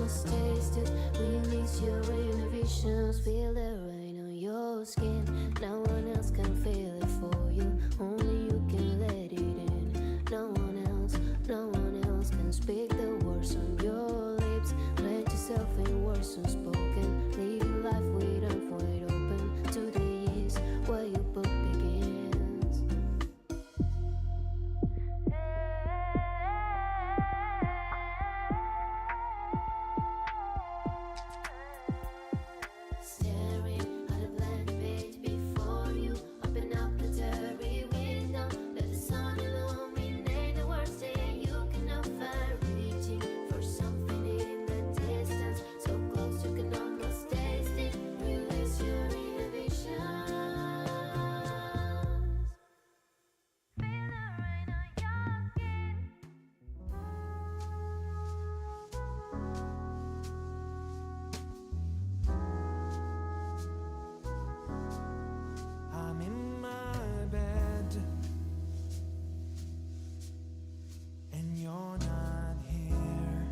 almost taste it. Release your inhibitions, feel the rain on your skin. No one else can feel it for you, only you can let it in. No one else can speak the words on your lips. Let yourself in words unspoken. Live your life with arms wide open to the years where your book begins. Staring at a blank page before you, open up the dirty window. Let the sun illuminate the words that you cannot find. Reaching for something in the distance, so close you can almost taste it. Release your inhibitions. Feel the rain on your skin. I'm in my bed and you're not here,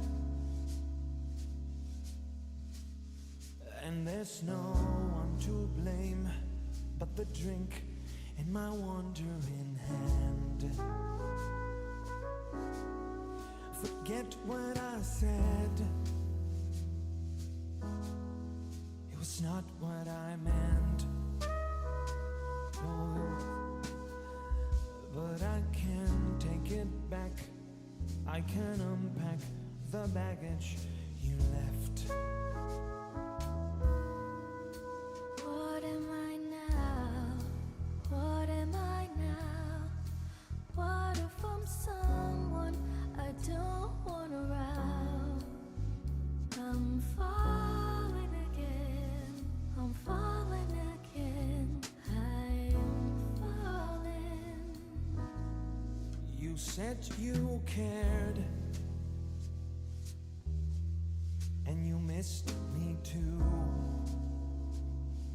and there's no one to blame but the drink in my wandering hand. Forget what I said, it was not what I meant. Oh, but I can take it back. I can unpack the baggage you left. What am I now? What am I now? What if I'm someone I don't want around? I'm falling again. I'm falling again. I'm falling. You said you cared, and you missed me too.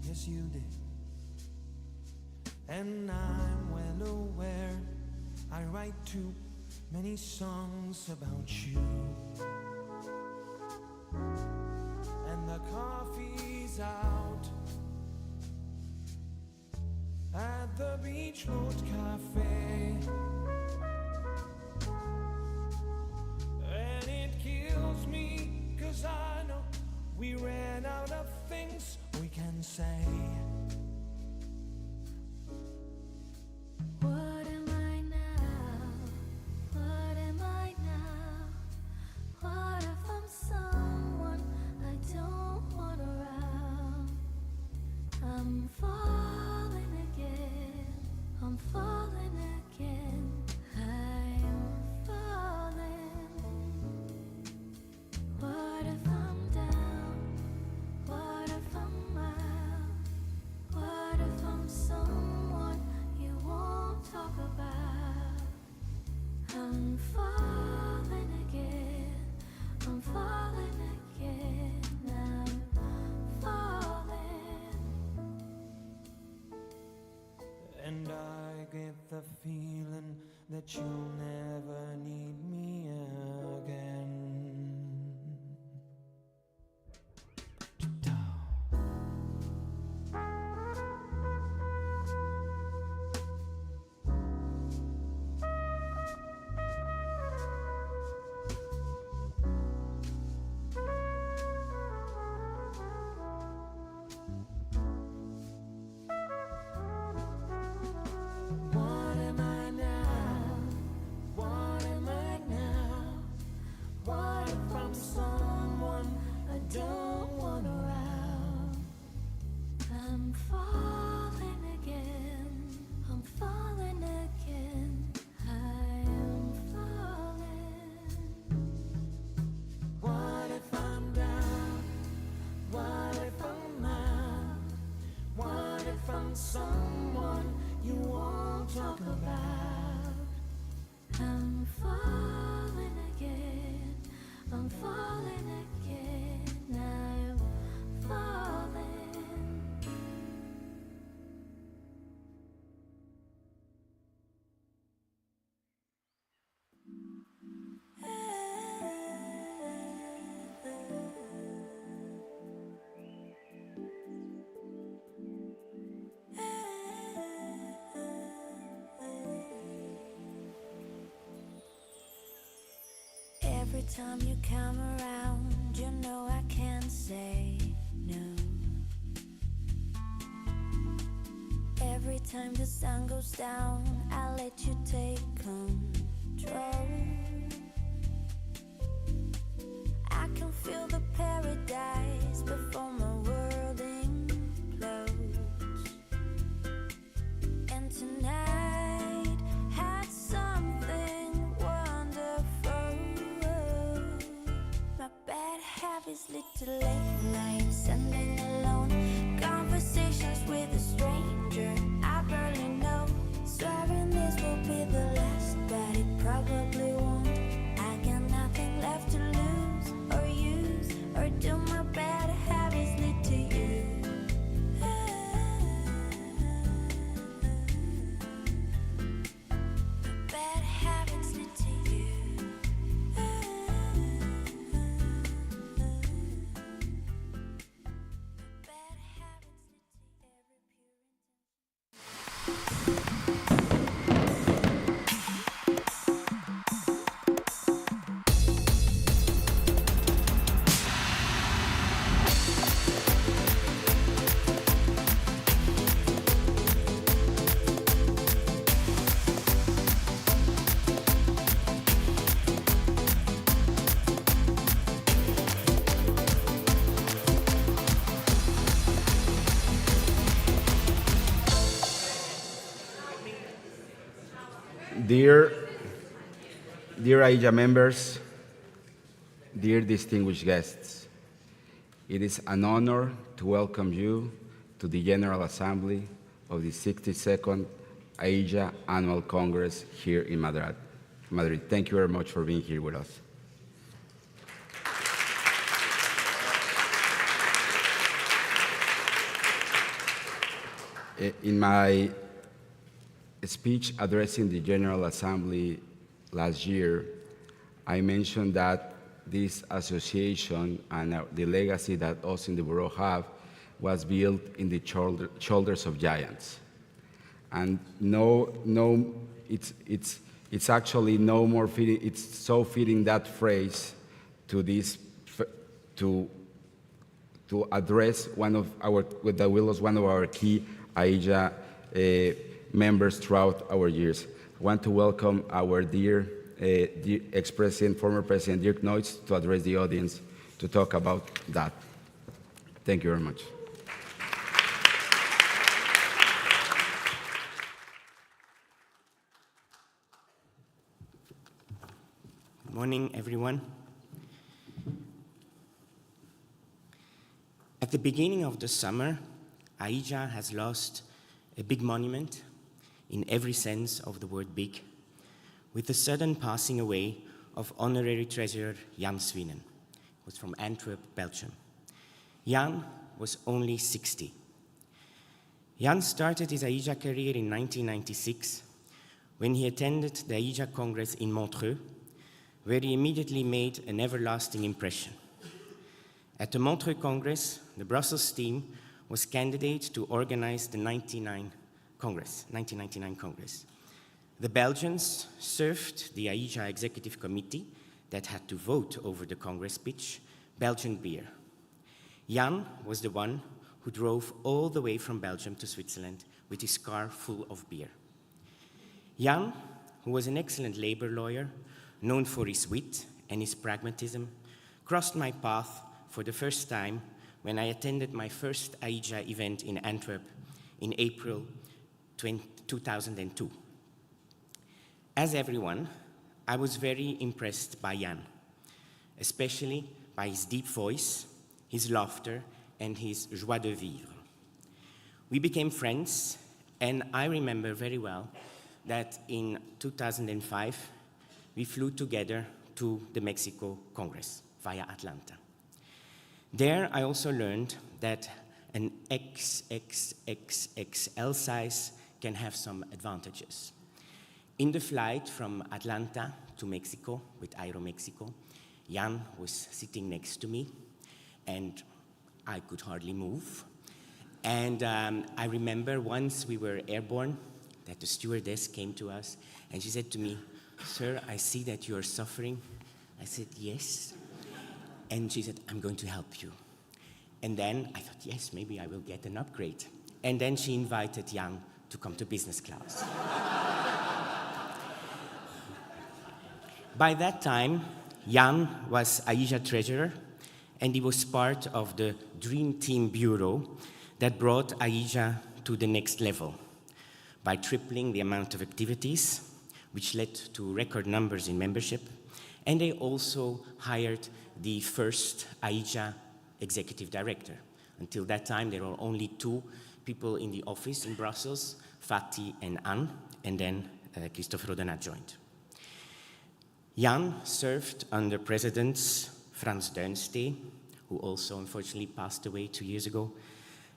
Yes, you did. And I'm well aware I write too many songs about you. And the coffee's out at the Beach Road Cafe, and it kills me 'cause I know we ran out of things we can say. What am I now? What am I now? What if I'm someone I don't want around? I'm falling again. I'm falling again. I'm falling. What if I'm down? What if I'm out? What if I'm someone you won't talk about? I'm falling again. I'm falling again. I'm falling. And I get the feeling that you'll never need me again. What am I now? What am I now? What if I'm someone I don't want around? I'm falling again. I'm falling again. I'm falling. What if I'm down? What if I'm out? What if I'm someone you won't talk about? I'm falling again. I'm falling again. I'm falling. Every time you come around, you know I can't say no. Every time the sun goes down, I let you take control. I can feel the paradise before my world implodes. And tonight had something wonderful. My bad habits lead to late nights, standing alone, conversations with a stranger I barely know. Swearing this will be the last, but it probably won't. I got nothing left to lose or use, or do my bad habits lead to you? My bad habits lead to you. Bad habits lead to every pure intention. Dear AIJA members, dear distinguished guests, it is an honor to welcome you to the General Assembly of the 62nd AIJA Annual Congress here in Madrid. Thank you very much for being here with us. In my speech addressing the General Assembly last year, I mentioned that this association and the legacy that us in the Bureau have was built in the shoulders of giants. And it's actually no more fitting, it's so fitting that phrase to this, to address one of our key AIJA members throughout our years. I want to welcome our dear ex-president, former President Dirk Noyes, to address the audience to talk about that. Thank you very much. Good morning, everyone. At the beginning of the summer, AIJA has lost a big monument in every sense of the word big, with the sudden passing away of Honorary Treasurer Jan Swinnen, who was from Antwerp, Belgium. Jan was only 60. Jan started his AIJA career in 1996 when he attended the AIJA Congress in Montreux, where he immediately made an everlasting impression. At the Montreux Congress, the Brussels team was candidate to organize the 1999 Congress. The Belgians served the AIJA Executive Committee that had to vote over the Congress pitch, Belgian beer. Jan was the one who drove all the way from Belgium to Switzerland with his car full of beer. Jan, who was an excellent labor lawyer, known for his wit and his pragmatism, crossed my path for the first time when I attended my first AIJA event in Antwerp in April 2002. As everyone, I was very impressed by Jan, especially by his deep voice, his laughter, and his joie de vivre. We became friends, and I remember very well that in 2005, we flew together to the Mexico Congress via Atlanta. There, I also learned that an XXXXL size can have some advantages. In the flight from Atlanta to Mexico with Aeromexico, Jan was sitting next to me, and I could hardly move. And I remember once we were airborne, that the stewardess came to us, and she said to me, "Sir, I see that you are suffering I said, yes. And she said, I'm going to help you. And then I thought, yes, maybe I will get an upgrade. And then she invited Jan to come to business class. By that time, Jan was AIJA treasurer, and he was part of the Dream Team Bureau that brought AIJA to the next level by tripling the amount of activities, which led to record numbers in membership. And they also hired the first AIJA executive director. Until that time, there were only 2 people in the office in Brussels, Fatih and Anne, and then Christophe Rodinat joined. Jan served under Presidents Frans Duinstee, who also unfortunately passed away 2 years ago,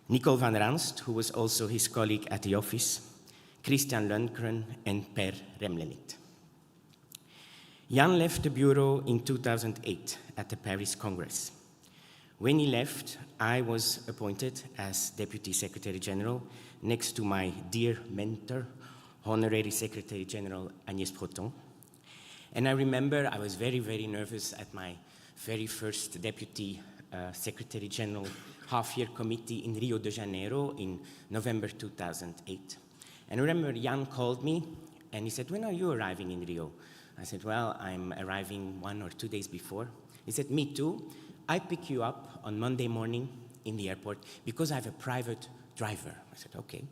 Nicole van Ranst, who was also his colleague at the office, Christian Lundgren, and Per Remlenit. Jan left the Bureau in 2008 at the Paris Congress. When he left, I was appointed as Deputy Secretary General next to my dear mentor, Honorary Secretary General Agnès Breton. And I remember I was very, very nervous at my very first Deputy Secretary General half-year committee in Rio de Janeiro in November 2008. And I remember Jan called me and he said, when are you arriving in Rio? I said, well, I'm arriving 1 or 2 days before. He said, me too. I pick you up on Monday morning in the airport because I have a private driver. I said, okay.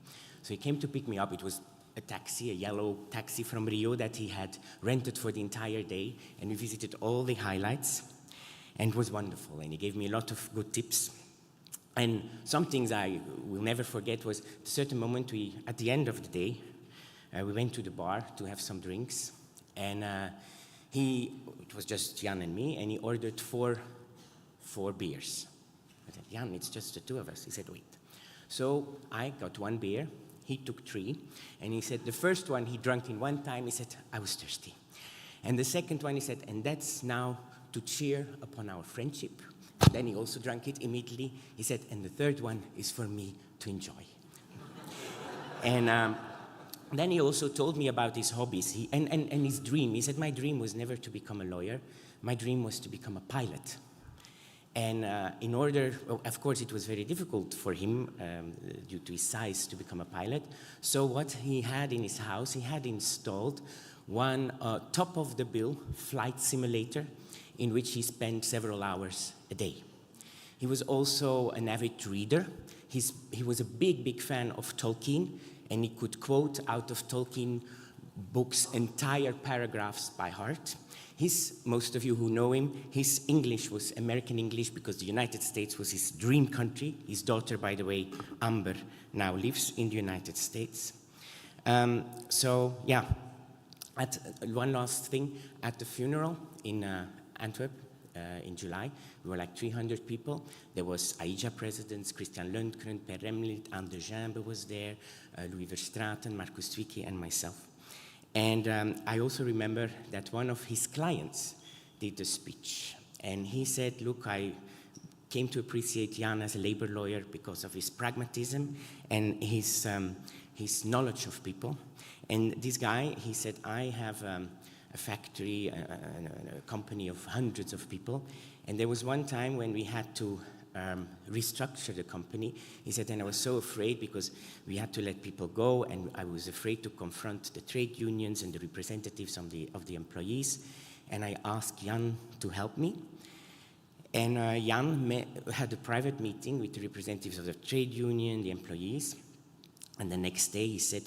So he came to pick me up. It was a taxi, a yellow taxi from Rio that he had rented for the entire day. And we visited all the highlights. And it was wonderful. And he gave me a lot of good tips. And some things I will never forget was at a certain moment, at the end of the day, we went to the bar to have some drinks. And it was just Jan and me, and he ordered four beers. I said, Jan, it's just the 2 of us. He said, wait. So I got 1 beer, he took 3, and he said, the first one he drank in 1 time, he said, I was thirsty. And the second one, he said, and that's now to cheer upon our friendship. Then he also drank it immediately. He said, and the third one is for me to enjoy. And then he also told me about his hobbies and his dream. He said, my dream was never to become a lawyer. My dream was to become a pilot. And in order, of course, it was very difficult for him due to his size to become a pilot. So what he had in his house, he had installed one top-of-the-bill flight simulator in which he spent several hours a day. He was also an avid reader. He was a big, big fan of Tolkien, and he could quote out of Tolkien books entire paragraphs by heart. Most of you who know him, his English was American English because the United States was his dream country. His daughter, by the way, Amber, now lives in the United States. So, yeah, one last thing. At the funeral in Antwerp in July, we were like 300 people. There was AIJA presidents, Christian Lundgren, Per Remlenit, Anne de Jambe was there, Louis Verstraeten, Marcus Zwicky, and myself. And I also remember that one of his clients did a speech. And he said, look, I came to appreciate Jan as a labor lawyer because of his pragmatism and his knowledge of people. And this guy, he said, I have a factory, a company of hundreds of people. And there was one time when we had to restructure the company. He said, and I was so afraid because we had to let people go, and I was afraid to confront the trade unions and the representatives of the employees. And I asked Jan to help me. And Jan had a private meeting with the representatives of the trade union, the employees. And the next day, he said,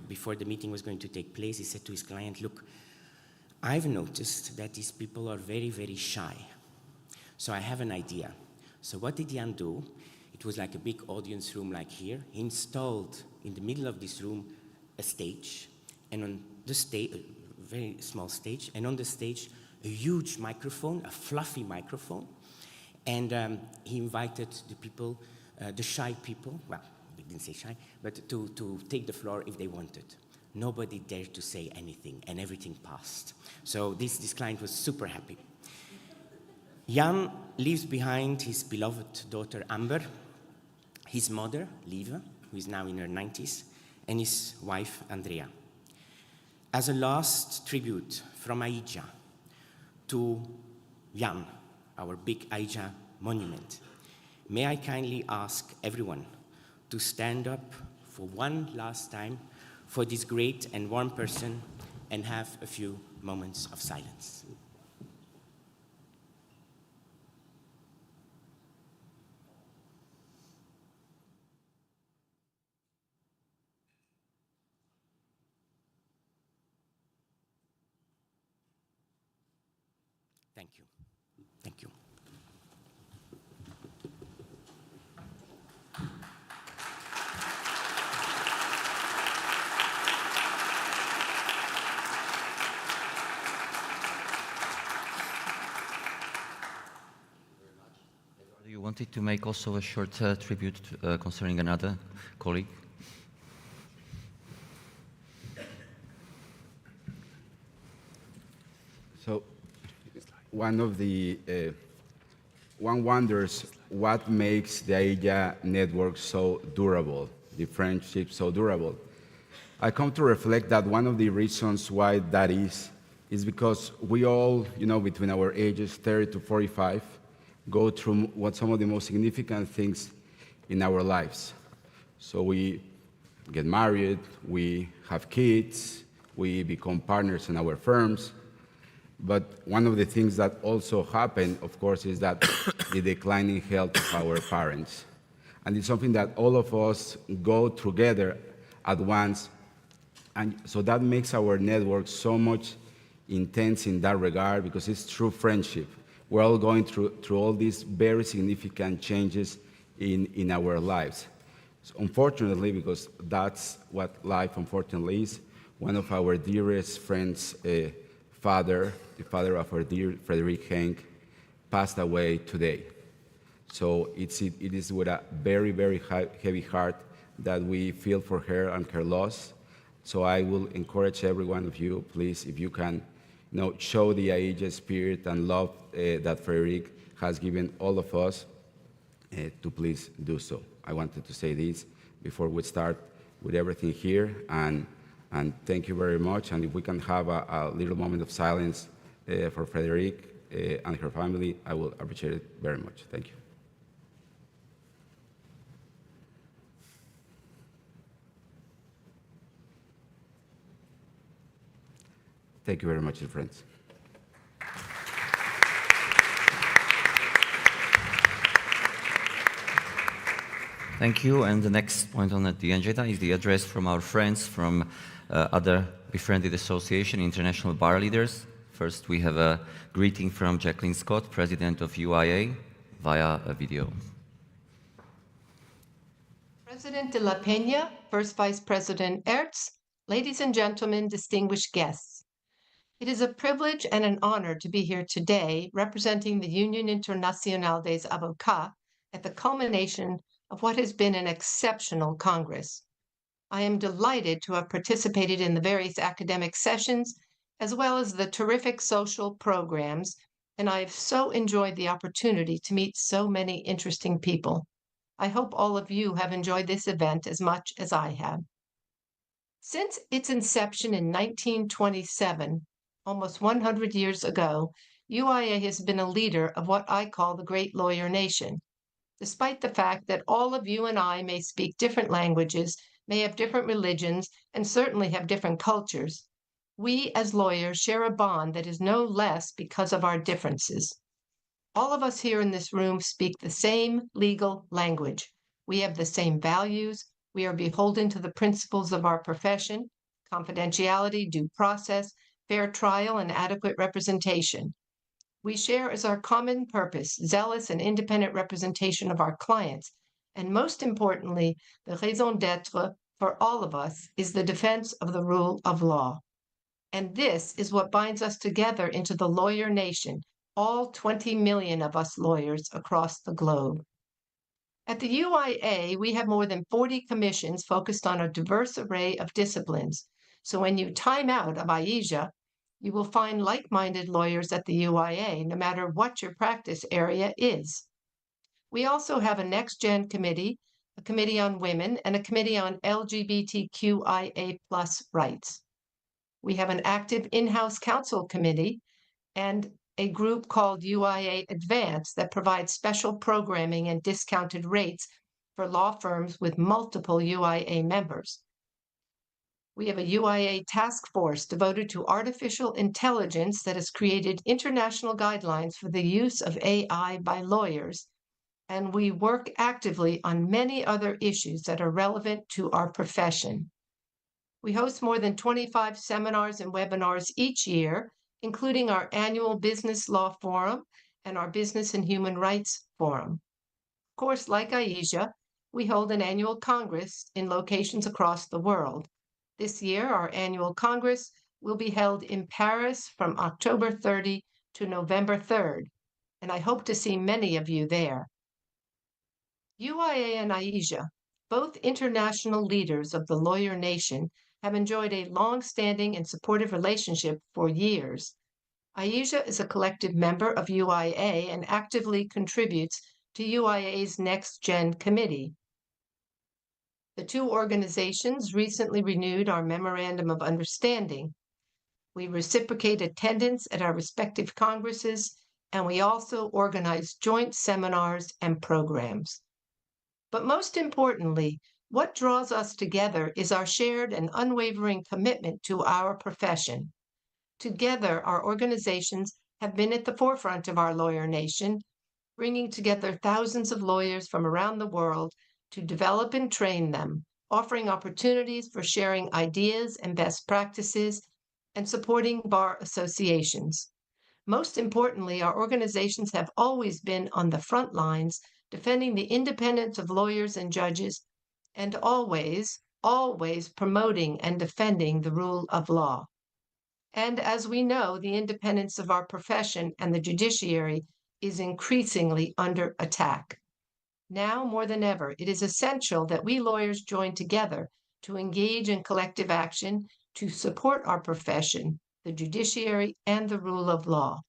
before the meeting was going to take place, he said to his client, look, I've noticed that these people are very, very shy. So I have an idea. So what did Jan do? It was like a big audience room like here. He installed in the middle of this room a stage, and on the stage, a very small stage, and on the stage, a huge microphone, a fluffy microphone. And he invited the people, the shy people, well, we didn't say shy, but to take the floor if they wanted. Nobody dared to say anything, and everything passed. So this client was super happy. Jan leaves behind his beloved daughter, Amber, his mother, Lieve, who is now in her 90s, and his wife, Andrea. As a last tribute from AIJA to Jan, our big AIJA monument. May I kindly ask everyone to stand up for one last time for this great and warm person and have a few moments of silence. Thank you. Thank you. You wanted to make also a short tribute concerning another colleague? So, one wonders what makes the AIJA network so durable, the friendship so durable. I come to reflect that one of the reasons why that is because we all, between our ages 30 to 45, go through some of the most significant things in our lives. So we get married, we have kids, we become partners in our firms. But one of the things that also happen, of course, is that the declining health of our parents. And it's something that all of us go together at once. And so that makes our network so much intense in that regard, because it's true friendship. We're all going through all these very significant changes in our lives. So unfortunately, because that's what life unfortunately is, one of our dearest friends, the father of our dear Frederick Hank, passed away today. So it is with a very, very heavy heart that we feel for her and her loss. So I will encourage every one of you, please, if you can, show the AIJA spirit and love that Frederick has given all of us, to please do so. I wanted to say this before we start with everything here, and thank you very much. And if we can have a little moment of silence for Frederick and her family, I will appreciate it very much. Thank you. Thank you very much, friends. Thank you. And the next point on the agenda is the address from our friends from other befriended association, international bar leaders. First, we have a greeting from Jacqueline Scott, president of UIA, via a video. President de la Peña, First Vice President Ertz, ladies and gentlemen, distinguished guests. It is a privilege and an honor to be here today representing the Union Internationale des Avocats at the culmination of what has been an exceptional Congress. I am delighted to have participated in the various academic sessions as well as the terrific social programs, and I have so enjoyed the opportunity to meet so many interesting people. I hope all of you have enjoyed this event as much as I have. Since its inception in 1927, almost 100 years ago, UIA has been a leader of what I call the great lawyer nation. Despite the fact that all of you and I may speak different languages, may have different religions, and certainly have different cultures, we as lawyers share a bond that is no less because of our differences. All of us here in this room speak the same legal language. We have the same values. We are beholden to the principles of our profession: confidentiality, due process, fair trial, and adequate representation. We share as our common purpose zealous and independent representation of our clients, and most importantly, the raison d'être for all of us is the defense of the rule of law. And this is what binds us together into the lawyer nation, all 20 million of us lawyers across the globe. At the UIA, we have more than 40 commissions focused on a diverse array of disciplines. So when you time out of AIJA, you will find like-minded lawyers at the UIA, no matter what your practice area is. We also have a next-gen committee, a committee on women, and a committee on LGBTQIA+ rights. We have an active in-house counsel committee and a group called UIA Advance that provides special programming and discounted rates for law firms with multiple UIA members. We have a UIA task force devoted to artificial intelligence that has created international guidelines for the use of AI by lawyers, and we work actively on many other issues that are relevant to our profession. We host more than 25 seminars and webinars each year, including our annual Business Law Forum and our Business and Human Rights Forum. Of course, like AIJA, we hold an annual Congress in locations across the world. This year, our annual Congress will be held in Paris from October 30 to November 3rd, and I hope to see many of you there. UIA and AIJA, both international leaders of the lawyer nation, have enjoyed a long-standing and supportive relationship for years. AIJA is a collective member of UIA and actively contributes to UIA's Next Gen Committee. The two organizations recently renewed our Memorandum of Understanding. We reciprocate attendance at our respective congresses, and we also organize joint seminars and programs. But most importantly, what draws us together is our shared and unwavering commitment to our profession. Together, our organizations have been at the forefront of our lawyer nation, bringing together thousands of lawyers from around the world to develop and train them, offering opportunities for sharing ideas and best practices, and supporting bar associations. Most importantly, our organizations have always been on the front lines, defending the independence of lawyers and judges, and always promoting and defending the rule of law. And as we know, the independence of our profession and the judiciary is increasingly under attack. Now more than ever, it is essential that we lawyers join together to engage in collective action to support our profession, the judiciary, and the rule of law.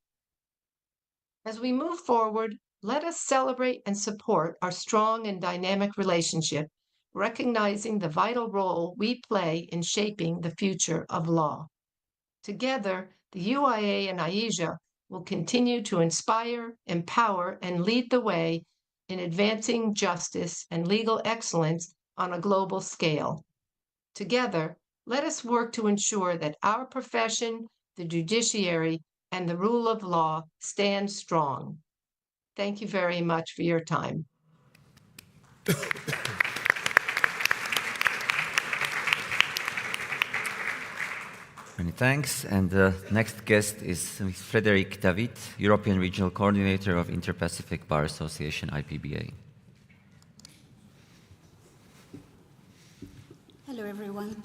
As we move forward, let us celebrate and support our strong and dynamic relationship, recognizing the vital role we play in shaping the future of law. Together, the UIA and AIJA will continue to inspire, empower, and lead the way in advancing justice and legal excellence on a global scale. Together, let us work to ensure that our profession, the judiciary, and the rule of law stand strong. Thank you very much for your time. Many thanks. And the next guest is Ms. Frederick David, European Regional Coordinator of Inter-Pacific Bar Association, IPBA. Hello, everyone.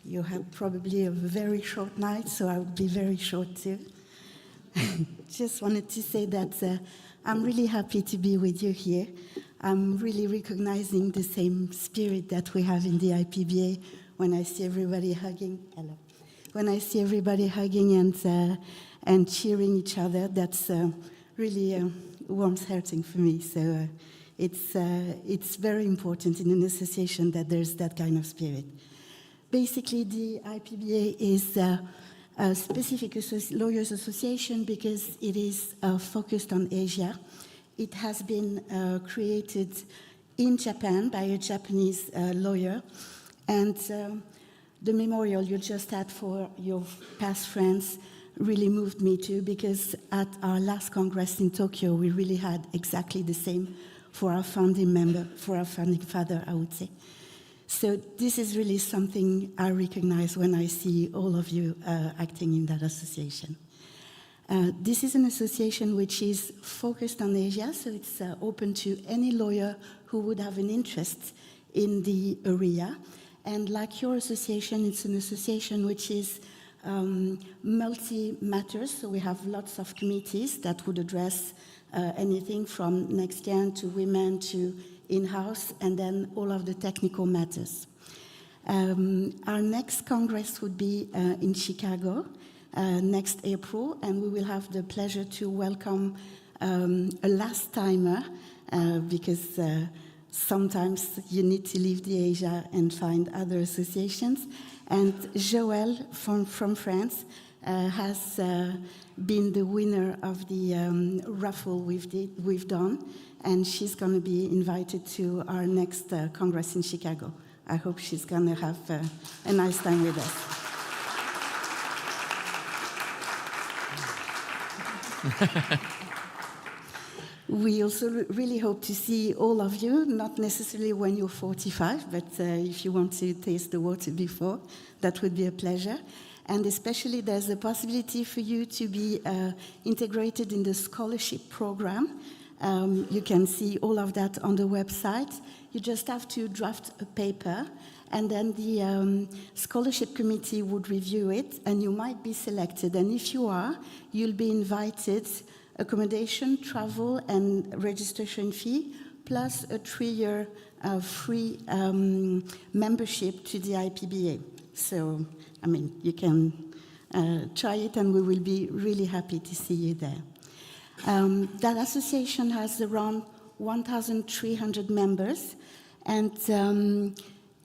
You have probably a very short night, so I will be very short too. Just wanted to say that I'm really happy to be with you here. I'm really recognizing the same spirit that we have in the IPBA when I see everybody hugging. Hello. When I see everybody hugging and cheering each other, that's really warms hearting for me. So it's very important in an association that there's that kind of spirit. Basically, the IPBA is a specific lawyers association because it is focused on Asia. It has been created in Japan by a Japanese lawyer, and the memorial you just had for your past friends really moved me too, because at our last Congress in Tokyo, we really had exactly the same for our founding member, for our founding father, I would say. So this is really something I recognize when I see all of you acting in that association. This is an association which is focused on Asia, so it's open to any lawyer who would have an interest in the area. And like your association, it's an association which is multi-matters, so we have lots of committees that would address anything from next gen to women to in-house, and then all of the technical matters. Our next Congress would be in Chicago next April, and we will have the pleasure to welcome a last-timer because sometimes you need to leave the Asia and find other associations. And Joël from France, has been the winner of the raffle we've done, and she's going to be invited to our next Congress in Chicago. I hope she's going to have a nice time with us. We also really hope to see all of you, not necessarily when you're 45, but if you want to taste the water before, that would be a pleasure. And especially there's a possibility for you to be integrated in the scholarship program. You can see all of that on the website. You just have to draft a paper, and then the scholarship committee would review it, and you might be selected. And if you are, you'll be invited accommodation, travel, and registration fee, plus a 3-year free membership to the IPBA. So, I mean, you can try it, and we will be really happy to see you there. That association has around 1,300 members, and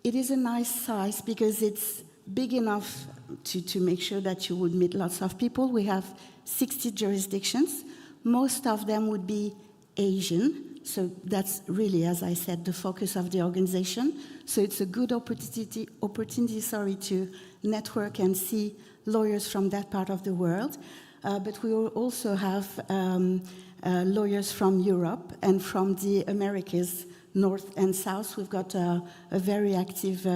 it is a nice size because it's big enough to make sure that you would meet lots of people. We have 60 jurisdictions. Most of them would be Asian, so that's really, as I said, the focus of the organization. So it's a good opportunity, to network and see lawyers from that part of the world. But we will also have lawyers from Europe and from the Americas, North and South. We've got a very active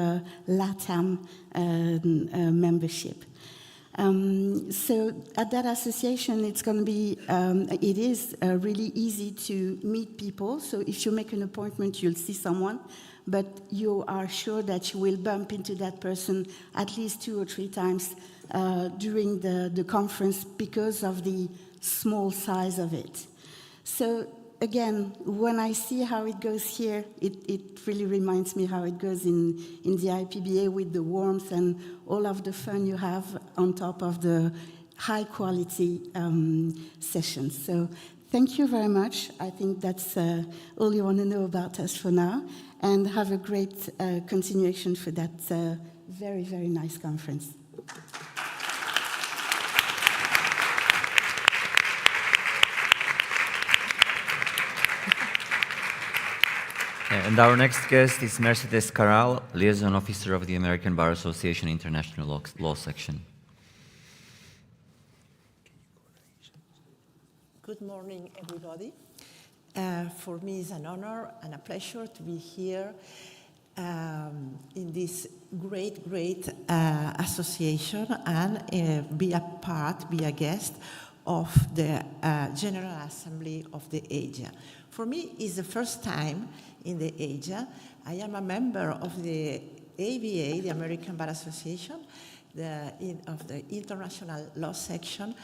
LATAM membership. So at that association, it's going to be, it is really easy to meet people. So if you make an appointment, you'll see someone, but you are sure that you will bump into that person at least 2 or 3 times during the conference because of the small size of it. So again, when I see how it goes here, it really reminds me how it goes in the IPBA with the warmth and all of the fun you have on top of the high quality sessions. So thank you very much. I think that's all you want to know about us for now. And have a great continuation for that very, very nice conference. And our next guest is Mercedes Carral, Liaison Officer of the American Bar Association International Law Section. Good morning, everybody. For me, it's an honor and a pleasure to be here in this great association and be a guest of the General Assembly of the AIJA. For me, it's the first time in the AIJA. I am a member of the ABA, the American Bar Association, of the International Law Section,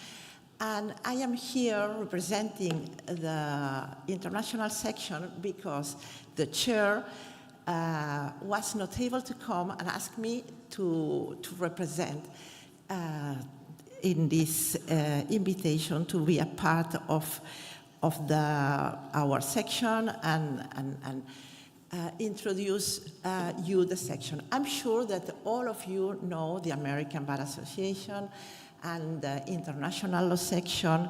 and I am here representing the international section because the chair was not able to come and asked me to represent in this invitation to be a part of our section and introduce you the section. I'm sure that all of you know the American Bar Association and the International Law Section,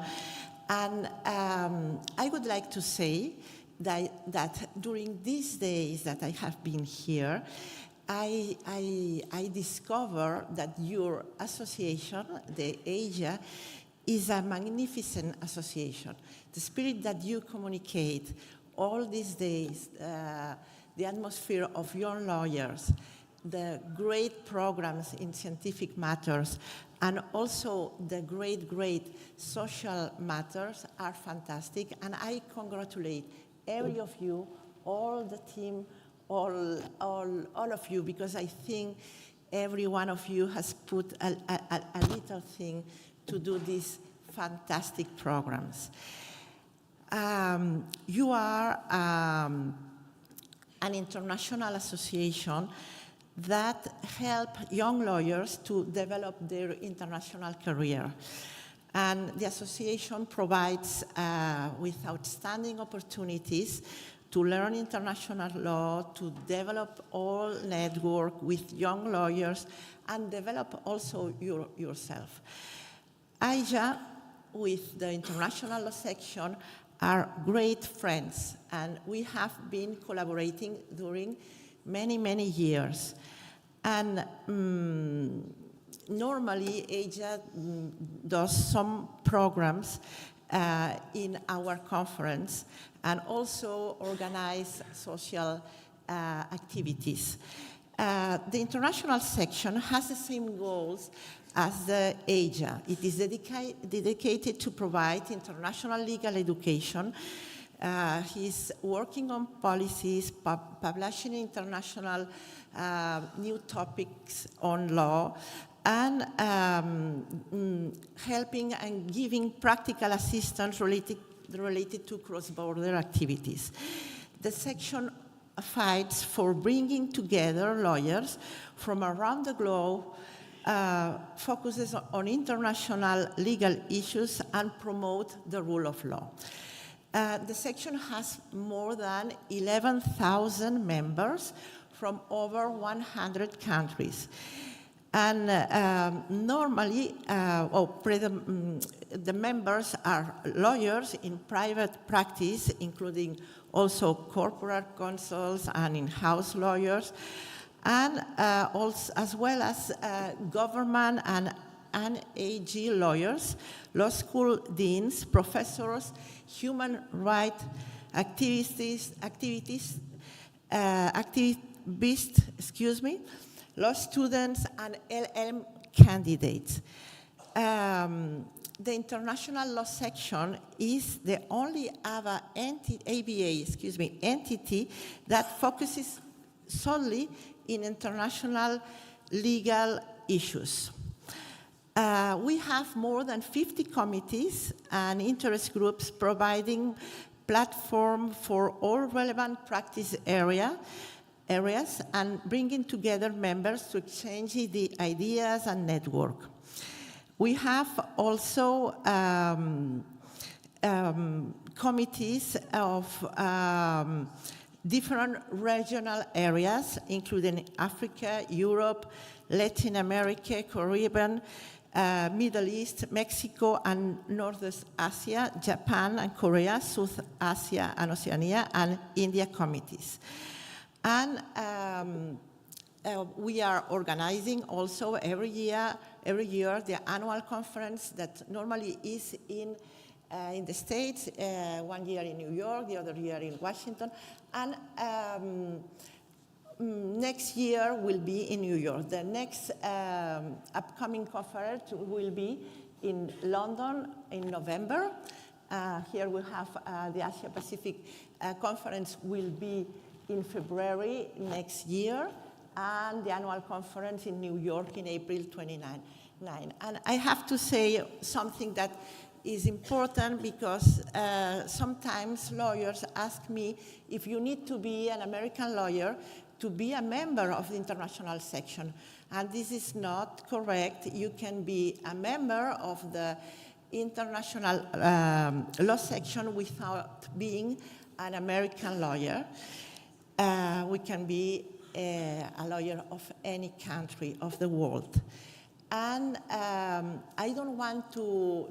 and I would like to say that during these days that I have been here, I discovered that your association, the AIJA, is a magnificent association. The spirit that you communicate all these days, the atmosphere of young lawyers, the great programs in scientific matters, and also the great social matters are fantastic. And I congratulate every of you, all the team, all of you, because I think every one of you has put a little thing to do these fantastic programs. You are an international association that help young lawyers to develop their international career. And the association provides with outstanding opportunities to learn international law, to develop all network with young lawyers, and develop also yourself. AIJA with the International Law Section are great friends, and we have been collaborating during many, many years. And normally, AIJA does some programs in our conference and also organize social activities. The international section has the same goals as the AIJA. It is dedicated to provide international legal education. He's working on policies, publishing international new topics on law, and helping and giving practical assistance related to cross-border activities. The section fights for bringing together lawyers from around the globe, focuses on international legal issues, and promote the rule of law. The section has more than 11,000 members from over 100 countries. And normally, the members are lawyers in private practice, including also corporate consuls and in-house lawyers, and also, as well as government and AIJA lawyers, law school deans, professors, human rights activists, law students, and LLM candidates. The International Law Section is the only ABA entity that focuses solely in international legal issues. We have more than 50 committees and interest groups providing platform for all relevant practice areas and bringing together members to exchange the ideas and network. We have also committees of different regional areas, including Africa, Europe, Latin America, Caribbean, Middle East, Mexico, and Northeast Asia, Japan and Korea, South Asia and Oceania, and India committees. And we are organizing also every year the annual conference that normally is in the States, 1 year in New York, the other year in Washington, and next year will be in New York. The next upcoming conference will be in London in November. Here we have the Asia Pacific conference will be in February next year, and the annual conference in New York in April 29. And I have to say something that is important, because sometimes lawyers ask me if you need to be an American lawyer to be a member of the international section. And this is not correct. You can be a member of the international law section without being an American lawyer. We can be a lawyer of any country of the world. And I don't want to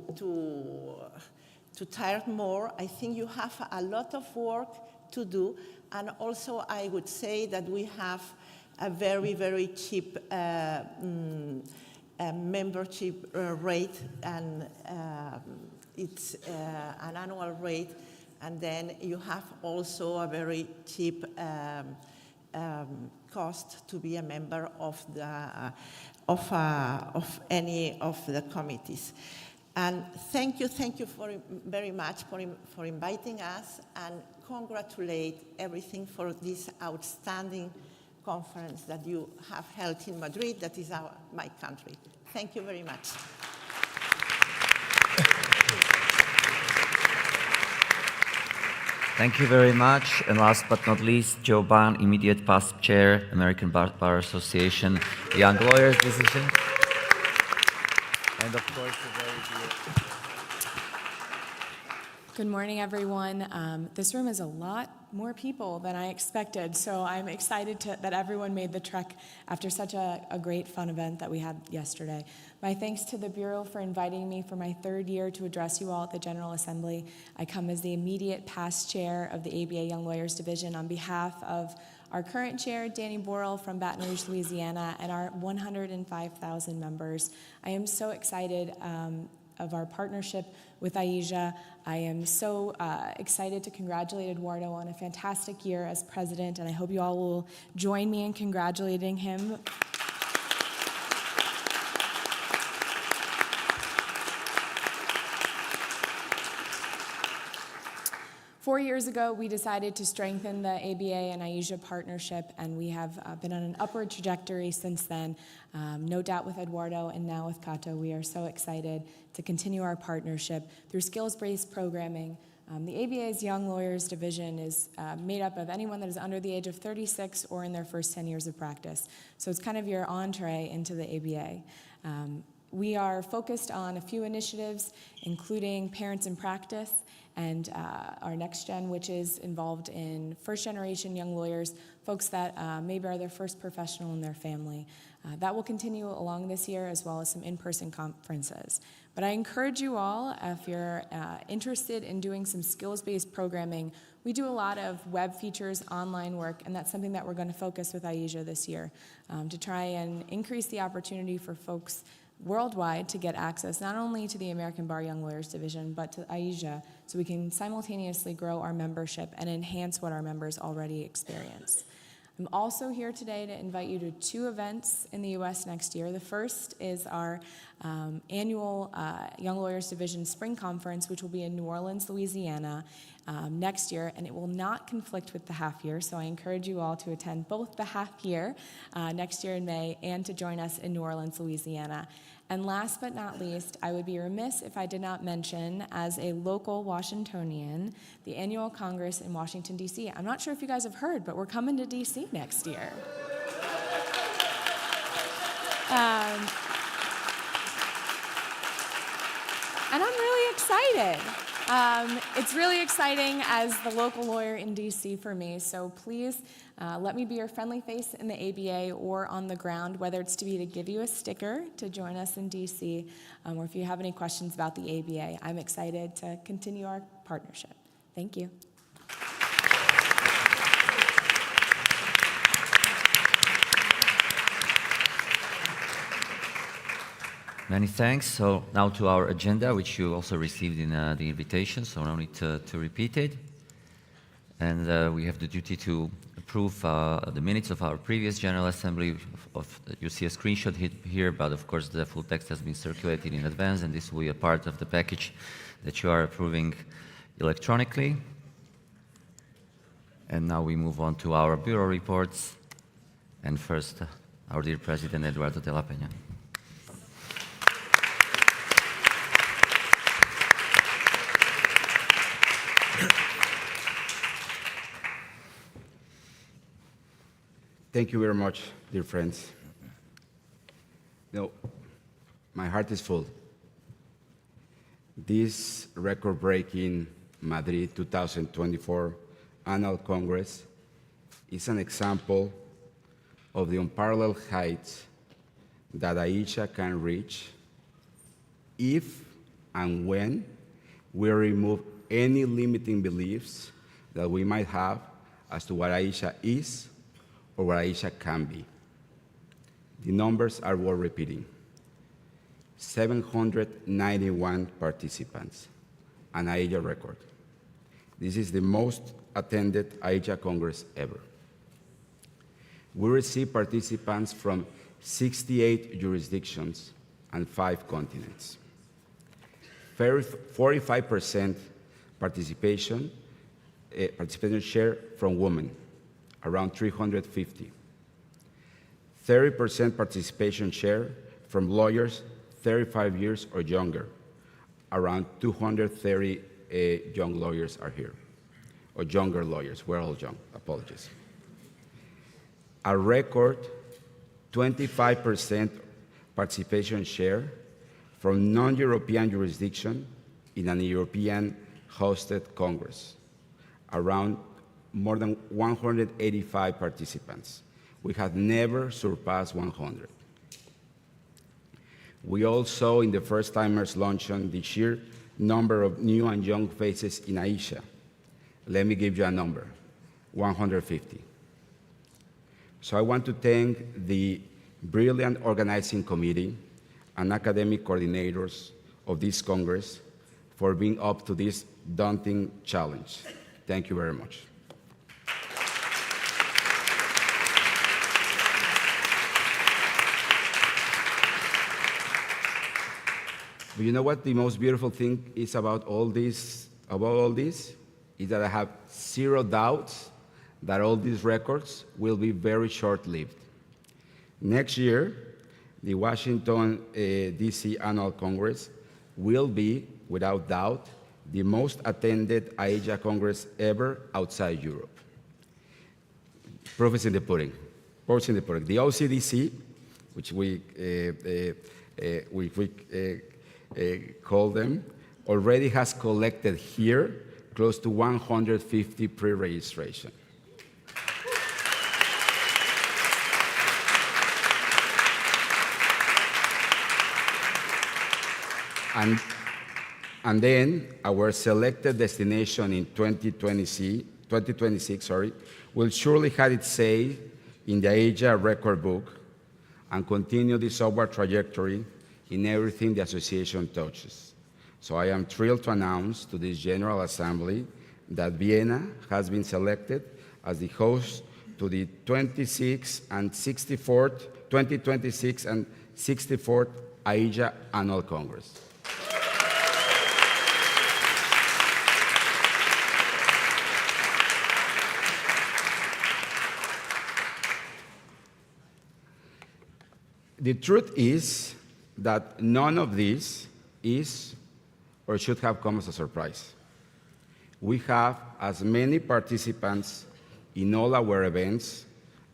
tire more. I think you have a lot of work to do. And also, I would say that we have a very, very cheap membership rate, and it's an annual rate. And then you have also a very cheap cost to be a member of any of the committees. And thank you very much for inviting us, and congratulate everything for this outstanding conference that you have held in Madrid, that is my country. Thank you very much. Thank you very much. And last but not least, Joe Ban, immediate past chair, American Bar Association, Young Lawyers Decision. And of course, a very dear. Good morning, everyone. This room is a lot more people than I expected. So I'm excited that everyone made the trek after such a great, fun event that we had yesterday. My thanks to the Bureau for inviting me for my third year to address you all at the General Assembly. I come as the immediate past chair of the ABA Young Lawyers Division on behalf of our current chair, Danny Borrell from Baton Rouge, Louisiana, and our 105,000 members. I am so excited of our partnership with AIJA. I am so excited to congratulate Eduardo on a fantastic year as president, and I hope you all will join me in congratulating him. 4 years ago, we decided to strengthen the ABA and AIJA partnership, and we have been on an upward trajectory since then. No doubt with Eduardo and now with Cato, we are so excited to continue our partnership through skills-based programming. The ABA's Young Lawyers Division is made up of anyone that is under the age of 36 or in their first 10 years of practice. So it's kind of your entree into the ABA. We are focused on a few initiatives, including Parents in Practice and our Next Gen, which is involved in first-generation young lawyers, folks that maybe are their first professional in their family. That will continue along this year, as well as some in-person conferences. But I encourage you all, if you're interested in doing some skills-based programming, we do a lot of web features, online work, and that's something that we're going to focus with AIJA this year to try and increase the opportunity for folks worldwide to get access not only to the American Bar Young Lawyers Division, but to AIJA, so we can simultaneously grow our membership and enhance what our members already experience. I'm also here today to invite you to 2 events in the U.S. next year. The first is our annual Young Lawyers Division Spring Conference, which will be in New Orleans, Louisiana, next year, and it will not conflict with the half year, so I encourage you all to attend both the half year next year in May and to join us in New Orleans, Louisiana. And last but not least, I would be remiss if I did not mention, as a local Washingtonian, the annual Congress in Washington, D.C. I'm not sure if you guys have heard, but we're coming to D.C. next year. And I'm really excited. It's really exciting as the local lawyer in D.C. for me, so please let me be your friendly face in the ABA or on the ground, whether it's to give you a sticker to join us in D.C., or if you have any questions about the ABA. I'm excited to continue our partnership. Thank you. Many thanks. So now to our agenda, which you also received in the invitation, so no need to repeat it. And we have the duty to approve the minutes of our previous General Assembly. You see a screenshot here, but of course the full text has been circulated in advance, and this will be a part of the package that you are approving electronically. And now we move on to our Bureau reports. And first, our dear President, Eduardo de la Peña. Thank you very much, dear friends. My heart is full. This record-breaking Madrid 2024 Annual Congress is an example of the unparalleled heights that AIJA can reach if and when we remove any limiting beliefs that we might have as to what AIJA is or what AIJA can be. The numbers are worth repeating. 791 participants, an AIJA record. This is the most attended AIJA Congress ever. We receive participants from 68 jurisdictions and 5 continents. 45% participation share from women, around 350. 30% participation share from lawyers 35 years or younger. Around 230 young lawyers are here, or younger lawyers. We're all young, apologies. A record 25% participation share from non-European jurisdiction in an European-hosted Congress. Around more than 185 participants. We had never surpassed 100. We also, in the first-timers luncheon, the sheer number of new and young faces in AIJA. Let me give you a number, 150. So I want to thank the brilliant organizing committee and academic coordinators of this Congress for being up to this daunting challenge. Thank you very much. But you know what the most beautiful thing is about all this, is that I have zero doubts that all these records will be very short-lived. Next year, the Washington, D.C. Annual Congress will be, without doubt, the most attended AIJA Congress ever outside Europe. Proof is in the pudding. Proof is in the pudding. The OCDC, which we call them, already has collected here close to 150 pre-registration. And then our selected destination in 2026 will surely have its say in the AIJA record book and continue this upward trajectory in everything the association touches. So I am thrilled to announce to this General Assembly that Vienna has been selected as the host to the 2026 and 64th AIJA Annual Congress. The truth is that none of this is or should have come as a surprise. We have as many participants in all our events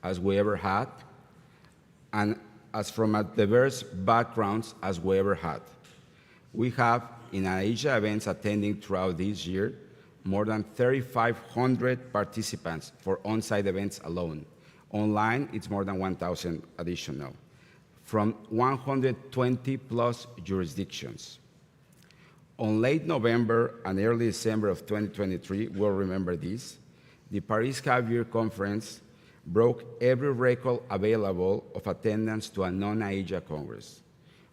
as we ever had, and as from diverse backgrounds as we ever had. We have in AIJA events attending throughout this year more than 3,500 participants for on-site events alone. Online, it's more than 1,000 additional, from 120 plus jurisdictions. On late November and early December of 2023, we'll remember this, the Paris Half-Year Conference broke every record available of attendance to a non-AIJA Congress.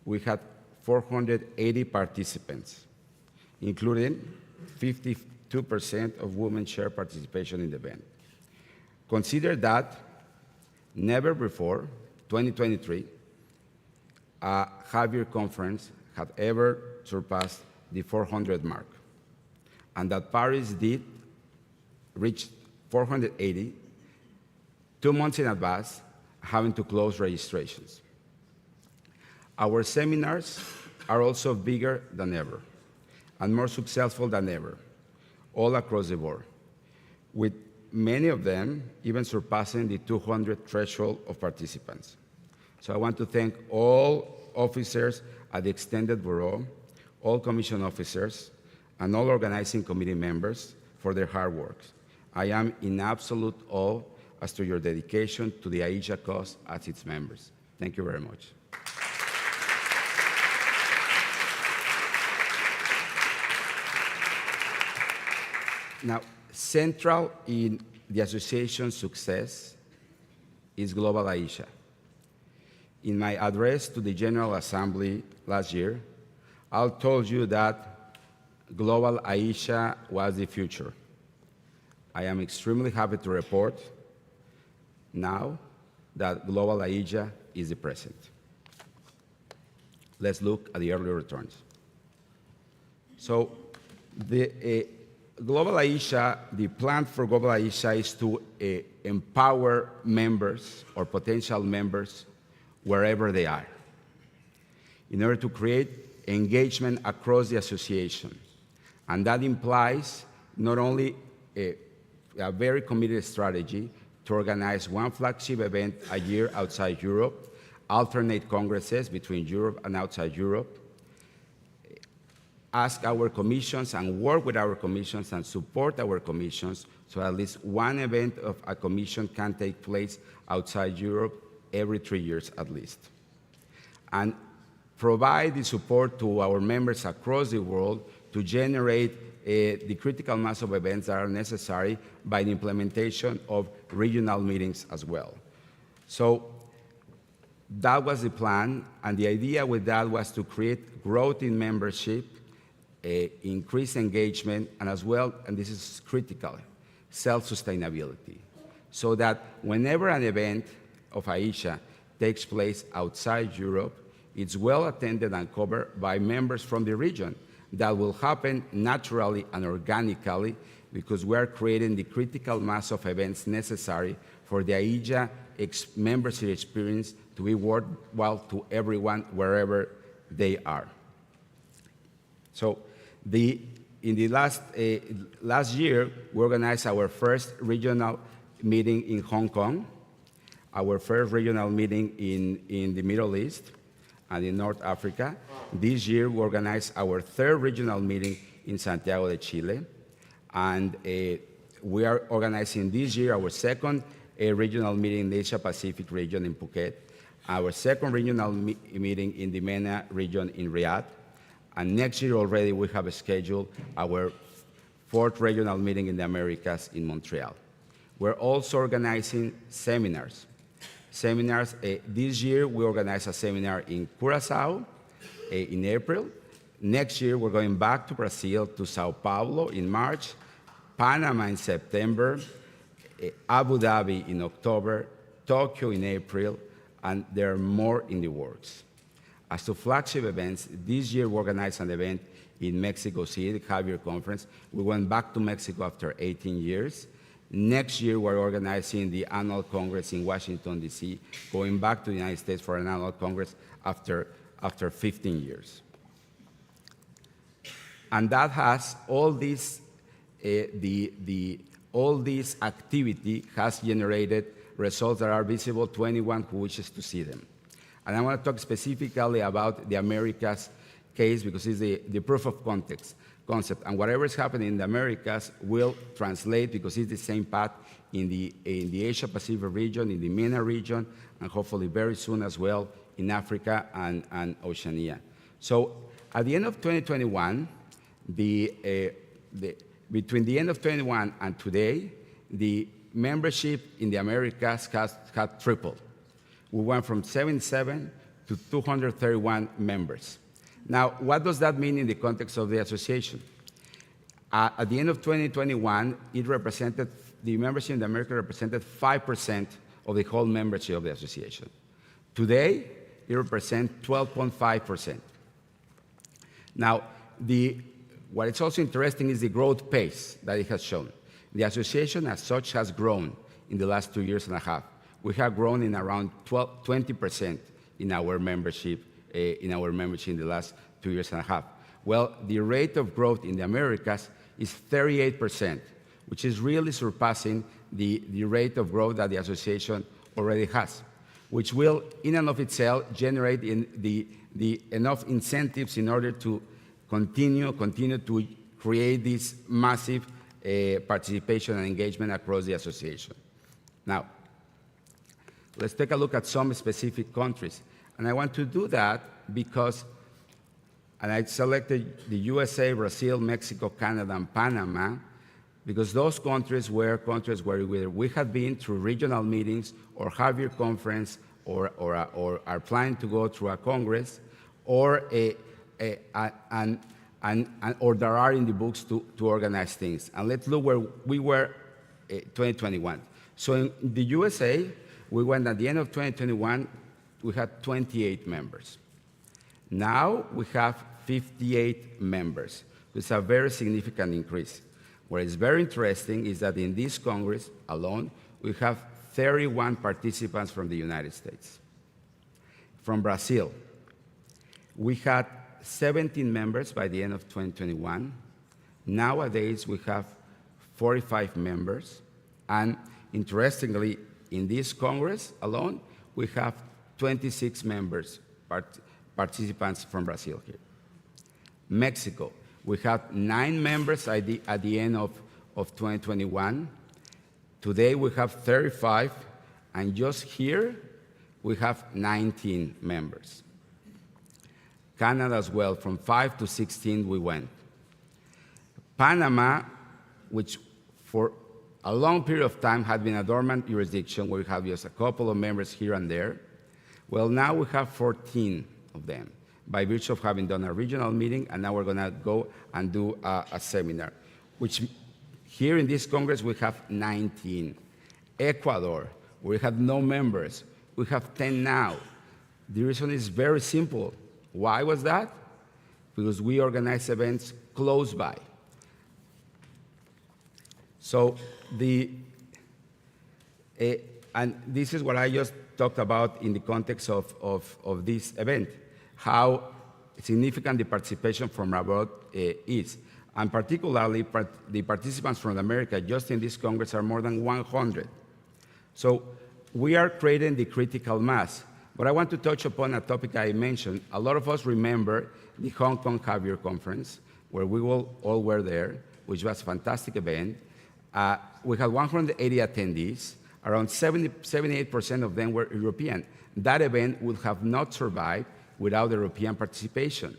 We had 480 participants, including 52% of women share participation in the event. Consider that never before, 2023, a half-year conference had ever surpassed the 400 mark, and that Paris did reach 480 2 months in advance, having to close registrations. Our seminars are also bigger than ever and more successful than ever, all across the board, with many of them even surpassing the 200 threshold of participants. So I want to thank all officers at the Extended Bureau, all commission officers, and all organizing committee members for their hard work. I am in absolute awe as to your dedication to the AIJA cause as its members. Thank you very much. Now, central in the association's success is Global AIJA. In my address to the General Assembly last year, I told you that Global AIJA was the future. I am extremely happy to report now that Global AIJA is the present. Let's look at the early returns. So the Global AIJA, the plan for Global AIJA is to empower members or potential members wherever they are, in order to create engagement across the association. And that implies not only a very committed strategy to organize one flagship event a year outside Europe, alternate congresses between Europe and outside Europe, ask our commissions and work with our commissions and support our commissions so at least one event of a commission can take place outside Europe every 3 years at least. And provide the support to our members across the world to generate the critical mass of events that are necessary by the implementation of regional meetings as well. So that was the plan, and the idea with that was to create growth in membership, increase engagement, and as well, and this is critical, self-sustainability, so that whenever an event of AIJA takes place outside Europe, it's well attended and covered by members from the region. That will happen naturally and organically because we are creating the critical mass of events necessary for the AIJA membership experience to be worthwhile to everyone wherever they are. So in the last year, we organized our first regional meeting in Hong Kong, our first regional meeting in the Middle East and in North Africa. This year, we organized our third regional meeting in Santiago de Chile. And we are organizing this year our second regional meeting in the Asia-Pacific region in Phuket, our second regional meeting in the MENA region in Riyadh. And next year already, we have scheduled our fourth regional meeting in the Americas in Montreal. We're also organizing seminars. This year, we organized a seminar in Curaçao in April. Next year, we're going back to Brazil, to Sao Paulo in March, Panama in September, Abu Dhabi in October, Tokyo in April, and there are more in the works. As to flagship events, this year we organized an event in Mexico City, the Javier Conference. We went back to Mexico after 18 years. Next year, we're organizing the annual Congress in Washington, D.C., going back to the United States for an annual Congress after 15 years. And that has all this, all this activity has generated results that are visible to anyone who wishes to see them. And I want to talk specifically about the Americas case because it's the proof of concept. And whatever is happening in the Americas will translate because it's the same path in the Asia-Pacific region, in the MENA region, and hopefully very soon as well in Africa and Oceania. So at the end of 2021, between the end of 2021 and today, the membership in the Americas has tripled. We went from 77 to 231 members. Now, what does that mean in the context of the association? At the end of 2021, the membership in the Americas represented 5% of the whole membership of the association. Today, it represents 12.5%. Now, what is also interesting is the growth pace that it has shown. The association as such has grown in the last 2 years and a half. We have grown in around 20% in our membership in the last 2 years and a half. Well, the rate of growth in the Americas is 38%, which is really surpassing the rate of growth that the association already has, which will, in and of itself, generate enough incentives in order to continue to create this massive participation and engagement across the association. Now, let's take a look at some specific countries. And I want to do that because, and I selected the USA, Brazil, Mexico, Canada, and Panama, because those countries were countries where we had been through regional meetings or Javier Conference or are planning to go through a Congress or there are in the books to organize things. And let's look where we were 2021. So in the USA, we went at the end of 2021, we had 28 members. Now we have 58 members. It's a very significant increase. What is very interesting is that in this Congress alone, we have 31 participants from the United States. From Brazil, we had 17 members by the end of 2021. Nowadays, we have 45 members. And interestingly, in this Congress alone, we have 26 members, participants from Brazil here. Mexico, We had 9 members at the end of 2021. Today we have 35, and just here we have 19 members. Canada as well, from 5 to 16 we went. Panama, which for a long period of time had been a dormant jurisdiction where we have just a couple of members here and there, well, now we have 14 of them by virtue of having done a regional meeting, and now we're going to go and do a seminar, which here in this Congress we have 19. Ecuador, we have no members, we have 10 now. The reason is very simple. Why was that? Because we organize events close by. So and this is what I just talked about in the context of this event, how significant the participation from abroad is. And particularly, the participants from America just in this Congress are more than 100. So we are creating the critical mass. But I want to touch upon a topic I mentioned. A lot of us remember the Hong Kong Javier Conference, where we all were there, which was a fantastic event. We had 180 attendees. Around 78% of them were European. That event would have not survived without European participation.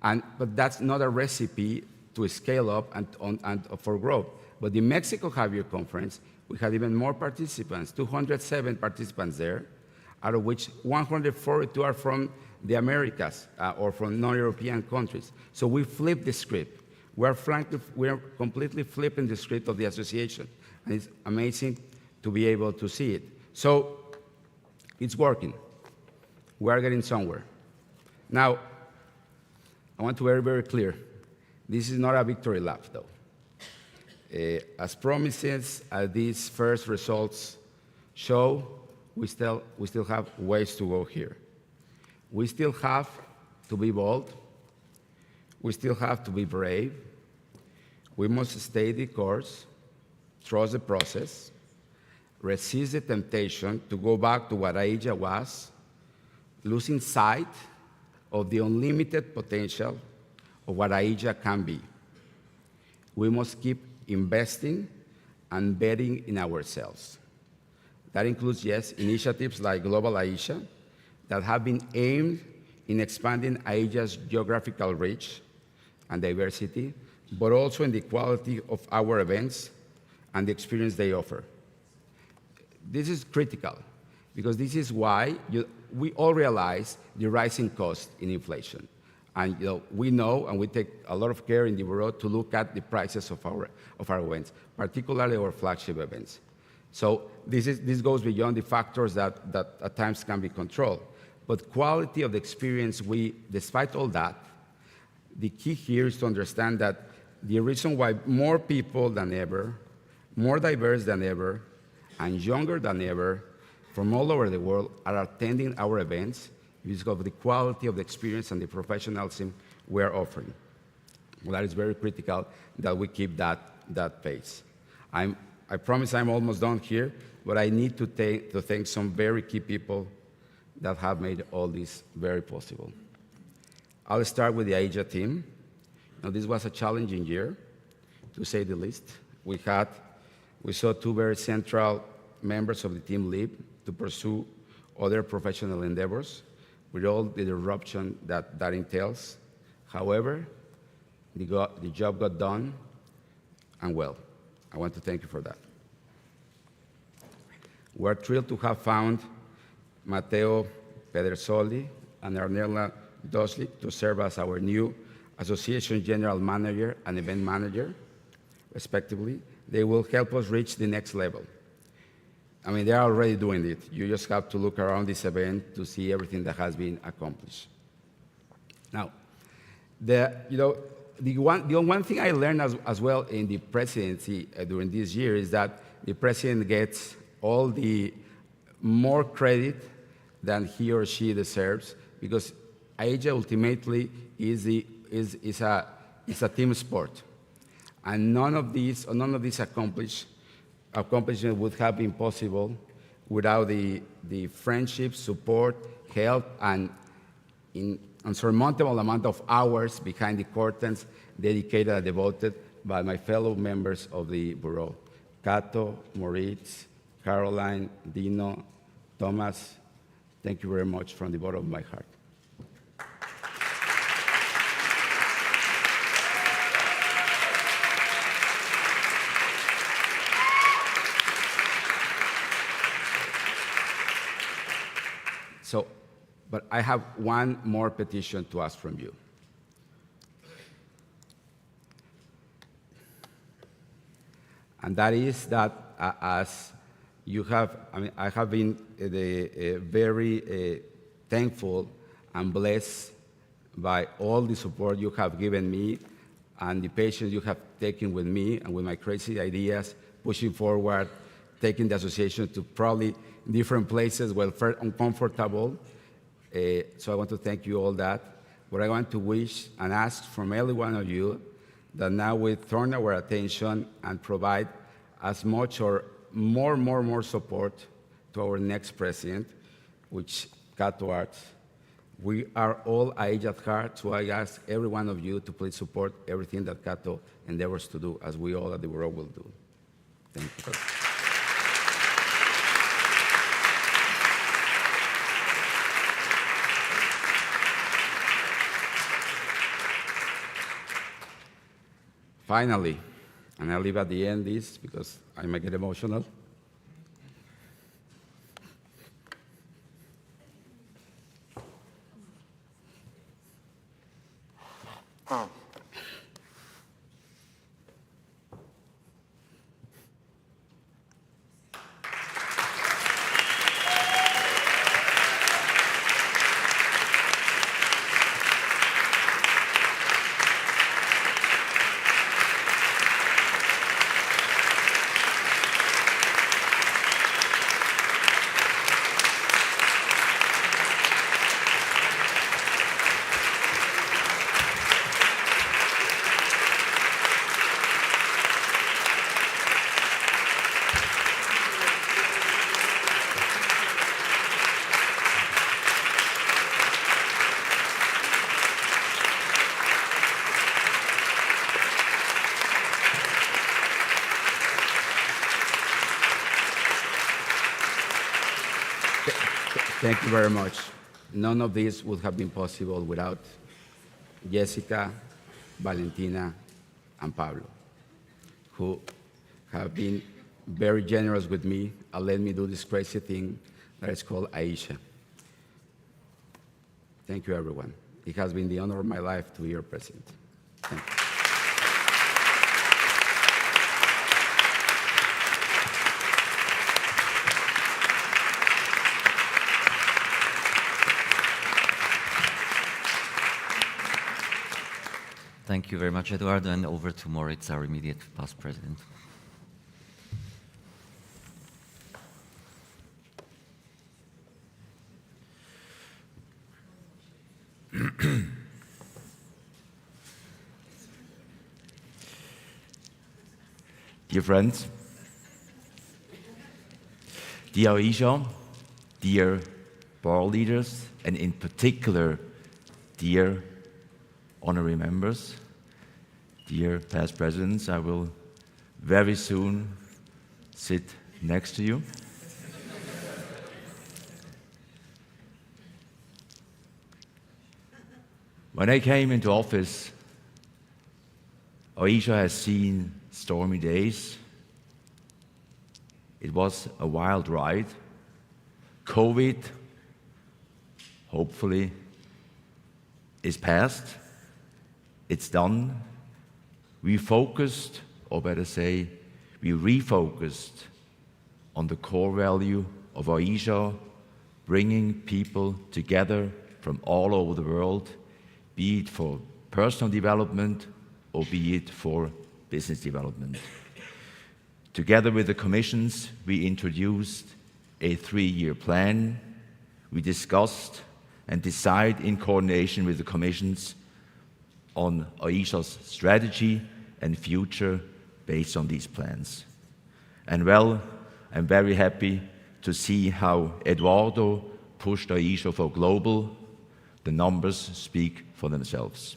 But that's not a recipe to scale up and for growth. But the Mexico Javier Conference, we had even more participants, 207 participants there, out of which 142 are from the Americas or from non-European countries. So we flipped the script. We are completely flipping the script of the association, and it's amazing to be able to see it. So it's working. We are getting somewhere. Now, I want to be very, very clear. This is not a victory lap, though. As promises, as these first results show, we still have ways to go here. We still have to be bold. We still have to be brave. We must stay the course, trust the process, resist the temptation to go back to what AIJA was, losing sight of the unlimited potential of what AIJA can be. We must keep investing and betting in ourselves. That includes, yes, initiatives like Global AIJA that have been aimed in expanding AIJA's geographical reach and diversity, but also in the quality of our events and the experience they offer. This is critical, because this is why we all realize the rising cost in inflation. And we know, and we take a lot of care in the Bureau to look at the prices of our events, particularly our flagship events. So this goes beyond the factors that at times can be controlled. But quality of the experience, despite all that, the key here is to understand that the reason why more people than ever, more diverse than ever, and younger than ever from all over the world are attending our events is because of the quality of the experience and the professionalism we're offering. Well, that is very critical that we keep that pace. I promise I'm almost done here, but I need to thank some very key people that have made all this very possible. I'll start with the AIJA team. Now, this was a challenging year, to say the least. We saw 2 very central members of the team leave to pursue other professional endeavors with all the disruption that entails. However, the job got done, and well, I want to thank you for that. We're thrilled to have found Matteo Pedersoli and Arnella Doslik to serve as our new Association General Manager and Event Manager, respectively. They will help us reach the next level. I mean, they're already doing it. You just have to look around this event to see everything that has been accomplished. Now, the one thing I learned as well in the presidency during this year is that the president gets all the more credit than he or she deserves, because AIJA ultimately is a team sport, and none of these accomplishments would have been possible without the friendship, support, help, and in unsurmountable amount of hours behind the curtains dedicated and devoted by my fellow members of the Bureau. Cato, Moritz, Caroline, Dino, Thomas, thank you very much from the bottom of my heart. So, but I have one more petition to ask from you. And that is that as you have, I have been very thankful and blessed by all the support you have given me and the patience you have taken with me and with my crazy ideas, pushing forward, taking the association to probably different places where felt uncomfortable. So I want to thank you all that. But I want to wish and ask from every one of you that now we turn our attention and provide as much or more support to our next president, which Cato Arts. We are all AIJA at heart, so I ask every one of you to please support everything that Cato endeavors to do, as we all at the Bureau will do. Thank you. Finally, and I'll leave at the end this because I might get emotional. Thank you very much. None of this would have been possible without Jessica, Valentina, and Pablo, who have been very generous with me and let me do this crazy thing that is called AIJA. Thank you, everyone. It has been the honor of my life to be your president. Thank you. Thank you very much, Eduardo, and over to Moritz, our immediate past president. Dear friends, dear AIJA, dear bar leaders, and in particular, dear honorary members, dear past presidents, I will very soon sit next to you. When I came into office, AIJA has seen stormy days. It was a wild ride. COVID, hopefully, is past. It's done. We focused, or better say, we refocused on the core value of AIJA, bringing people together from all over the world, be it for personal development or be it for business development. Together with the commissions, we introduced a 3-year plan. We discussed and decided in coordination with the commissions on AIJA's strategy and future based on these plans. And well, I'm very happy to see how Eduardo pushed AIJA for global, The numbers speak for themselves.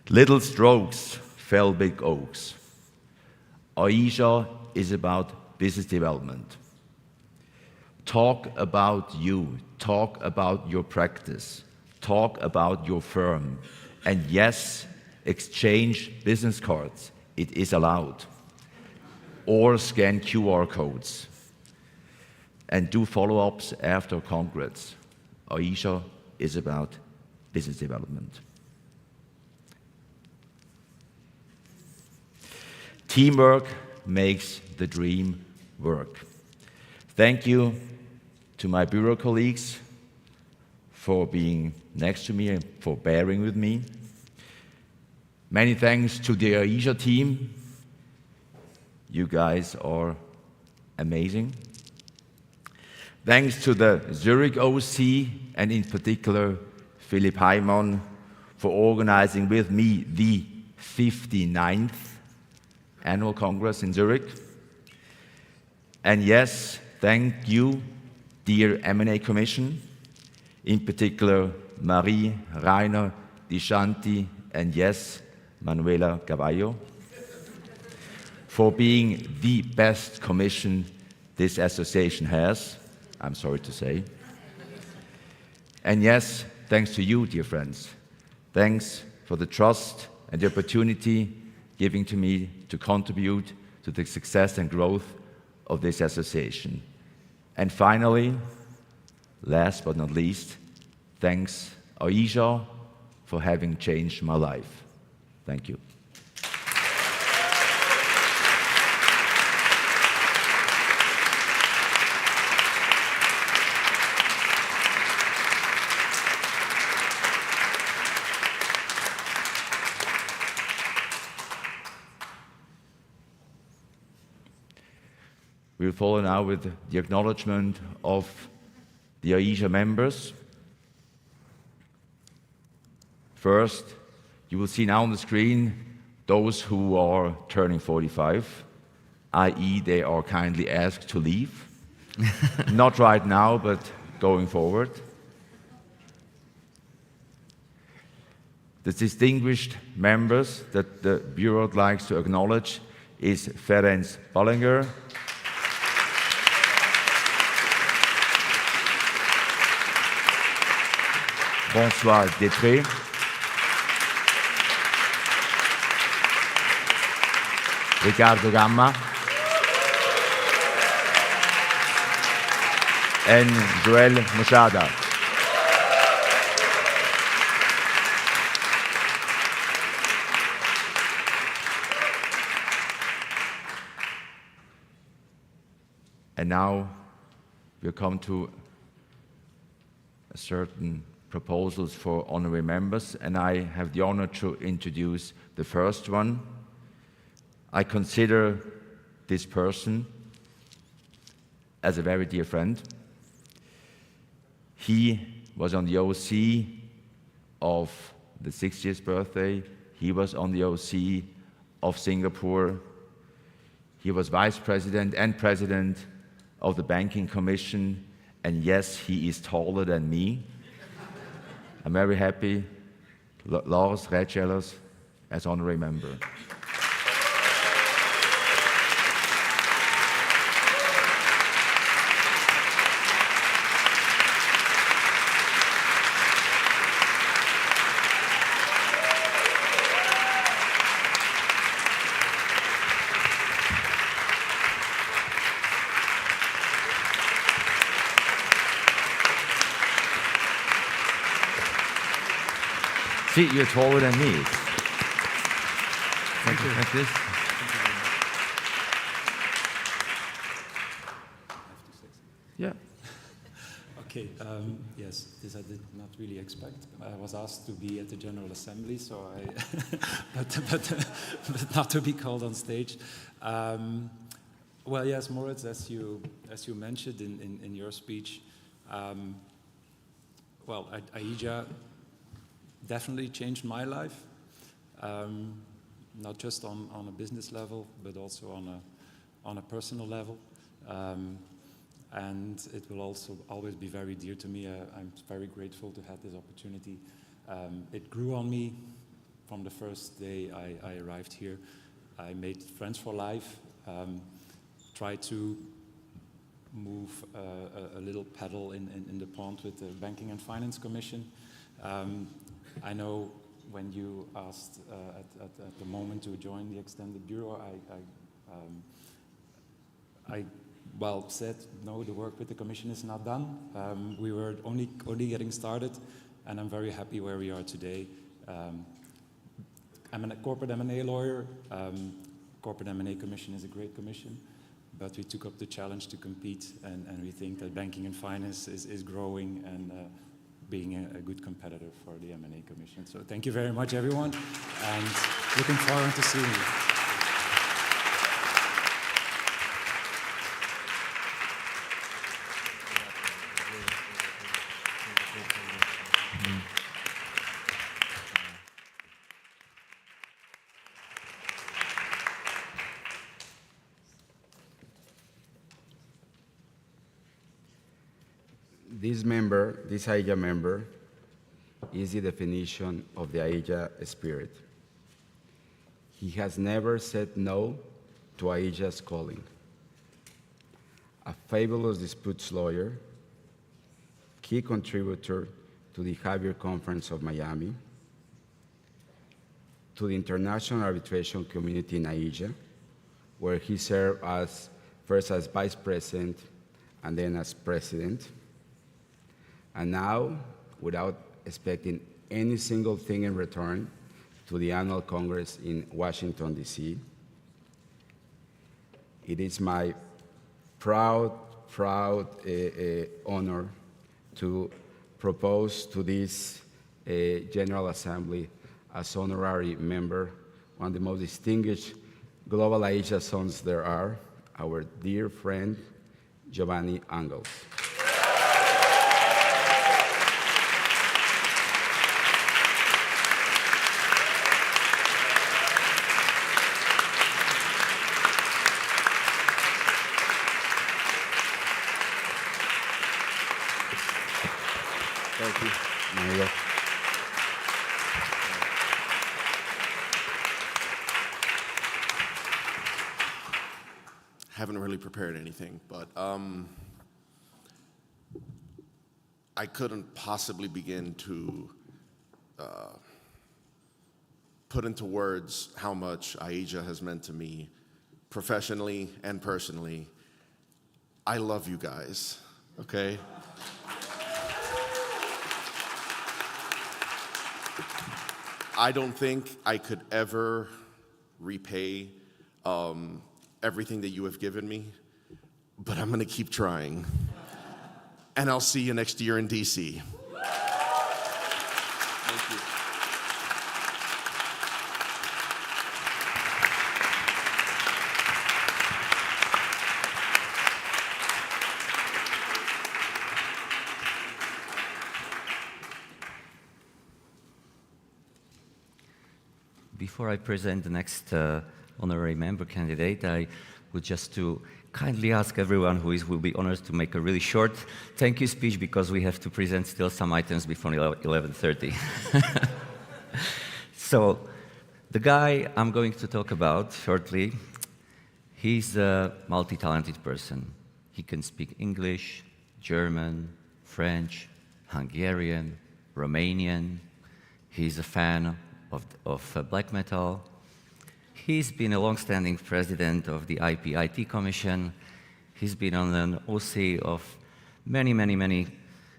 Little strokes fell big oaks. AIJA is about business development. Talk about you, talk about your practice, talk about your firm, and yes, exchange business cards. It is allowed. Or scan QR codes. And do follow-ups after Congress. AIJA is about business development. Teamwork makes the dream work. Thank you to my bureau colleagues for being next to me and for bearing with me. Many thanks to the AIJA team. You guys are amazing. Thanks to the Zurich OC and in particular Philipp Heimann for organizing with me the 59th Annual Congress in Zurich. And yes, thank you, dear M&A Commission, in particular Marie, Rainer, Dishanti, and yes, Manuela Cavallo, for being the best commission this association has, I'm sorry to say. And yes, thanks to you, dear friends. Thanks for the trust and the opportunity giving to me to contribute to the success and growth of this association. And finally, last but not least, thanks AIJA for having changed my life. Thank you. We'll follow now with the acknowledgement of the AIJA members. First, you will see now on the screen those who are turning 45, i.e. they are kindly asked to leave. Not right now, but going forward. The distinguished members that the Bureau likes to acknowledge is Ferenc Ballinger, François Détré, Ricardo Gamma, and Joël Mochada. And now we'll come to a certain proposals for honorary members, and I have the honor to introduce the first one. I consider this person as a very dear friend. He was on the OC of the 60th birthday. He was on the OC of Singapore. He was vice president and president of the Banking Commission, and yes, he is taller than me. I'm very happy, Lars Rätschellers as honorary member. See, you're taller than me. Thank you. Like this. Yeah. Okay, yes, this I did not really expect. I was asked to be at the General Assembly, so but not to be called on stage. Well, yes, Moritz, as you mentioned in your speech, well, AIJA definitely changed my life, not just on a business level, but also on a personal level. and it will also always be very dear to me. I'm very grateful to have this opportunity. It grew on me from the first day I arrived here. I made friends for life, tried to move a little paddle in the pond with the Banking and Finance Commission. I know when you asked at the moment to join the Extended Bureau, I said, no, the work with the Commission is not done. We were only getting started, and I'm very happy where we are today. I'm a corporate M&A lawyer. Corporate M&A Commission is a great commission, but we took up the challenge to compete, and we think that banking and finance is growing and being a good competitor for the M&A Commission. So thank you very much, everyone, and looking forward to seeing you. This AIJA member, is the definition of the AIJA spirit. He has never said no to AIJA's calling. A fabulous disputes lawyer, key contributor to the Javier Conference of Miami, to the international arbitration community in AIJA, where he served first as vice president and then as president. And now, without expecting any single thing in return, to the annual Congress in Washington, D.C. It is my proud honor to propose to this General Assembly as honorary member, one of the most distinguished global AIJA sons there are, our dear friend, Giovanni Angels. Thank you. Maria. Haven't really prepared anything, but I couldn't possibly begin to put into words how much AIJA has meant to me professionally and personally. I love you guys, okay? I don't think I could ever repay everything that you have given me, but I'm gonna keep trying. And I'll see you next year in DC. Thank you. Before I present the next honorary member candidate, I would just to kindly ask everyone who will be honored to make a really short thank you speech, because we have to present still some items before 11:30. So, the guy I'm going to talk about shortly, he's a multi-talented person. He can speak English, German, French, Hungarian, Romanian. He's a fan of black metal. He's been a long-standing president of the IT Commission. He's been on an OC of many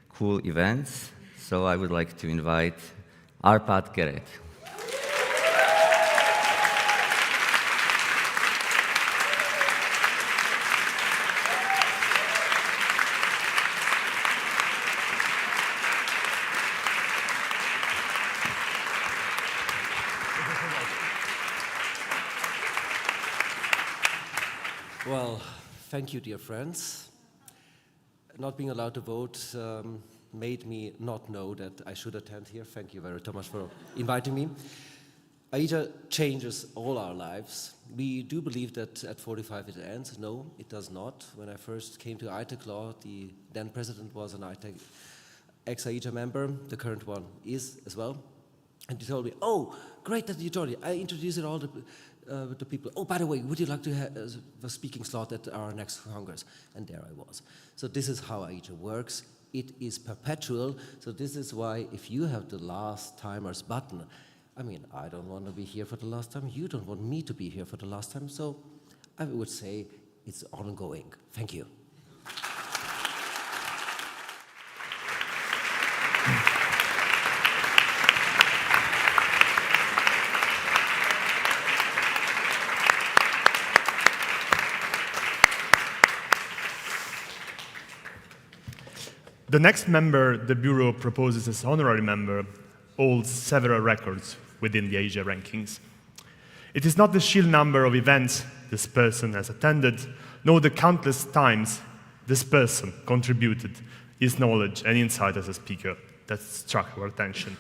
cool events. So I would like to invite Arpad Keret. Well, thank you, dear friends. Not being allowed to vote made me not know that I should attend here. Thank you very much for inviting me. AIJA changes all our lives. We do believe that at 45 it ends. No, it does not. When I first came to ITEC Law, the then president was an ex-AIJA member. The current one is as well. And he told me, oh, great that you joined. I introduced it all to people. Oh, by the way, would you like to have a speaking slot at our next Congress? And there I was. So this is how AIJA works. It is perpetual. So this is why if you have the last timers button, I mean, I don't want to be here for the last time. You don't want me to be here for the last time. So I would say it's ongoing. Thank you. The next member the Bureau proposes as honorary member holds several records within the AIJA rankings. It is not the sheer number of events this person has attended, nor the countless times this person contributed his knowledge and insight as a speaker that struck our attention.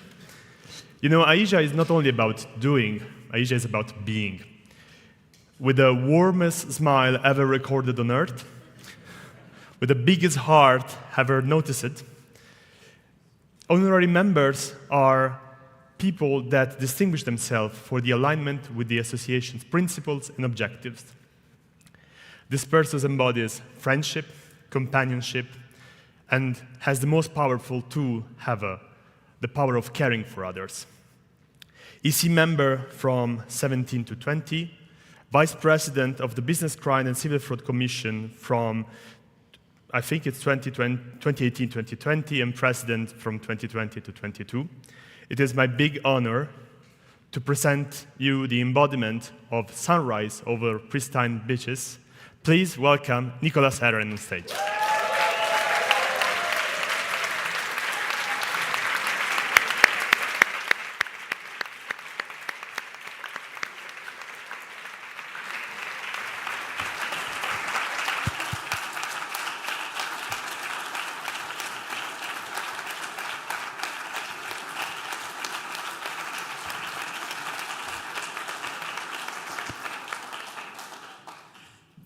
You know, AIJA is not only about doing, AIJA is about being. With the warmest smile ever recorded on earth, with the biggest heart ever noticed, honorary members are people that distinguish themselves for the alignment with the association's principles and objectives. This person embodies friendship, companionship, and has the most powerful tool ever, the power of caring for others. EC member from 17 to 20, vice president of the Business Crime and Civil Fraud Commission from, I think it's 2018-2020, and president from 2020 to 22. It is my big honor to present you the embodiment of sunrise over pristine beaches. Please welcome Nicolas Herren on stage.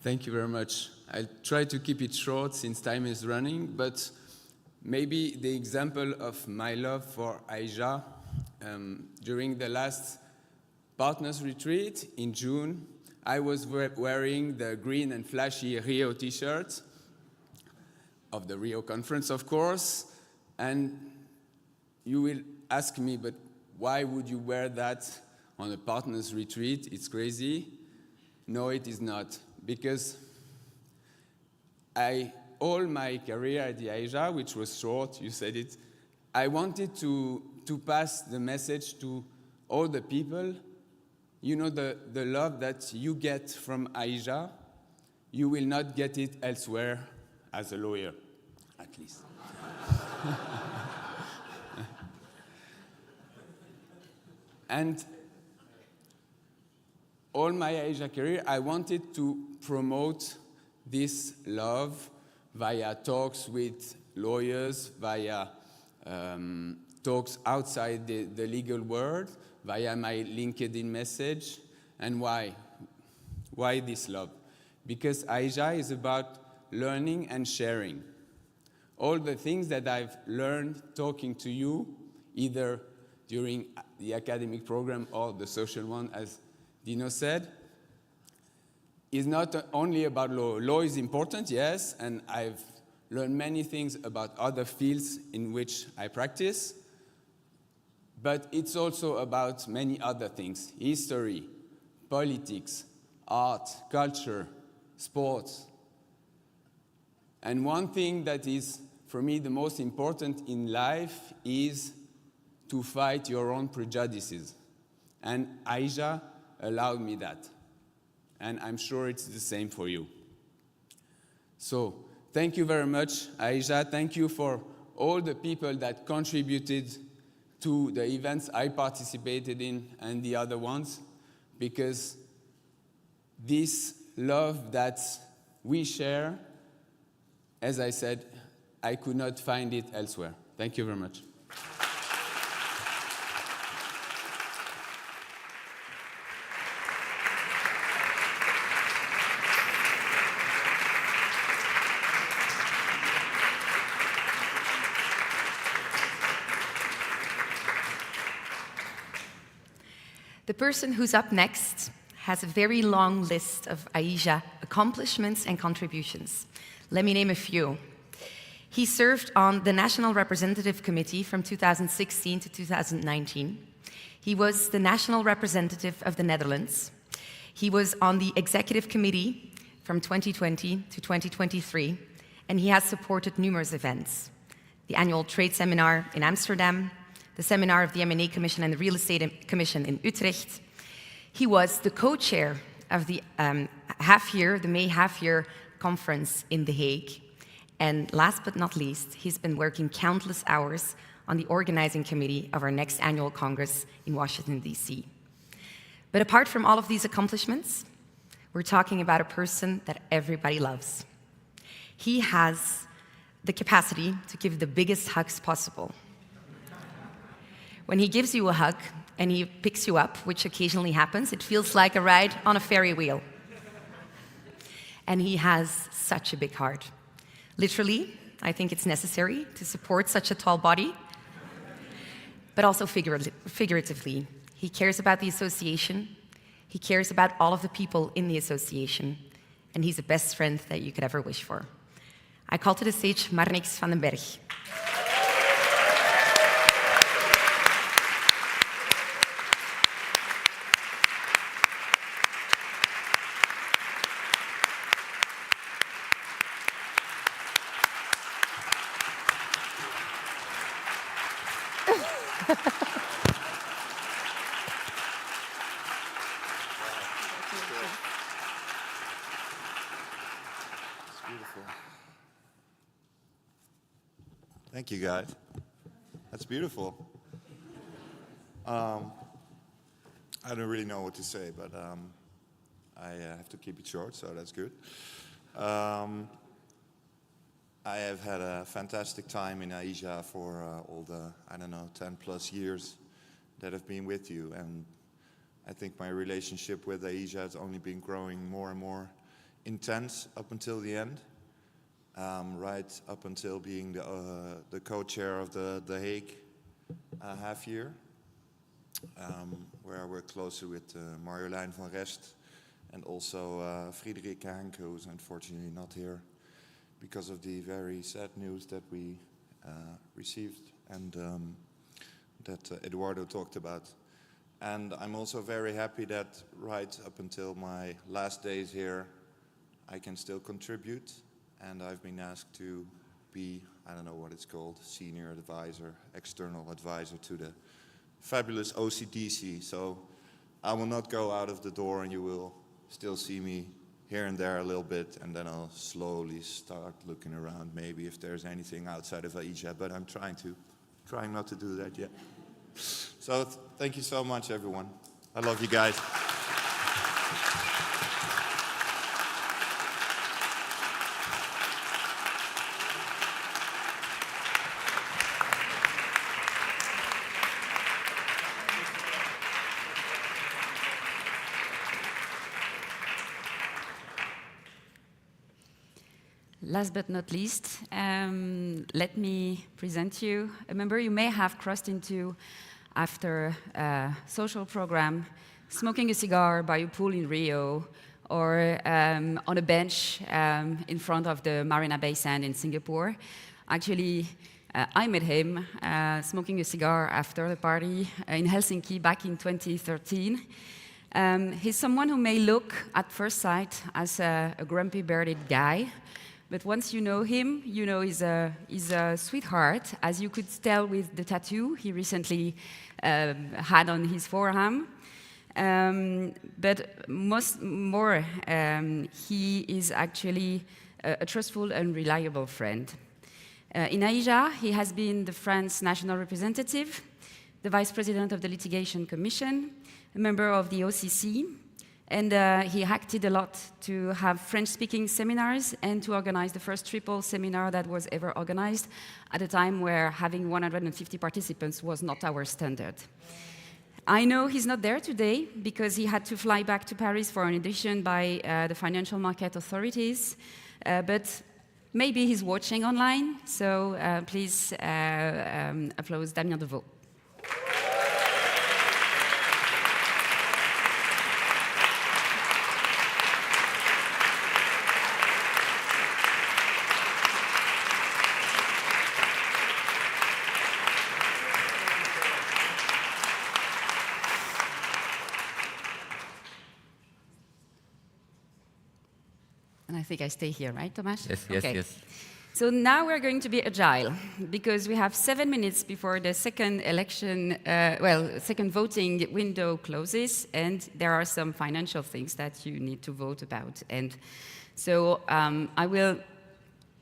Thank you very much. I'll try to keep it short since time is running, but maybe the example of my love for AIJA. During the last partners retreat in June, I was wearing the green and flashy Rio t-shirt of the Rio conference, of course, and you will ask me, but why would you wear that on a partners retreat? It's crazy. No, it is not. Because all my career at the AIJA, which was short, you said it, I wanted to pass the message to all the people. You know, the love that you get from AIJA, you will not get it elsewhere as a lawyer, at least. And all my AIJA career, I wanted to promote this love via talks with lawyers, via talks outside the legal world, via my LinkedIn message. And why? Why this love? Because AIJA is about learning and sharing. All the things that I've learned talking to you, either during the academic program or the social one, as Dino said, is not only about law. Law is important, yes, and I've learned many things about other fields in which I practice, but it's also about many other things: history, politics, art, culture, sports. And one thing that is, for me, the most important in life is to fight your own prejudices. And AIJA allowed me that. And I'm sure it's the same for you. So, thank you very much, AIJA. Thank you for all the people that contributed to the events I participated in and the other ones, because this love that we share, as I said, I could not find it elsewhere. Thank you very much. The person who's up next has a very long list of AIJA accomplishments and contributions. Let me name a few. He served on the National Representative Committee from 2016 to 2019. He was the National Representative of the Netherlands. He was on the Executive Committee from 2020 to 2023, and he has supported numerous events. The annual trade seminar in Amsterdam, the seminar of the M&A Commission and the Real Estate Commission in Utrecht. He was the co-chair of the May half-year conference in The Hague. And last but not least, he's been working countless hours on the organizing committee of our next annual Congress in Washington, D.C. But apart from all of these accomplishments, we're talking about a person that everybody loves. He has the capacity to give the biggest hugs possible. When he gives you a hug and he picks you up, which occasionally happens, it feels like a ride on a Ferry wheel. And he has such a big heart. Literally, I think it's necessary to support such a tall body, but also figuratively. He cares about the association, he cares about all of the people in the association, and he's the best friend that you could ever wish for. I call to the stage Marnix van den Berg. Thank you, guys. That's beautiful. I don't really know what to say, but I have to keep it short, so that's good. I have had a fantastic time in AIJA for all the, 10 plus years that I've been with you. And I think my relationship with AIJA has only been growing more and more intense up until the end. Right up until being the co-chair of the Hague half year, where I work closely with Marjolein van Rest and also Frederick Hank, who's unfortunately not here because of the very sad news that we received and that Eduardo talked about. And I'm also very happy that right up until my last days here, I can still contribute. And I've been asked to be, I don't know what it's called, senior advisor, external advisor to the fabulous OCDC. So I will not go out of the door, and you will still see me here and there a little bit, and then I'll slowly start looking around, maybe if there's anything outside of AIJA, but I'm trying not to do that yet. So thank you so much, everyone. I love you guys. Last but not least, let me present you a member you may have crossed into after a social program, smoking a cigar by a pool in Rio, or on a bench in front of the Marina Bay Sand in Singapore. Actually, I met him smoking a cigar after the party in Helsinki back in 2013. He's someone who may look at first sight as a grumpy bearded guy, but once you know him, you know he's a sweetheart, as you could tell with the tattoo he recently had on his forearm. But he is actually a trustful and reliable friend. In AIJA, he has been the French national representative, the vice president of the Litigation Commission, a member of the OCC, and he acted a lot to have French-speaking seminars and to organize the first triple seminar that was ever organized at a time where having 150 participants was not our standard. I know he's not there today because he had to fly back to Paris for an audition by the financial market authorities, but maybe he's watching online, so please applaud Damien Deveau. think I stay here, right, Tomasz? Yes, yes, okay. yes. So now we're going to be agile because we have 7 minutes before the second election, second voting window closes, and there are some financial things that you need to vote about. And so I will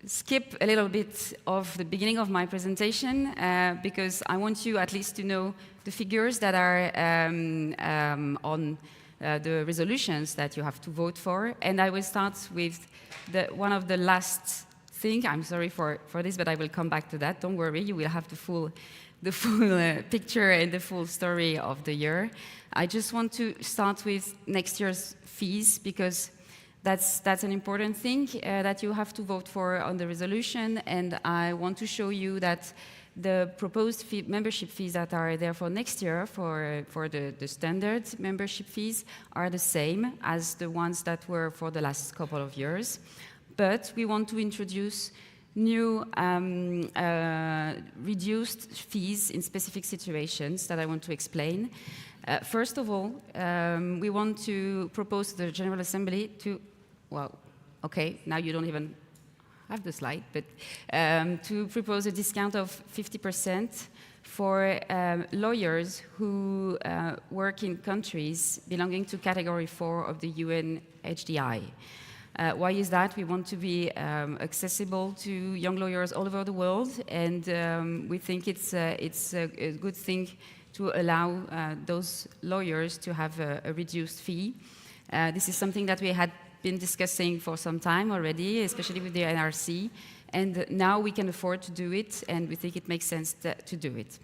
skip a little bit of the beginning of my presentation because I want you at least to know the figures that are on the resolutions that you have to vote for. And I will start with one of the last thing. I'm sorry for this, but I will come back to that. Don't worry, you will have the full picture and the full story of the year. I just want to start with next year's fees because that's an important thing that you have to vote for on the resolution. And I want to show you that the proposed membership fees that are there for next year for the standard membership fees are the same as the ones that were for the last couple of years. But we want to introduce new reduced fees in specific situations that I want to explain. First of all, we want to propose to the General Assembly to, well, okay, now you don't even have the slide, but to propose a discount of 50% for lawyers who work in countries belonging to Category 4 of the UN HDI. Why is that? We want to be accessible to young lawyers all over the world, and we think it's a good thing to allow those lawyers to have a reduced fee. This is something that we had been discussing for some time already, especially with the NRC, and now we can afford to do it, and we think it makes sense to do it.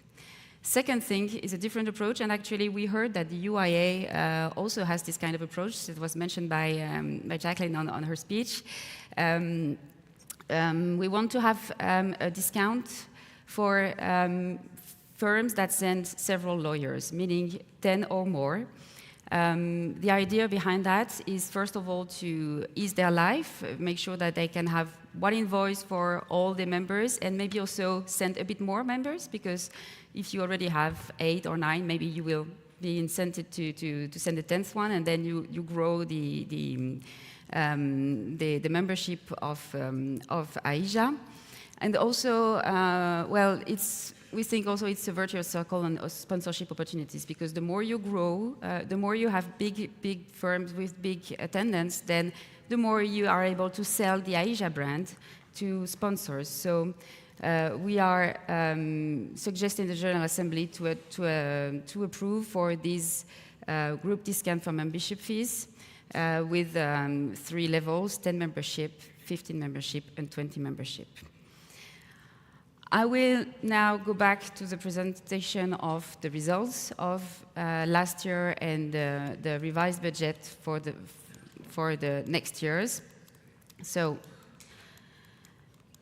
Second thing is a different approach, and actually we heard that the UIA also has this kind of approach. It was mentioned by Jacqueline on her speech. We want to have a discount for firms that send several lawyers, meaning 10 or more. The idea behind that is, first of all, to ease their life, make sure that they can have one invoice for all the members, and maybe also send a bit more members, because if you already have 8 or 9, maybe you will be incented to send a 10th one, and then you grow the membership of AIJA. And also, we think also it's a virtuous circle on sponsorship opportunities, because the more you grow, the more you have big firms with big attendance, then the more you are able to sell the AIJA brand to sponsors. So we are suggesting the General Assembly to approve for these group discount for membership fees with 3 levels: 10 membership, 15 membership, and 20 membership. I will now go back to the presentation of the results of last year and the revised budget for the next years. So,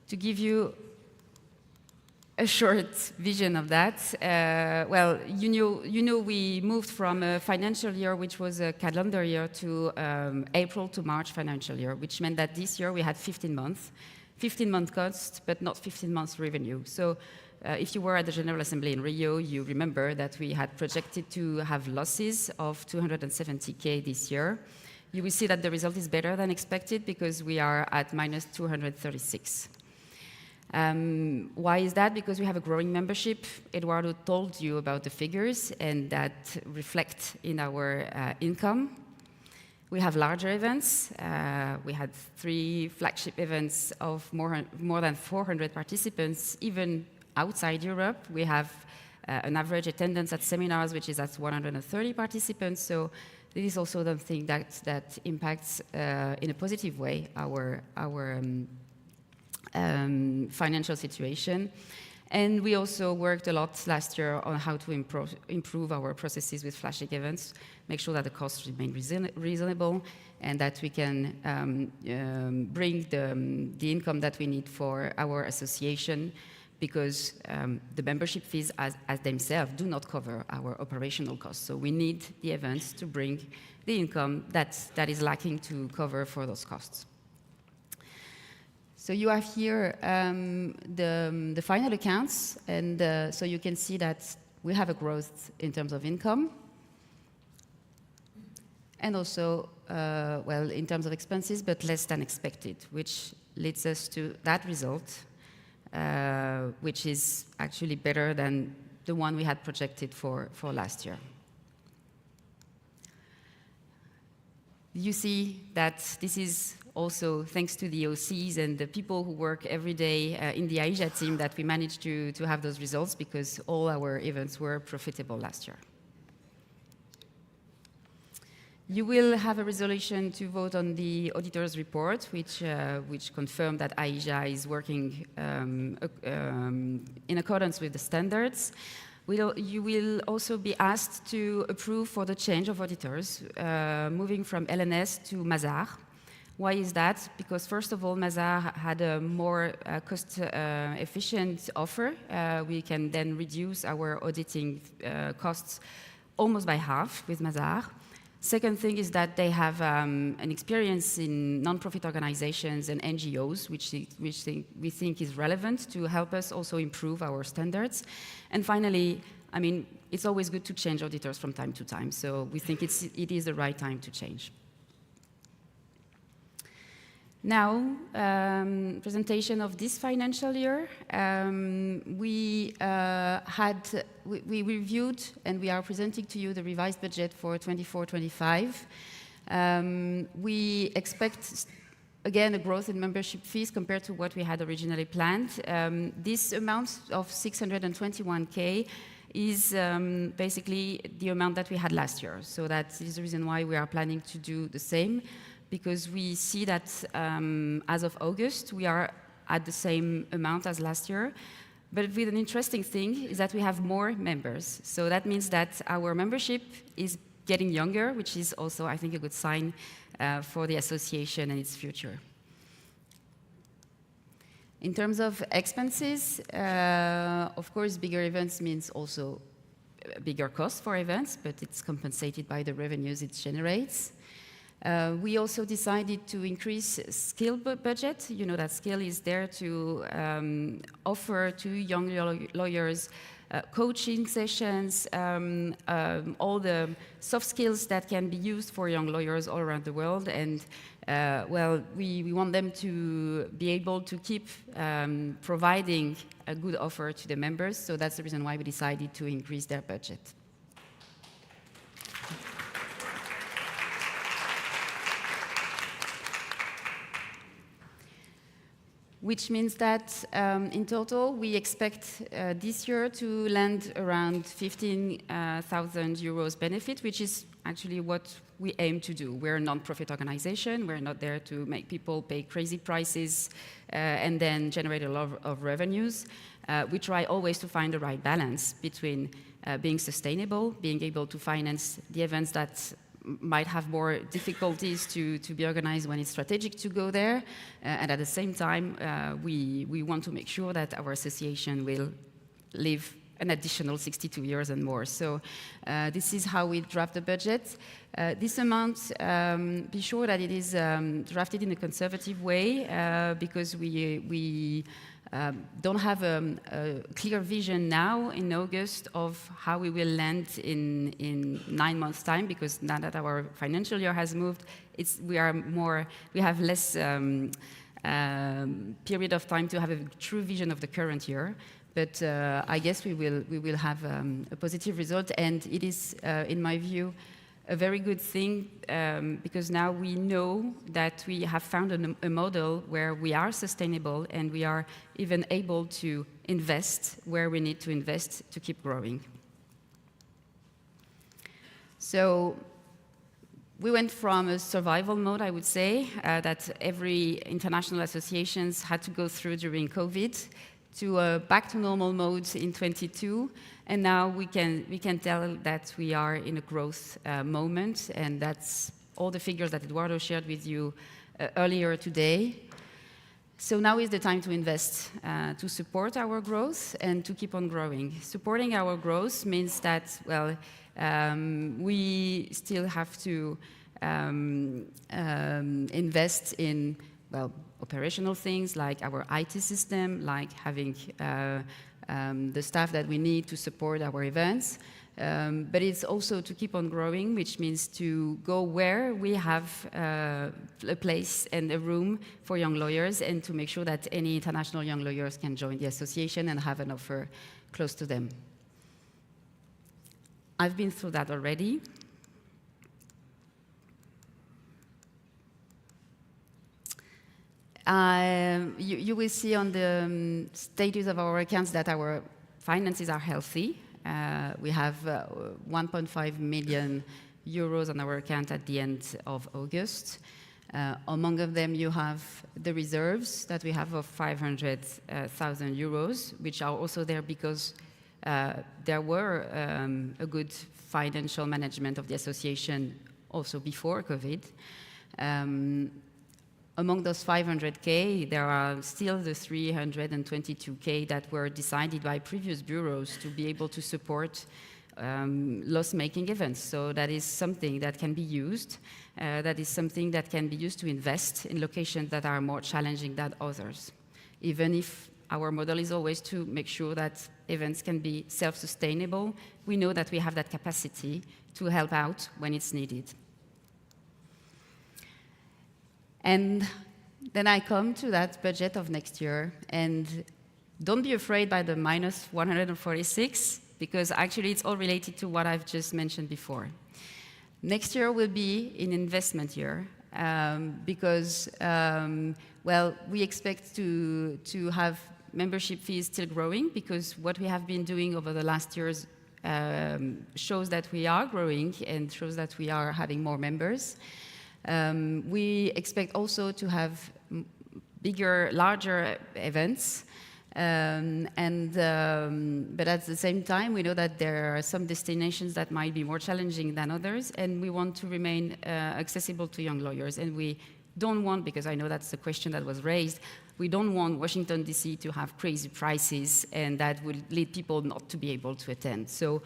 to give you a short vision of that, you know we moved from a financial year, which was a calendar year, to April to March financial year, which meant that this year we had 15 months. 15-month cost, but not 15 months revenue. So if you were at the General Assembly in Rio, you remember that we had projected to have losses of 270K this year. You will see that the result is better than expected, because we are at minus 236. Why is that? Because we have a growing membership. Eduardo told you about the figures, and that reflect in our income. We have larger events. We had 3 flagship events of more than 400 participants, even outside Europe. We have an average attendance at seminars, which is at 130 participants. So this is also something that impacts in a positive way our financial situation. And we also worked a lot last year on how to improve our processes with flagship events, make sure that the costs remain reasonable, and that we can bring the income that we need for our association, because the membership fees as themselves do not cover our operational costs. So we need the events to bring the income that is lacking to cover for those costs. So you have here the final accounts, and so you can see that we have a growth in terms of income. and also, well, in terms of expenses, but less than expected, which leads us to that result, which is actually better than the one we had projected for last year. You see that this is also thanks to the OCs and the people who work every day in the AIJA team that we managed to have those results, because all our events were profitable last year. You will have a resolution to vote on the auditor's report, which confirmed that AIJA is working in accordance with the standards. You will also be asked to approve for the change of auditors, moving from LNS to Mazars. Why is that? Because first of all, Mazars had a more cost-efficient offer. We can then reduce our auditing costs almost by half with Mazars. Second thing is that they have an experience in non-profit organizations and NGOs, which we think is relevant to help us also improve our standards. And finally, I mean, it's always good to change auditors from time to time, so we think it is the right time to change. Now, presentation of this financial year. We reviewed and we are presenting to you the revised budget for 24-25. We expect, again, a growth in membership fees compared to what we had originally planned. This amount of 621K is basically the amount that we had last year. So that is the reason why we are planning to do the same, because we see that as of August, we are at the same amount as last year. But with an interesting thing is that we have more members. So that means that our membership is getting younger, which is also, I think, a good sign for the association and its future. In terms of expenses, of course, bigger events means also bigger costs for events, but it's compensated by the revenues it generates. We also decided to increase skill budget. You know that skill is there to offer to young lawyers coaching sessions, all the soft skills that can be used for young lawyers all around the world. And well, we want them to be able to keep providing a good offer to the members. So that's the reason why we decided to increase their budget. Which means that in total, we expect this year to land around 15,000 euros benefit, which is actually what we aim to do. We're a non-profit organization. We're not there to make people pay crazy prices and then generate a lot of revenues. We try always to find the right balance between being sustainable, being able to finance the events that might have more difficulties to be organized when it's strategic to go there. And at the same time, we want to make sure that our association will live an additional 62 years and more. So this is how we draft the budget. This amount, be sure that it is drafted in a conservative way because we don't have a clear vision now in August of how we will land in 9 months' time, because now that our financial year has moved, we have less period of time to have a true vision of the current year. But I guess we will have a positive result, and it is, in my view, a very good thing because now we know that we have found a model where we are sustainable and we are even able to invest where we need to invest to keep growing. So we went from a survival mode, I would say, that every international associations had to go through during COVID, to a back to normal mode in 22. And now we can tell that we are in a growth moment, and that's all the figures that Eduardo shared with you earlier today. So now is the time to invest, to support our growth and to keep on growing. Supporting our growth means that, well, we still have to invest in, well, operational things like our IT system, like having the staff that we need to support our events. But it's also to keep on growing, which means to go where we have a place and a room for young lawyers, and to make sure that any international young lawyers can join the association and have an offer close to them. I've been through that already. You will see on the status of our accounts that our finances are healthy. We have 1.5 million euros on our account at the end of August. Among of them, you have the reserves that we have of 500,000 euros, which are also there because there were a good financial management of the association also before COVID. Among those 500K, there are still the 322K that were decided by previous bureaus to be able to support loss-making events. So that is something that can be used. That is something that can be used to invest in locations that are more challenging than others, even if our model is always to make sure that events can be self-sustainable. We know that we have that capacity to help out when it's needed. And then I come to that budget of next year, and don't be afraid by the minus 146, because actually it's all related to what I've just mentioned before. Next year will be an investment year, because, well, we expect to have membership fees still growing, because what we have been doing over the last years shows that we are growing and shows that we are having more members. We expect also to have bigger, larger events, but at the same time, we know that there are some destinations that might be more challenging than others, and we want to remain accessible to young lawyers. And we don't want, because I know that's the question that was raised, we don't want Washington, D.C. to have crazy prices, and that will lead people not to be able to attend. So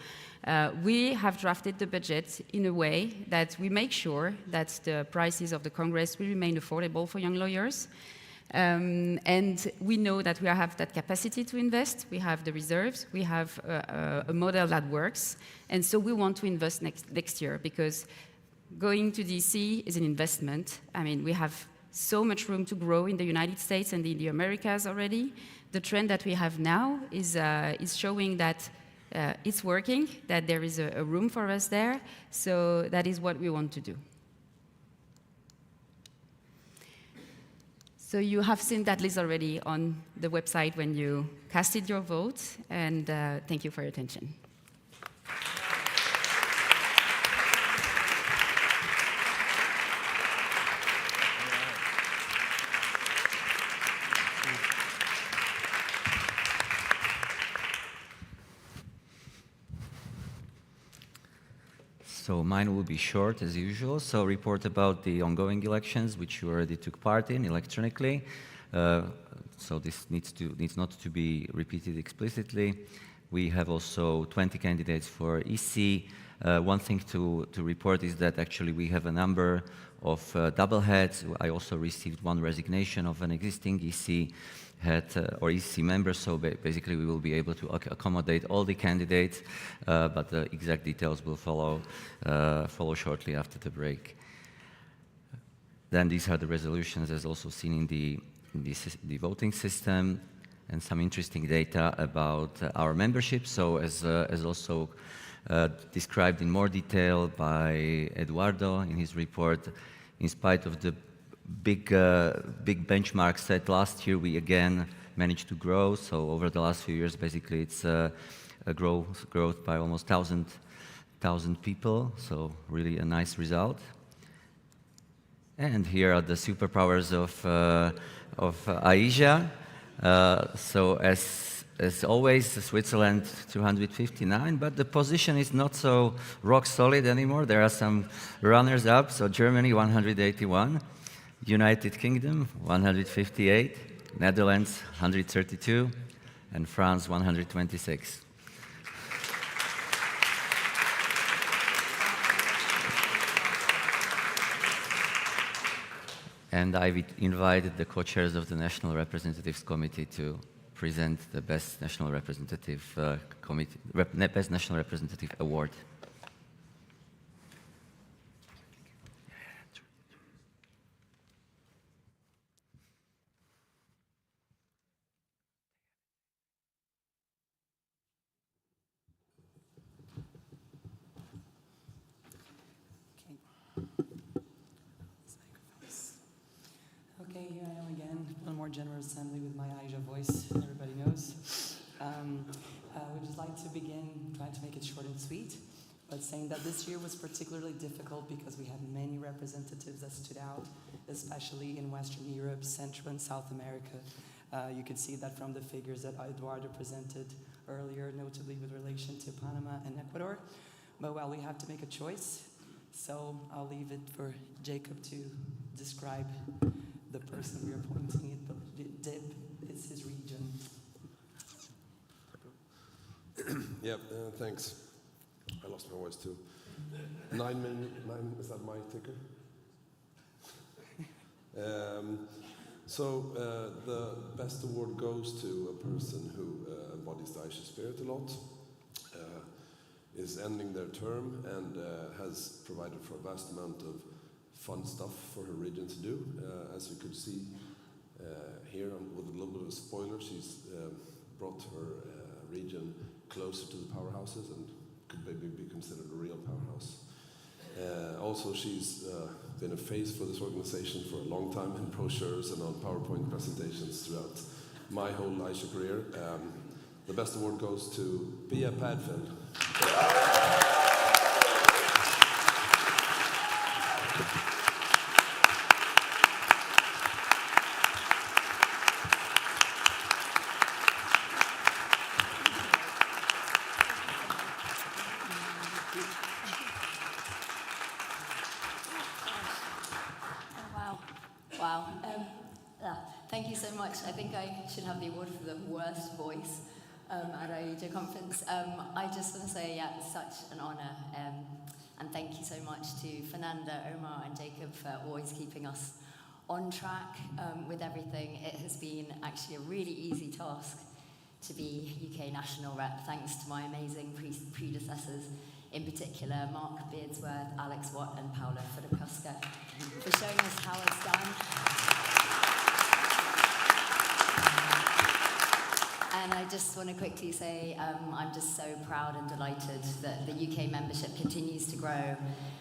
we have drafted the budget in a way that we make sure that the prices of the Congress will remain affordable for young lawyers. And we know that we have that capacity to invest, we have the reserves, we have a model that works, and so we want to invest next year, because going to DC is an investment. I mean, we have so much room to grow in the United States and in the Americas already. The trend that we have now is showing that it's working, that there is a room for us there, so that is what we want to do. So you have seen that list already on the website when you casted your vote, and thank you for your attention. So mine will be short as usual. So report about the ongoing elections, which you already took part in electronically. So this needs not to be repeated explicitly. We have also 20 candidates for EC. One thing to report is that actually we have a number of double heads. I also received one resignation of an existing EC head or EC member, so basically we will be able to accommodate all the candidates, but the exact details will follow shortly after the break. Then these are the resolutions as also seen in the voting system, and some interesting data about our membership. So as also described in more detail by Eduardo in his report, in spite of the big benchmark set last year, we again managed to grow. So over the last few years, basically it's a growth by almost 1,000 people. So really a nice result. And here are the superpowers of AIJA. So as always, Switzerland 259, but the position is not so rock solid anymore. There are some runners-up. So Germany 181. United Kingdom, 158, Netherlands, 132, and France, 126. And I've invited the co-chairs of the National Representatives Committee to present the Best National Representative Best National Representative Award. Okay, here I am again, one more General Assembly with my AIJA voice, everybody knows. We'd just like to begin trying to make it short and sweet, but saying that this year was particularly difficult because we had many representatives that stood out, especially in Western Europe, Central and South America. You could see that from the figures that Eduardo presented earlier, notably with relation to Panama and Ecuador. But well, we have to make a choice, so I'll leave it for Jacob to describe the person we are pointing at, but DIP is his region. Yep, thanks. I lost my voice too. 9 minutes, is that my ticker? The best award goes to a person who embodies the AIJA spirit a lot, is ending their term and has provided for a vast amount of fun stuff for her region to do. As you could see here with a little bit of a spoiler, she's brought her region closer to the powerhouses and could maybe be considered a real powerhouse. Also, she's been a face for this organization for a long time in brochures and on PowerPoint presentations throughout my whole AIJA career. The best award goes to Pia Padfield. Thank you so much. I think I should have the award for the worst voice at AIJA conference. I just want to say, yeah, it's such an honor. And thank you so much to Fernanda, Omar, and Jacob for always keeping us on track with everything. It has been actually a really easy task to be UK National Rep, thanks to my amazing predecessors, in particular Mark Beardsworth, Alex Watt, and Paula Fodorkowska, for showing us how it's done. And I just want to quickly say I'm just so proud and delighted that the UK membership continues to grow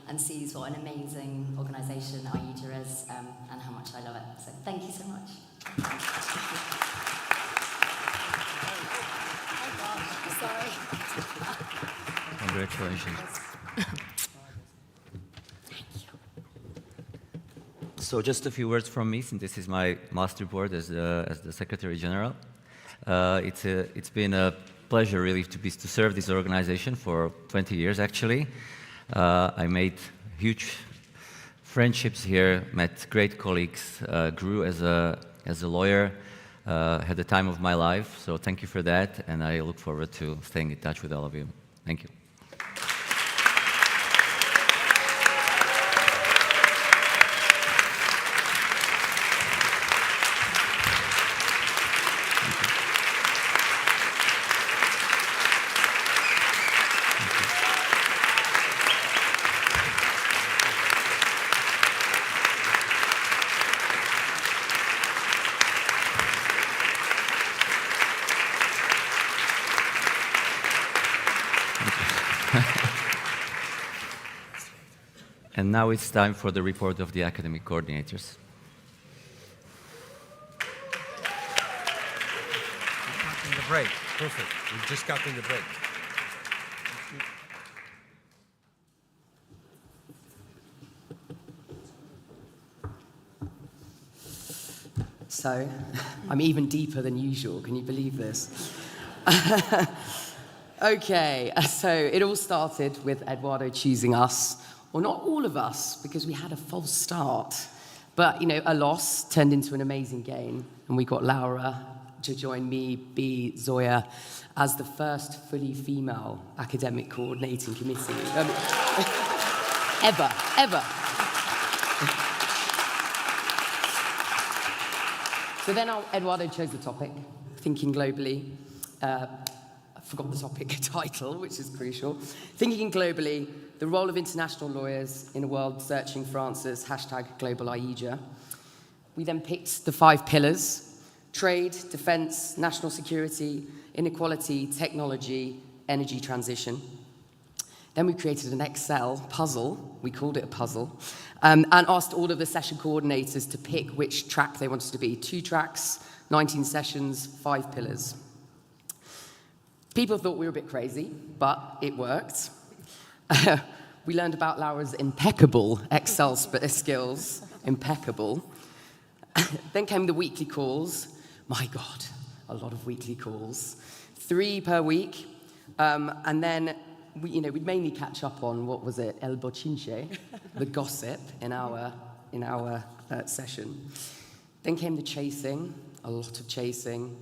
and sees what an amazing organisation AIJA is and how much I love it. So thank you so much. Sorry. Congratulations. So just a few words from me, since this is my last report as the Secretary General. It's been a pleasure really to serve this organization for 20 years actually. I made huge friendships here, met great colleagues, grew as a lawyer, had the time of my life. So thank you for that, and I look forward to staying in touch with all of you. Thank you. And now it's time for the report of the academic coordinators. In the break. Perfect. We've just gotten the break. So, I'm even deeper than usual. Can you believe this? Okay, so it all started with Eduardo choosing us. Well, not all of us, because we had a false start. But, you know, a loss turned into an amazing gain. And we got Laura to join me, B, Zoya, as the first fully female academic coordinating committee. Ever. So then Eduardo chose the topic. Thinking Globally. I forgot the topic title, which is crucial. Thinking Globally, the role of international lawyers in a world searching for answers, #global AIJA. We then picked the 5 pillars: trade, defense, national security, inequality, technology, energy transition. Then we created an Excel puzzle, we called it a puzzle, and asked all of the session coordinators to pick which track they wanted to be. 2 tracks, 19 sessions, 5 pillars. People thought we were a bit crazy, but it worked. We learned about Laura's impeccable Excel skills, impeccable. Then came the weekly calls. My God, a lot of weekly calls. 3 per week. And then we'd mainly catch up on, what was it, el bochinche, the gossip in our session. Then came the chasing, a lot of chasing.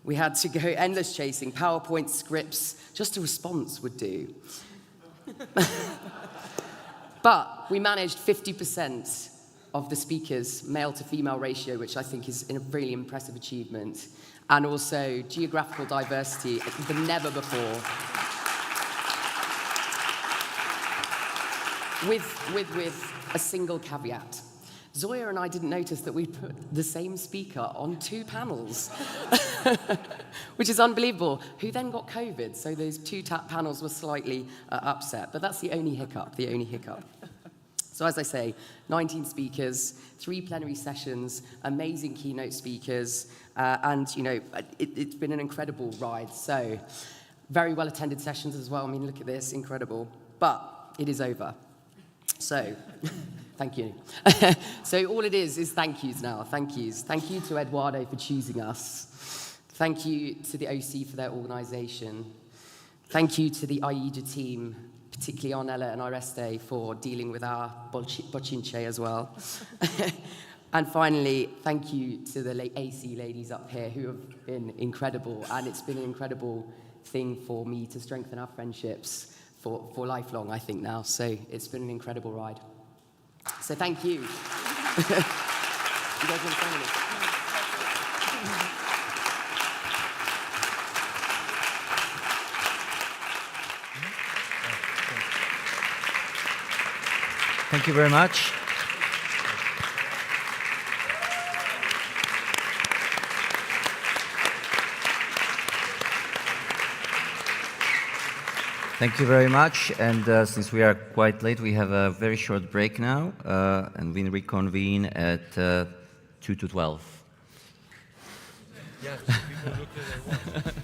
We had to go endless chasing, PowerPoint scripts, just a response would do. But we managed 50% of the speakers, male to female ratio, which I think is a really impressive achievement, and also geographical diversity than never before. With a single caveat. Zoya and I didn't notice that we put the same speaker on 2 panels, which is unbelievable, who then got COVID, so those 2 panels were slightly upset, but that's the only hiccup. So as I say, 19 speakers, 3 plenary sessions, amazing keynote speakers, and it's been an incredible ride. So very well attended sessions as well. I mean, look at this, incredible. But it is over. So, thank you. So all it is thank yous now, thank yous. Thank you to Eduardo for choosing us. Thank you to the OC for their organisation. Thank you to the AIJA team, particularly Arnella and Ireste, for dealing with our bochinche as well. And finally, thank you to the AC ladies up here who have been incredible, and it's been an incredible thing for me to strengthen our friendships for lifelong, I think now. So it's been an incredible ride. So thank you. You guys want to say anything? Thank you very much. Thank you very much. And since we are quite late, we have a very short break now, and we reconvene at 2 to 12. Yes, people look at their watch.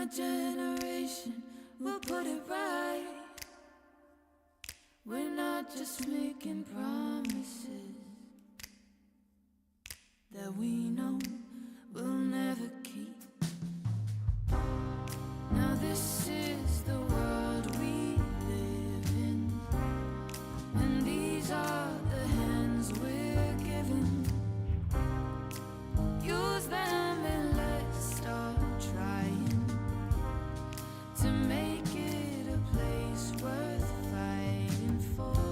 my generation will put it right. We're not just making promises that we know we'll never keep. Now this is the world we live in, and these are the hands we're given. Use them and let's start trying to make it a place worth fighting for.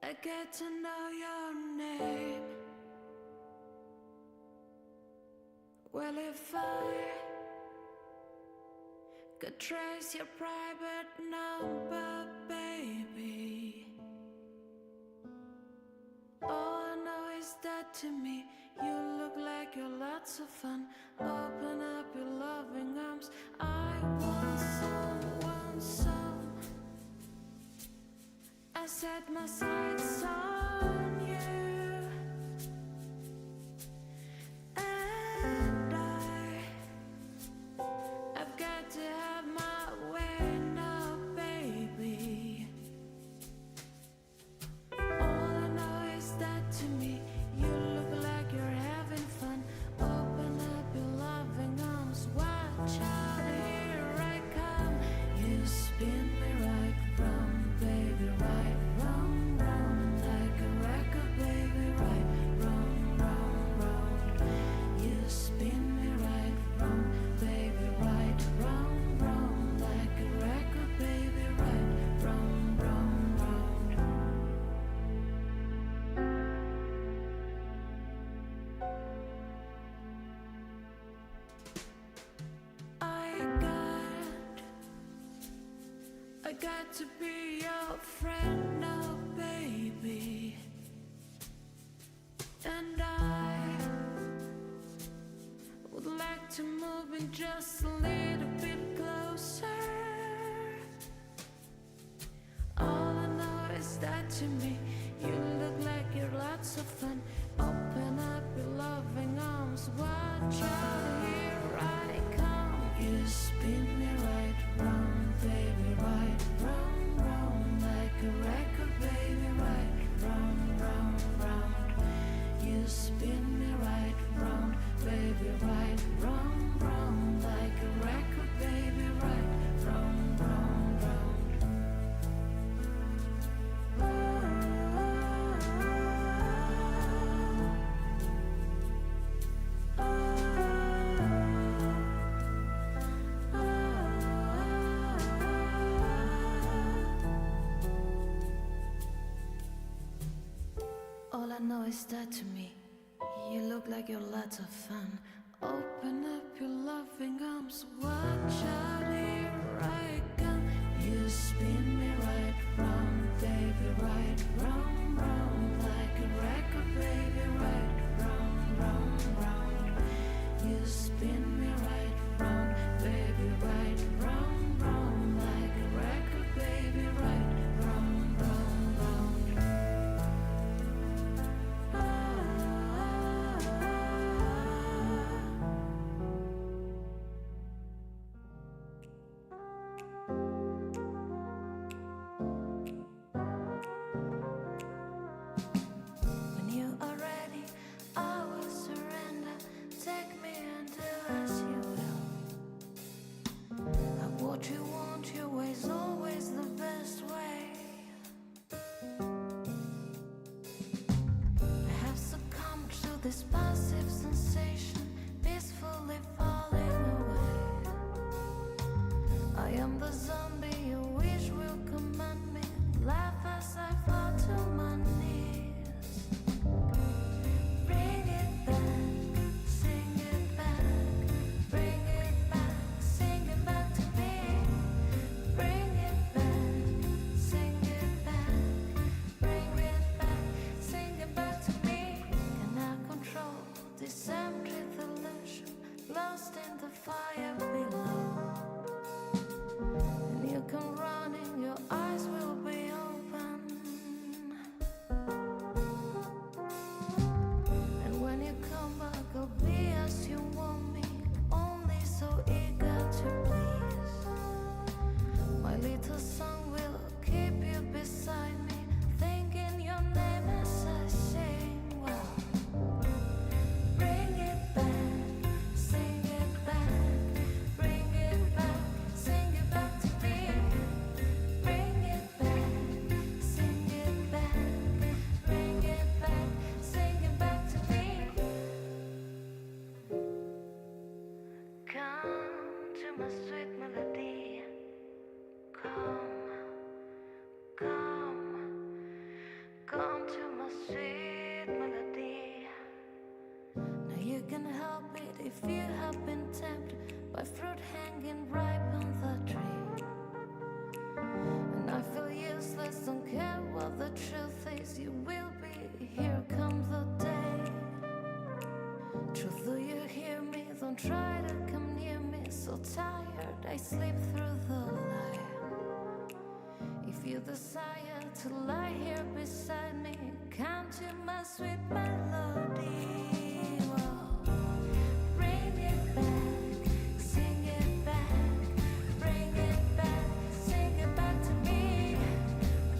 I get to know your name. Well, if I could trace your private number, baby, all I know is that to me you look like you're lots of fun. Open up your loving arms. I want some. I set my sights on you, and I've got to have my way now, baby. All I know is that to me you look like you're having fun. Open up your loving arms. Watch out, here I come. You spin me right round, baby, right round, round, like a record, baby, right round, round, round. You spin me right round, baby, right round, round, like a record, baby, right round, round, round. I got to be your friend now, baby, and I would like to move in just a little bit closer. All I know is that to me you look like you're lots of fun. Open up your loving arms. Watch out, here I come. You spin me right round, baby, right round, round, like a record, baby, right round, round, round. You spin me right round, baby, right round, round, like a record, baby, right round, round, round. All I know is that to me you look like you're lots of fun. Open up your loving arms. Watch out, here I come. You spin me right round, baby, right round, round, like a record, baby, right round, round, round. You spin me right round, baby, right round, round, like a record, baby, right round, round, round. this passive sensation peacefully falling away. I am the zombie you wish will command me. Laugh as I fall to my knees. Bring it back, sing it back. Bring it back, sing it back to me. Bring it back, sing it back. Bring it back, sing it back to me. Can I control this empty delusion, lost in the fire below? And you can run and your eyes will be open. And when you come back, I'll be as you want me, only so eager to please. My little song will keep you beside me, thinking your name as I sing. Well, bring it back, sing it back. Bring it back, sing it back to me. Bring it back, sing it back. Bring it back, sing it back to me. Come to my sweet melody. Come to my sweet melody. Now you can help it if you have been tempted by fruit hanging ripe on the tree. And I feel useless, don't care what the truth is. You will be, here comes the day. Truth, do you hear me? Don't try to come near me. So tired, I sleep through the lie. If you desire to lie here beside me, come to my sweet melody. Whoa. Bring it back, sing it back. Bring it back, sing it back to me.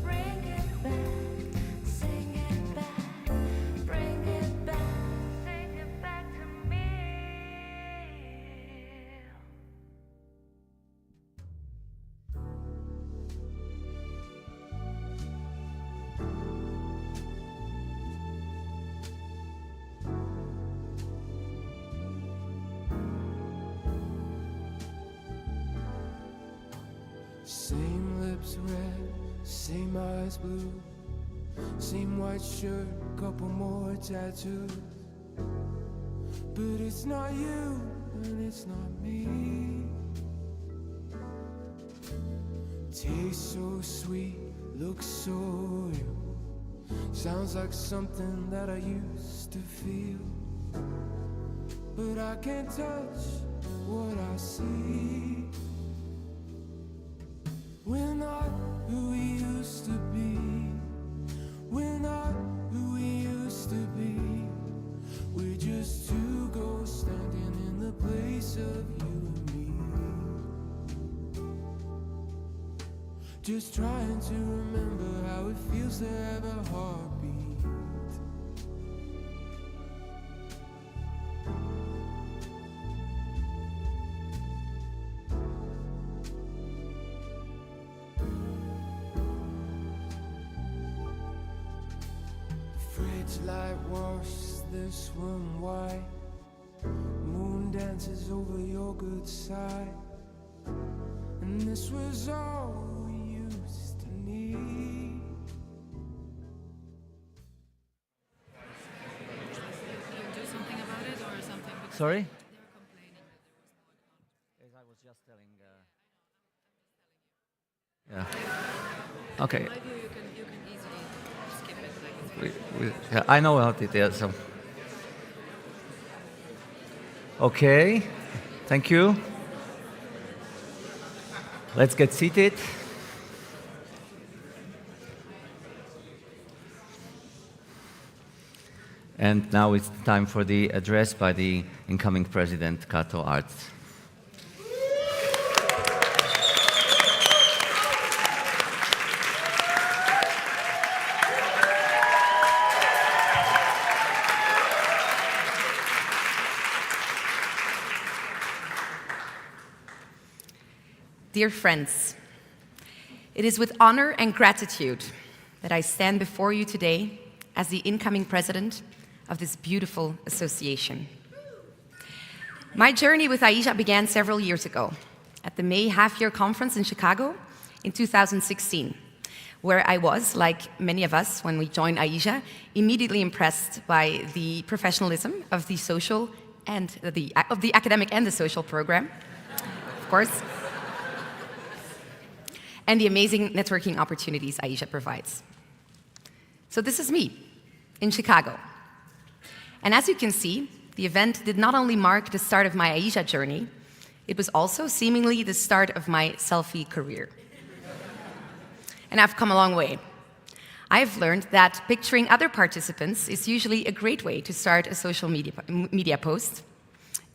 Bring it back, sing it back. Bring it back, sing it back to me. Same lips red, same eyes blue, same white shirt, couple more tattoos. But it's not you and it's not me. Tastes so sweet, looks so real. Sounds like something that I used to feel. But I can't touch what I see. We're not who we used to be. We're not who we used to be. We're just two ghosts standing in the place of you and me. Just trying to remember how it feels to have a heartbeat. Fridge light washes this room white. Moon dances over your good side. And this was all we used to need. Sorry? As I was just telling. Yeah. Okay. Yeah, I know about it. Yeah, so. Okay. Thank you. Let's get seated. And now it's time for the address by the incoming president, Cato Arts. Dear friends, it is with honor and gratitude that I stand before you today as the incoming president of this beautiful association. My journey with AIJA began several years ago at the May half-year conference in Chicago in 2016, where I was, like many of us when we joined AIJA, immediately impressed by the professionalism of the social and of the academic and the social program, of course, and the amazing networking opportunities AIJA provides. So this is me in Chicago. And as you can see, the event did not only mark the start of my AIJA journey, it was also seemingly the start of my selfie career. And I've come a long way. I've learned that picturing other participants is usually a great way to start a social media post,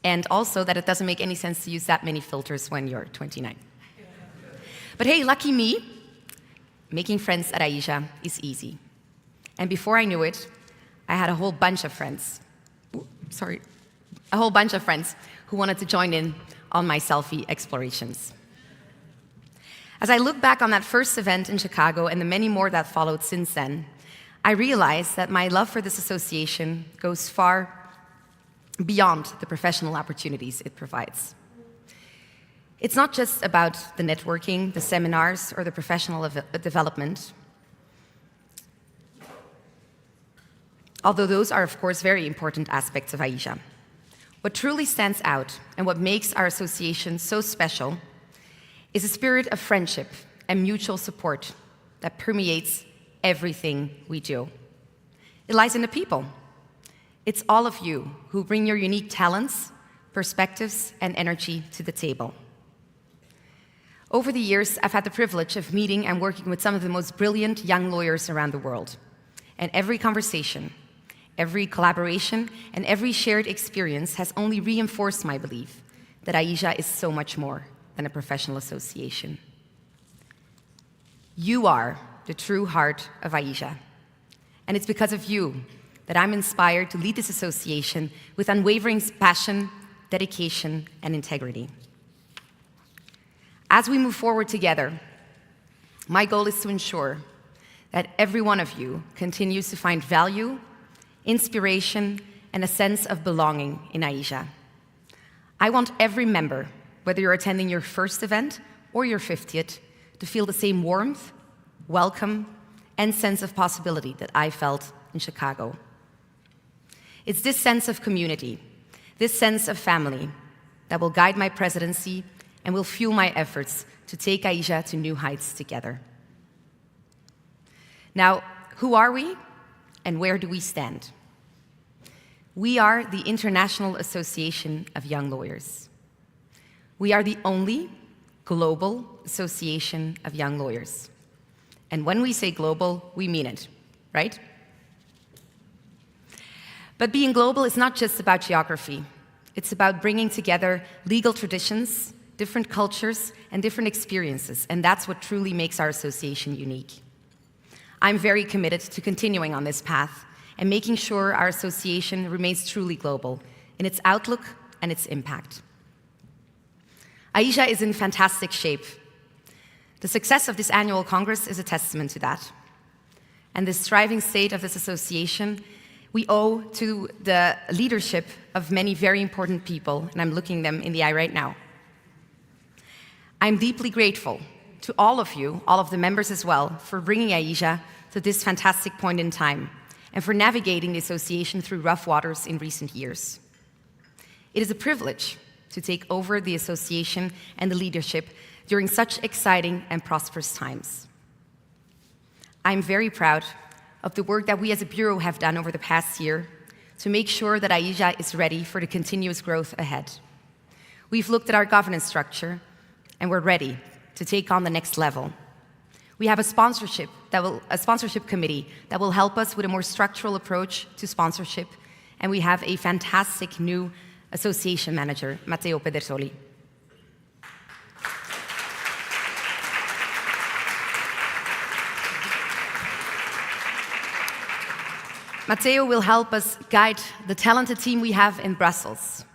and also that it doesn't make any sense to use that many filters when you're 29. But hey, lucky me, making friends at AIJA is easy. And before I knew it, I had a whole bunch of friends who wanted to join in on my selfie explorations. As I look back on that first event in Chicago and the many more that followed since then, I realized that my love for this association goes far beyond the professional opportunities it provides. It's not just about the networking, the seminars, or the professional development, although those are, of course, very important aspects of AIJA. What truly stands out and what makes our association so special is a spirit of friendship and mutual support that permeates everything we do. It lies in the people. It's all of you who bring your unique talents, perspectives, and energy to the table. Over the years, I've had the privilege of meeting and working with some of the most brilliant young lawyers around the world. And every conversation, every collaboration, and every shared experience has only reinforced my belief that AIJA is so much more than a professional association. You are the true heart of AIJA. And it's because of you that I'm inspired to lead this association with unwavering passion, dedication, and integrity. As we move forward together, my goal is to ensure that every one of you continues to find value, inspiration, and a sense of belonging in AIJA. I want every member, whether you're attending your first event or your 50th, to feel the same warmth, welcome, and sense of possibility that I felt in Chicago. It's this sense of community, this sense of family, that will guide my presidency and will fuel my efforts to take AIJA to new heights together. Now, who are we and where do we stand? We are the International Association of Young Lawyers. We are the only global association of young lawyers. And when we say global, we mean it, right? But being global is not just about geography. It's about bringing together legal traditions, different cultures, and different experiences, and that's what truly makes our association unique. I'm very committed to continuing on this path and making sure our association remains truly global in its outlook and its impact. AIJA is in fantastic shape. The success of this annual Congress is a testament to that. And this thriving state of this association we owe to the leadership of many very important people, and I'm looking them in the eye right now. I'm deeply grateful to all of you, all of the members as well, for bringing AIJA to this fantastic point in time and for navigating the association through rough waters in recent years. It is a privilege to take over the association and the leadership during such exciting and prosperous times. I'm very proud of the work that we as a Bureau have done over the past year to make sure that AIJA is ready for the continuous growth ahead. We've looked at our governance structure and we're ready to take on the next level. We have a sponsorship committee that will help us with a more structural approach to sponsorship, and we have a fantastic new association manager, Matteo Pedersoli. Matteo will help us guide the talented team we have in Brussels.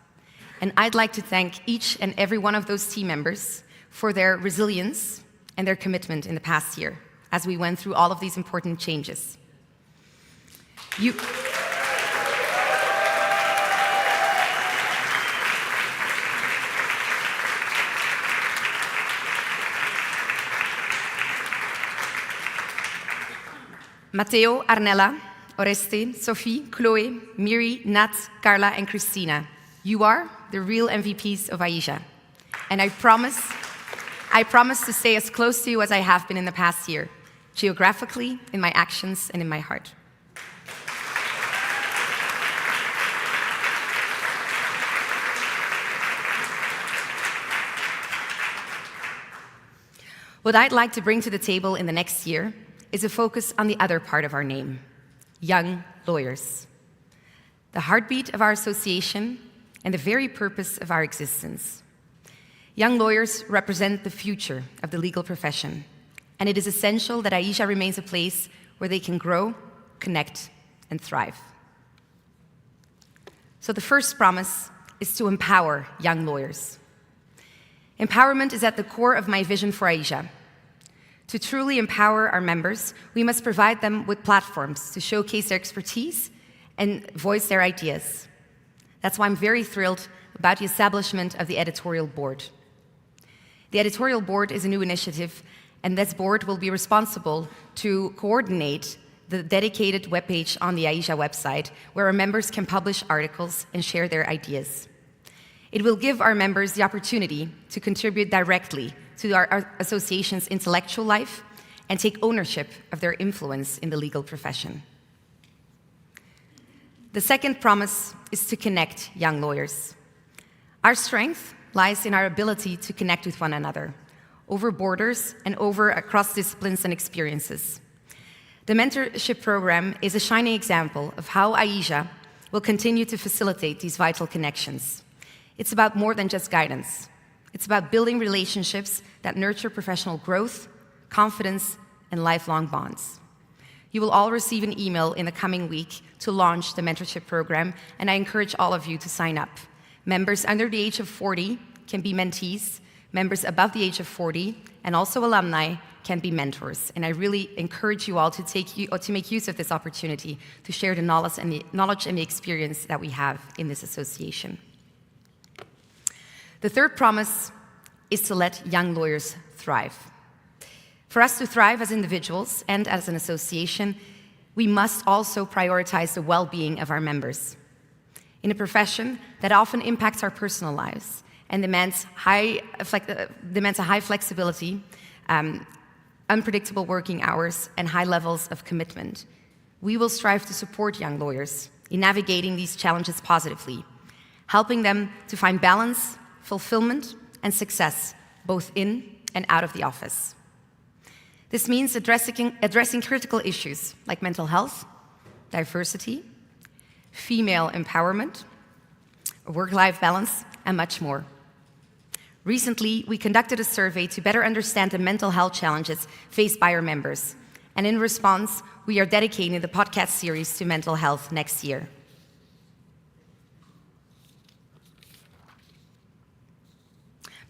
And I'd like to thank each and every one of those team members for their resilience and their commitment in the past year as we went through all of these important changes. Matteo, Arnella, Oreste, Sophie, Chloe, Miri, Nat, Carla, and Christina. You are the real MVPs of AIJA. And I promise to stay as close to you as I have been in the past year, geographically, in my actions, and in my heart. What I'd like to bring to the table in the next year is a focus on the other part of our name, young lawyers. The heartbeat of our association and the very purpose of our existence. Young lawyers represent the future of the legal profession, and it is essential that AIJA remains a place where they can grow, connect, and thrive. So the first promise is to empower young lawyers. Empowerment is at the core of my vision for AIJA. To truly empower our members, we must provide them with platforms to showcase their expertise and voice their ideas. That's why I'm very thrilled about the establishment of the editorial board. The editorial board is a new initiative, and this board will be responsible to coordinate the dedicated webpage on the AIJA website, where our members can publish articles and share their ideas. It will give our members the opportunity to contribute directly to our association's intellectual life and take ownership of their influence in the legal profession. The second promise is to connect young lawyers. Our strength lies in our ability to connect with one another, over borders and across disciplines and experiences. The mentorship program is a shining example of how AIJA will continue to facilitate these vital connections. It's about more than just guidance. It's about building relationships that nurture professional growth, confidence, and lifelong bonds. You will all receive an email in the coming week to launch the mentorship program, and I encourage all of you to sign up. Members under the age of 40 can be mentees, members above the age of 40, and also alumni can be mentors. And I really encourage you all to make use of this opportunity to share the knowledge and the experience that we have in this association. The third promise is to let young lawyers thrive. For us to thrive as individuals and as an association, we must also prioritize the well-being of our members. In a profession that often impacts our personal lives and demands a high flexibility, unpredictable working hours, and high levels of commitment, we will strive to support young lawyers in navigating these challenges positively, helping them to find balance, fulfillment, and success, both in and out of the office. This means addressing critical issues like mental health, diversity, female empowerment, work-life balance, and much more. Recently, we conducted a survey to better understand the mental health challenges faced by our members, and in response, we are dedicating the podcast series to mental health next year.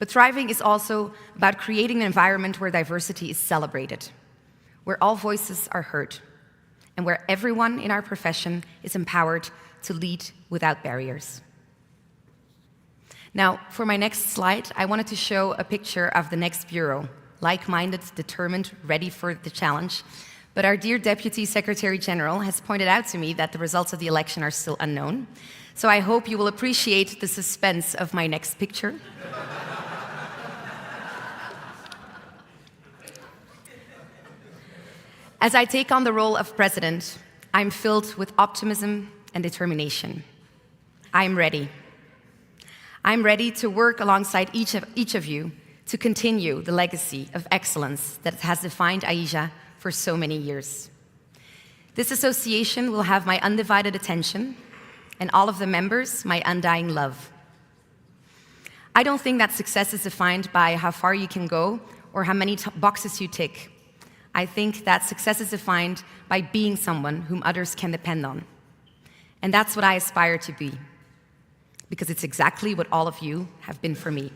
But thriving is also about creating an environment where diversity is celebrated, where all voices are heard, and where everyone in our profession is empowered to lead without barriers. Now, for my next slide, I wanted to show a picture of the next bureau, like-minded, determined, ready for the challenge. But our dear Deputy Secretary General has pointed out to me that the results of the election are still unknown. So I hope you will appreciate the suspense of my next picture. As I take on the role of president, I'm filled with optimism and determination. I'm ready. I'm ready to work alongside each of you to continue the legacy of excellence that has defined AIJA for so many years. This association will have my undivided attention and all of the members my undying love. I don't think that success is defined by how far you can go or how many boxes you tick. I think that success is defined by being someone whom others can depend on. And that's what I aspire to be, because it's exactly what all of you have been for me.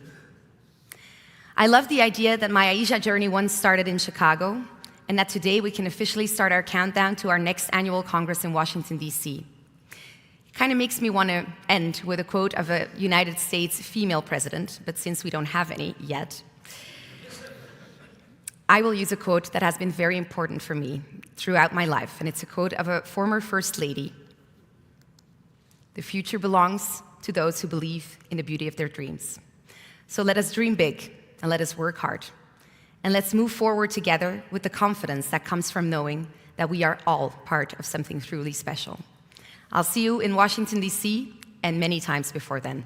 I love the idea that my AIJA journey once started in Chicago, and that today we can officially start our countdown to our next annual Congress in Washington, D.C. It kind of makes me want to end with a quote of a United States female president, but since we don't have any yet, I will use a quote that has been very important for me. throughout my life, and it's a quote of a former First Lady. The future belongs to those who believe in the beauty of their dreams. So let us dream big and let us work hard. And let's move forward together with the confidence that comes from knowing that we are all part of something truly special. I'll see you in Washington, D.C., and many times before then.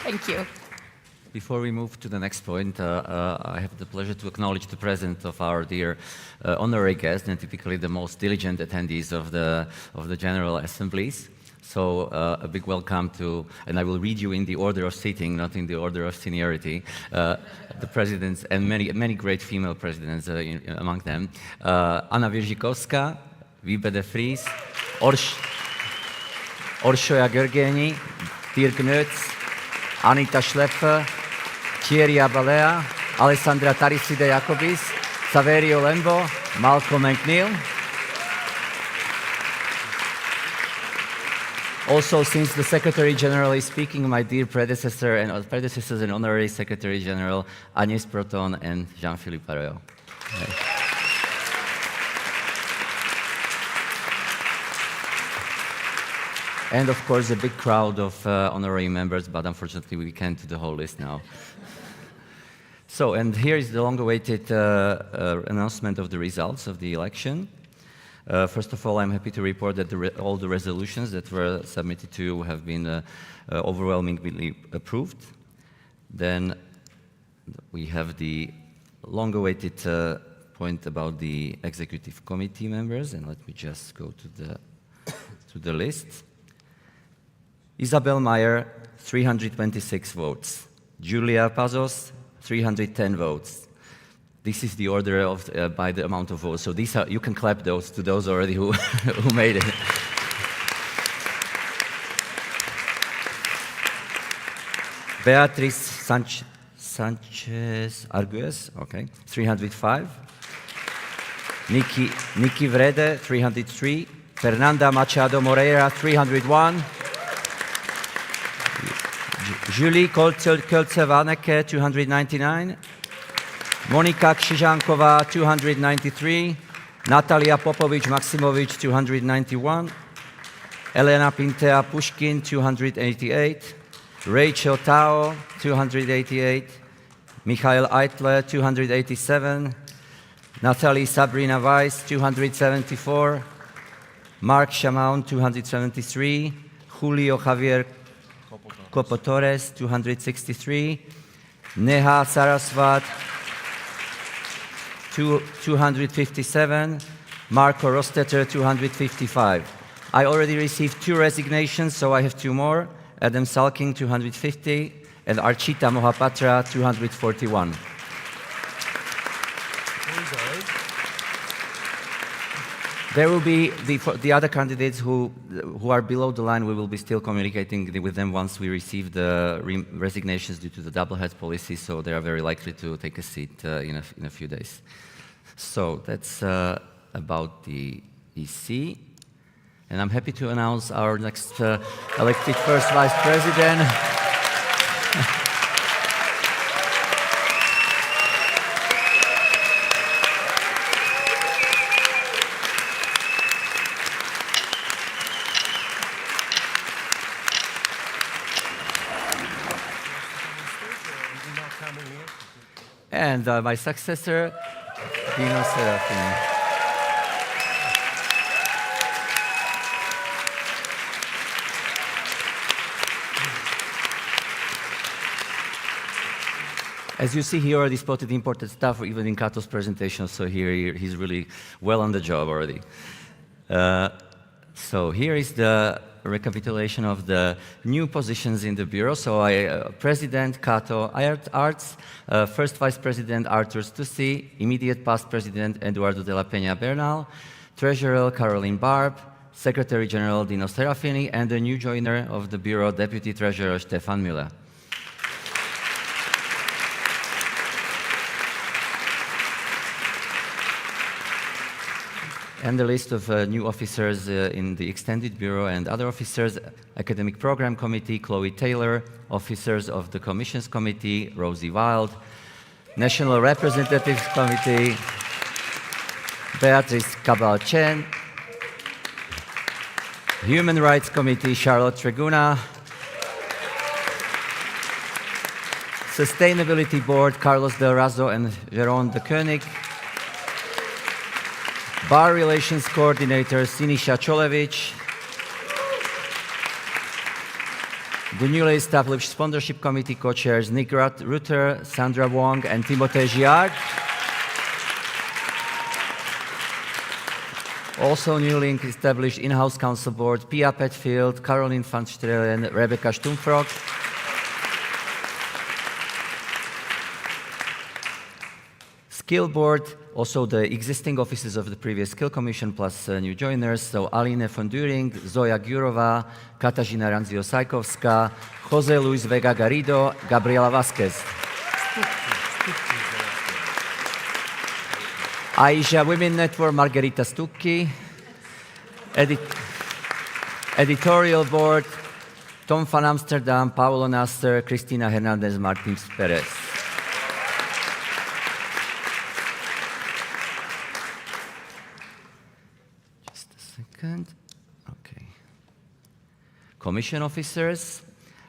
Thank you. Before we move to the next point, I have the pleasure to acknowledge the presence of our dear honorary guests and typically the most diligent attendees of the General Assemblies. So a big welcome to, and I will read you in the order of seating, not in the order of seniority, the presidents and many great female presidents among them. Anna Virzikowska, Wiebe de Vries, Orshoja Gergeni, Dirk Nötz, Anita Schlepfer, Thierry Abalea, Alessandra Tariside Jacobis, Saverio Lembo, Malcolm McNeil. Also, since the Secretary General is speaking, my dear predecessors and Honorary Secretary General Agnès Proton and Jean-Philippe Arroyo. And of course, a big crowd of honorary members, but unfortunately we can't do the whole list now. So, and here is the long-awaited announcement of the results of the election. First of all, I'm happy to report that all the resolutions that were submitted to you have been overwhelmingly approved. Then we have the long-awaited point about the executive committee members, and let me just go to the list. Isabel Meyer, 326 votes. Julia Pazos, 310 votes. This is the order of by the amount of votes. So these are, you can clap those to those already who made it. Beatriz Sanchez Arguez, okay, 305. Nikki Vrede, 303. Fernanda Machado Moreira, 301. Julie Kolce-Warnecke, 299. Monika Krzyżankova, 293. Natalia Popovic-Maximovic, 291. Elena Pintea Pushkin, 288. Rachel Tao, 288. Michael Eitler, 287. Natalie Sabrina Weiss, 274. Mark Shamaun, 273. Julio Javier Copotores, 263. Neha Saraswat, 257. Marco Rostetter, 255. I already received 2 resignations, so I have 2 more. Adam Salking, 250, and Archita Mohapatra, 241. There will be the other candidates who are below the line. We will be still communicating with them once we receive the resignations due to the double head policy, so they are very likely to take a seat in a few days. So that's about the EC. And I'm happy to announce our next elected first vice president. And my successor, Dino Serafini. As you see, he already spotted the important stuff, even in Kato's presentation, so here he's really well on the job already. So here is the recapitulation of the new positions in the Bureau. So President Cato Arts, First Vice President Arthur Stussy, immediate past President Eduardo de la Peña Bernal, Treasurer Caroline Barb, Secretary General Dino Serafini, and the new joiner of the Bureau, Deputy Treasurer Stefan Müller. And the list of new officers in the Extended Bureau and other officers: Academic Program Committee, Chloe Taylor; officers of the Commissions Committee, Rosie Wild; National Representatives Committee, Beatrice Cabal-Chen; Human Rights Committee, Charlotte Treguna; Sustainability Board, Carlos Del Razo and Jérôme de Koenig; Bar Relations Coordinator, Sinisha Cholevich; the newly established Sponsorship Committee co-chairs Nick Rutter, Sandra Wong, and Timothée Giard. Also newly established in-house council board, Pia Petfield, Caroline van Strelen, Rebecca Stumpfrock. Skill board, also the existing offices of the previous skill commission plus new joiners, so Aline von Düring, Zoja Gurova, Katarzyna Randzio-Sajkowska, Jose Luis Vega Garrido, Gabriela Vasquez. AIJA Women Network, Margherita Stucchi. Editorial board, Tom van Amsterdam, Paolo Nasser, Cristina Hernandez Martins Perez. Okay. Commission officers,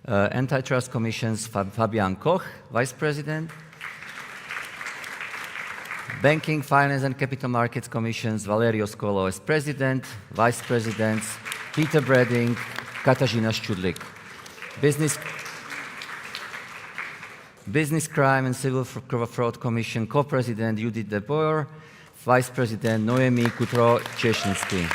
Antitrust Commissions, Fabian Koch, Vice President. Banking, Finance and Capital Markets Commissions, Valerio Scolo as President. Vice Presidents, Peter Breding, Katarzyna Szczudlik. Business Crime and Civil Fraud Commission, Co-President Judith de Boer. Vice President Noemi Kutro-Czeszyński.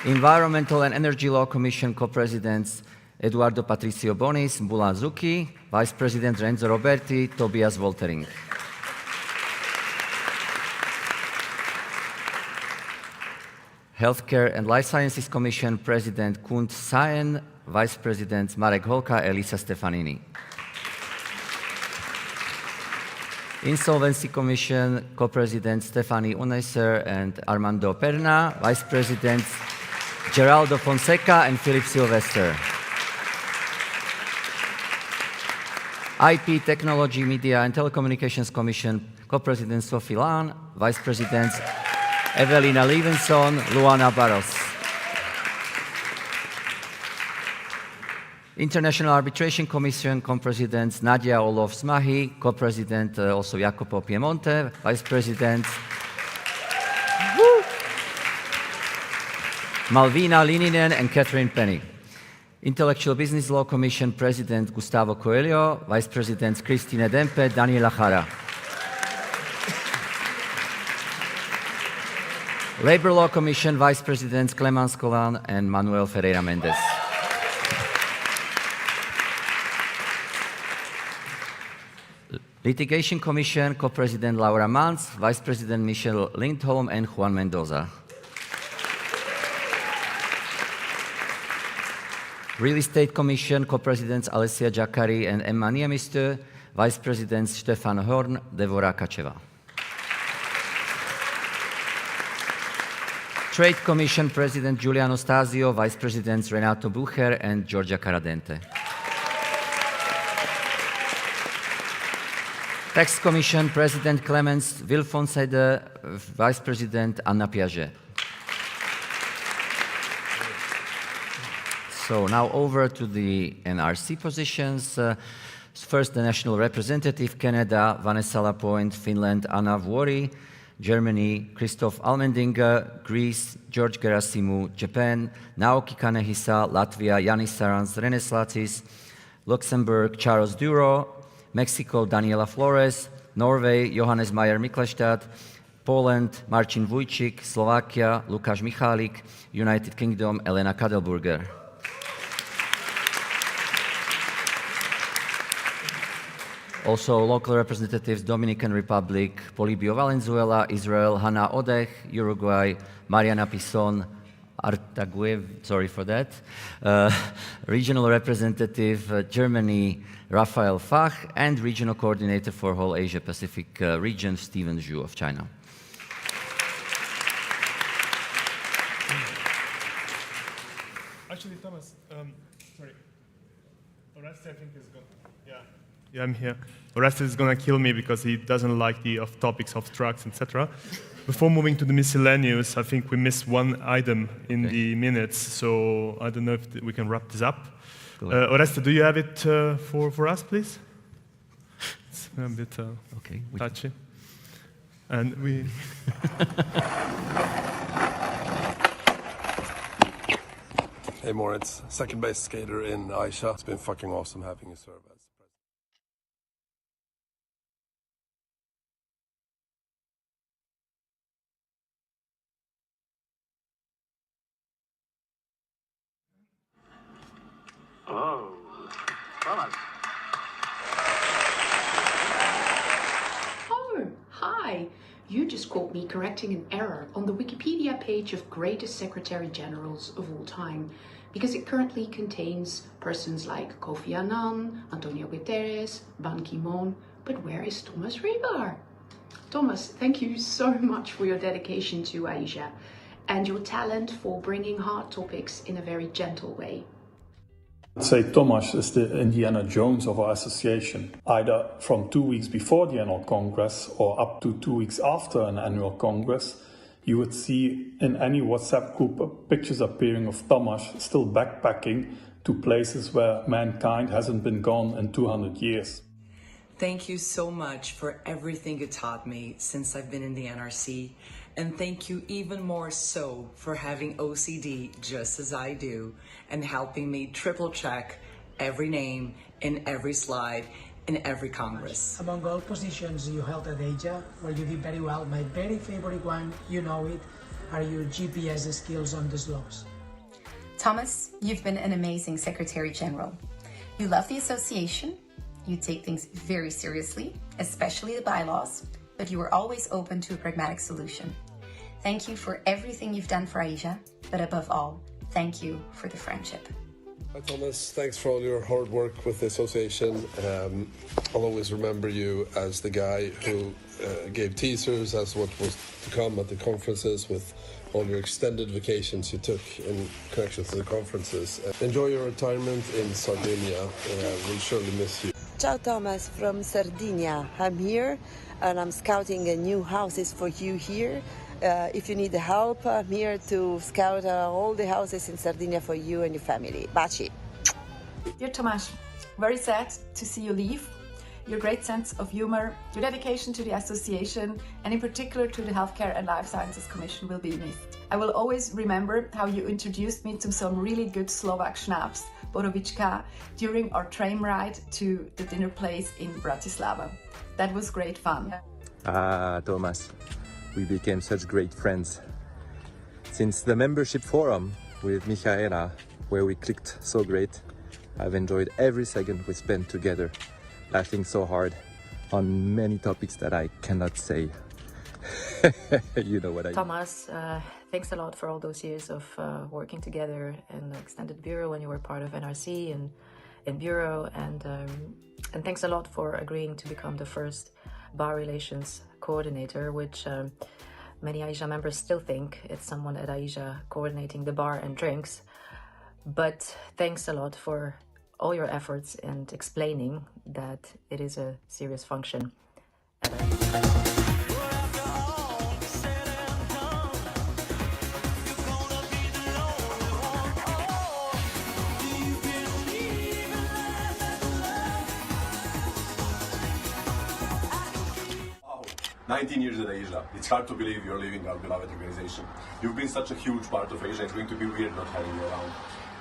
Environmental and Energy Law Commission co-presidents Eduardo Patricio Bonis, Bulan Zucchi, Vice President Renzo Roberti, Tobias Woltering. Healthcare and Life Sciences Commission President Kunt Sayen, Vice Presidents Marek Holka, Elisa Stefanini. Insolvency Commission co-presidents Stefani Uneser and Armando Perna, Vice Presidents Geraldo Fonseca and Philip Sylvester. IP, Technology, Media and Telecommunications Commission co-president Sophie Lan, Vice Presidents Evelina Levinson, Luana Barros. International Arbitration Commission co-presidents Nadia Orlov-Smahi, co-president also Jacopo Piemonte, Vice Presidents Malvina Lininen and Catherine Penny. Intellectual Business Law Commission President Gustavo Coelho, Vice Presidents Cristina Dempe, Daniela Jara. Labor Law Commission Vice Presidents Clemens Colan and Manuel Ferreira Mendes. Litigation Commission Co-President Laura Mans, Vice President Michelle Lindholm and Juan Mendoza. Real Estate Commission Co-Presidents Alessia Jacari and Emma Niemistö, Vice Presidents Stefan Horn, Devora Kacheva. Trade Commission President Giuliano Stasio, Vice Presidents Renato Bucher and Giorgia Caradente. Tax Commission President Clemens Wilfonsede, Vice President Anna Piaget. So now over to the NRC positions. First, the National Representative, Canada, Vanessa Lapointe, Finland, Anna Vuori, Germany, Christoph Almendinger, Greece, George Gerasimou, Japan, Naoki Kanehisa, Latvia, Yanis Sarans, Renes Latis, Luxembourg, Charles Duro, Mexico, Daniela Flores, Norway, Johannes Meyer Miklestad, Poland, Marcin Vujcik, Slovakia, Lukáš Michalik, United Kingdom, Elena Kadelburger. Also, local representatives, Dominican Republic, Polibio Valenzuela, Israel, Hannah Odech, Uruguay, Mariana Pison, Artaguev, sorry for that. Regional representative, Germany, Raphael Fach, and regional coordinator for whole Asia-Pacific region, Stephen Zhu of China. Actually, Thomas, sorry. Oreste, I think, is going. Yeah, I'm here. Oreste is going to kill me because he doesn't like the off-topics of trucks, etc. Before moving to the miscellaneous, I think we missed one item in the minutes, so I don't know if we can wrap this up. Oreste, do you have it for us, please? It's a bit touchy. And we... Hey Moritz, second base skater in AIJA. It's been fucking awesome having you serve as president. Oh, Thomas. Oh, hi. You just caught me correcting an error on the Wikipedia page of greatest Secretary Generals of all time, because it currently contains persons like Kofi Annan, Antonio Guterres, Ban Ki-moon, but where is Thomas Rebar? Thomas, thank you so much for your dedication to AIJA and your talent for bringing hard topics in a very gentle way. I'd say Thomas is the Indiana Jones of our association, either from 2 weeks before the annual Congress or up to 2 weeks after an annual Congress. You would see in any WhatsApp group pictures appearing of Thomas still backpacking to places where mankind hasn't been gone in 200 years. Thank you so much for everything you taught me since I've been in the NRC. And thank you even more so for having OCD just as I do and helping me triple check every name in every slide in every Congress. Among all positions you held at AIJA, where you did very well, my very favorite one, you know it, are your GPS skills on the slopes. Thomas, you've been an amazing Secretary General. You love the association, you take things very seriously, especially the bylaws, but you were always open to a pragmatic solution. Thank you for everything you've done for AIJA, but above all, thank you for the friendship. Hi Thomas, thanks for all your hard work with the association. I'll always remember you as the guy who gave teasers as what was to come at the conferences with all your extended vacations you took in connection to the conferences. Enjoy your retirement in Sardinia. We'll surely miss you. Ciao Thomas from Sardinia. I'm here and I'm scouting new houses for you here. If you need help, I'm here to scout all the houses in Sardinia for you and your family. Baci. Dear Tomasz, very sad to see you leave. Your great sense of humor, your dedication to the association, and in particular to the Healthcare and Life Sciences Commission will be missed. I will always remember how you introduced me to some really good Slovak schnapps, Borovička, during our train ride to the dinner place in Bratislava. That was great fun. Thomas, we became such great friends. Since the membership forum with Michaela, where we clicked so great, I've enjoyed every second we spent together, laughing so hard on many topics that I cannot say. You know what I mean. Thomas, thanks a lot for all those years of working together in the extended bureau when you were part of NRC and bureau, and thanks a lot for agreeing to become the first bar relations coordinator, which many AIJA members still think it's someone at AIJA coordinating the bar and drinks. But thanks a lot for all your efforts and explaining that it is a serious function. 19 years at AIJA. It's hard to believe you're leaving our beloved organization. You've been such a huge part of AIJA. It's going to be weird not having you around.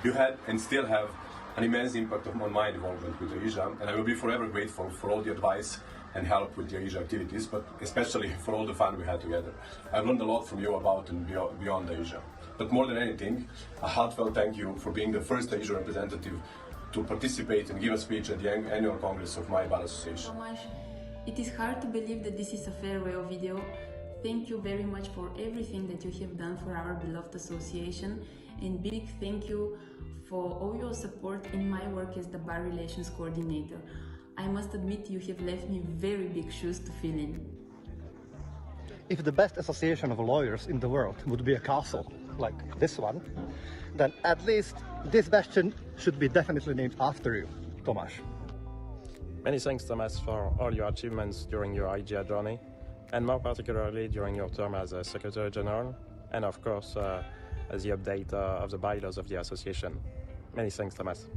You had and still have an immense impact on my involvement with AIJA, and I will be forever grateful for all the advice and help with the AIJA activities, but especially for all the fun we had together. I've learned a lot from you about and beyond AIJA. But more than anything, a heartfelt thank you for being the first AIJA representative to participate and give a speech at the annual Congress of my bar association. Tomasz, it is hard to believe that this is a farewell video. Thank you very much for everything that you have done for our beloved association, and big thank you for all your support in my work as the bar relations coordinator. I must admit you have left me very big shoes to fill in. If the best association of lawyers in the world would be a castle, like this one, then at least this bastion should be definitely named after you, Tomasz. Many thanks, Thomas, for all your achievements during your AIJA journey, and more particularly during your term as a Secretary General, and of course, as the update of the bylaws of the association. Many thanks, Thomas.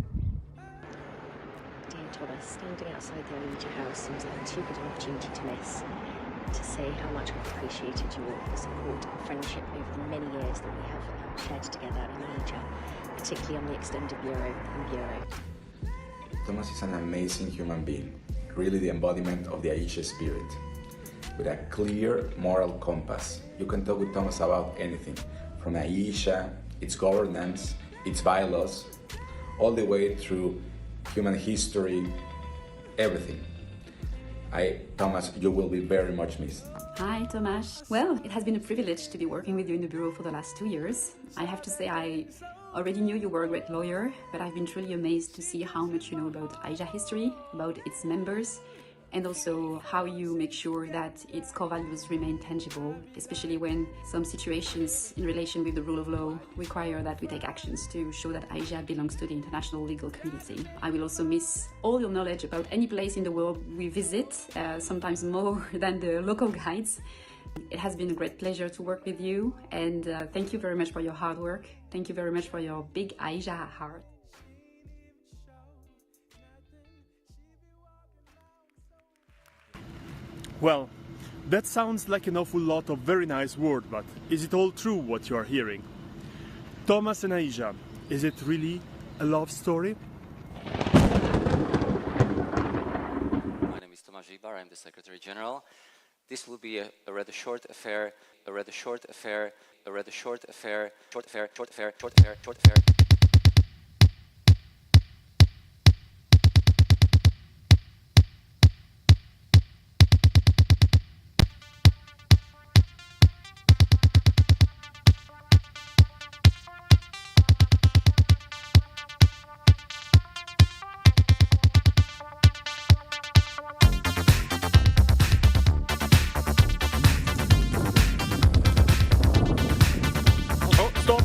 Dear Thomas, standing outside the AIJA house seems like too good an opportunity to miss. To say how much I've appreciated the support and friendship over the many years that we have shared together in AIJA, particularly on the Extended Bureau and Bureau. Thomas is an amazing human being, really the embodiment of the AIJA spirit. With a clear moral compass, you can talk with Thomas about anything, from AIJA, its governance, its bylaws, all the way through human history, everything. Thomas, you will be very much missed. Hi, Tomasz. Well, it has been a privilege to be working with you in the Bureau for the last 2 years. I have to say I already knew you were a great lawyer, but I've been truly amazed to see how much you know about AIJA history, about its members, and also how you make sure that its core values remain tangible, especially when some situations in relation with the rule of law require that we take actions to show that AIJA belongs to the international legal community. I will also miss all your knowledge about any place in the world we visit, sometimes more than the local guides. It has been a great pleasure to work with you, and thank you very much for your hard work. Thank you very much for your big AIJA heart. Well, that sounds like an awful lot of very nice words, but is it all true what you are hearing? Thomas and AIJA, is it really a love story? My name is Tomasz Ibar, I'm the Secretary General. This will be a rather short affair, short affair.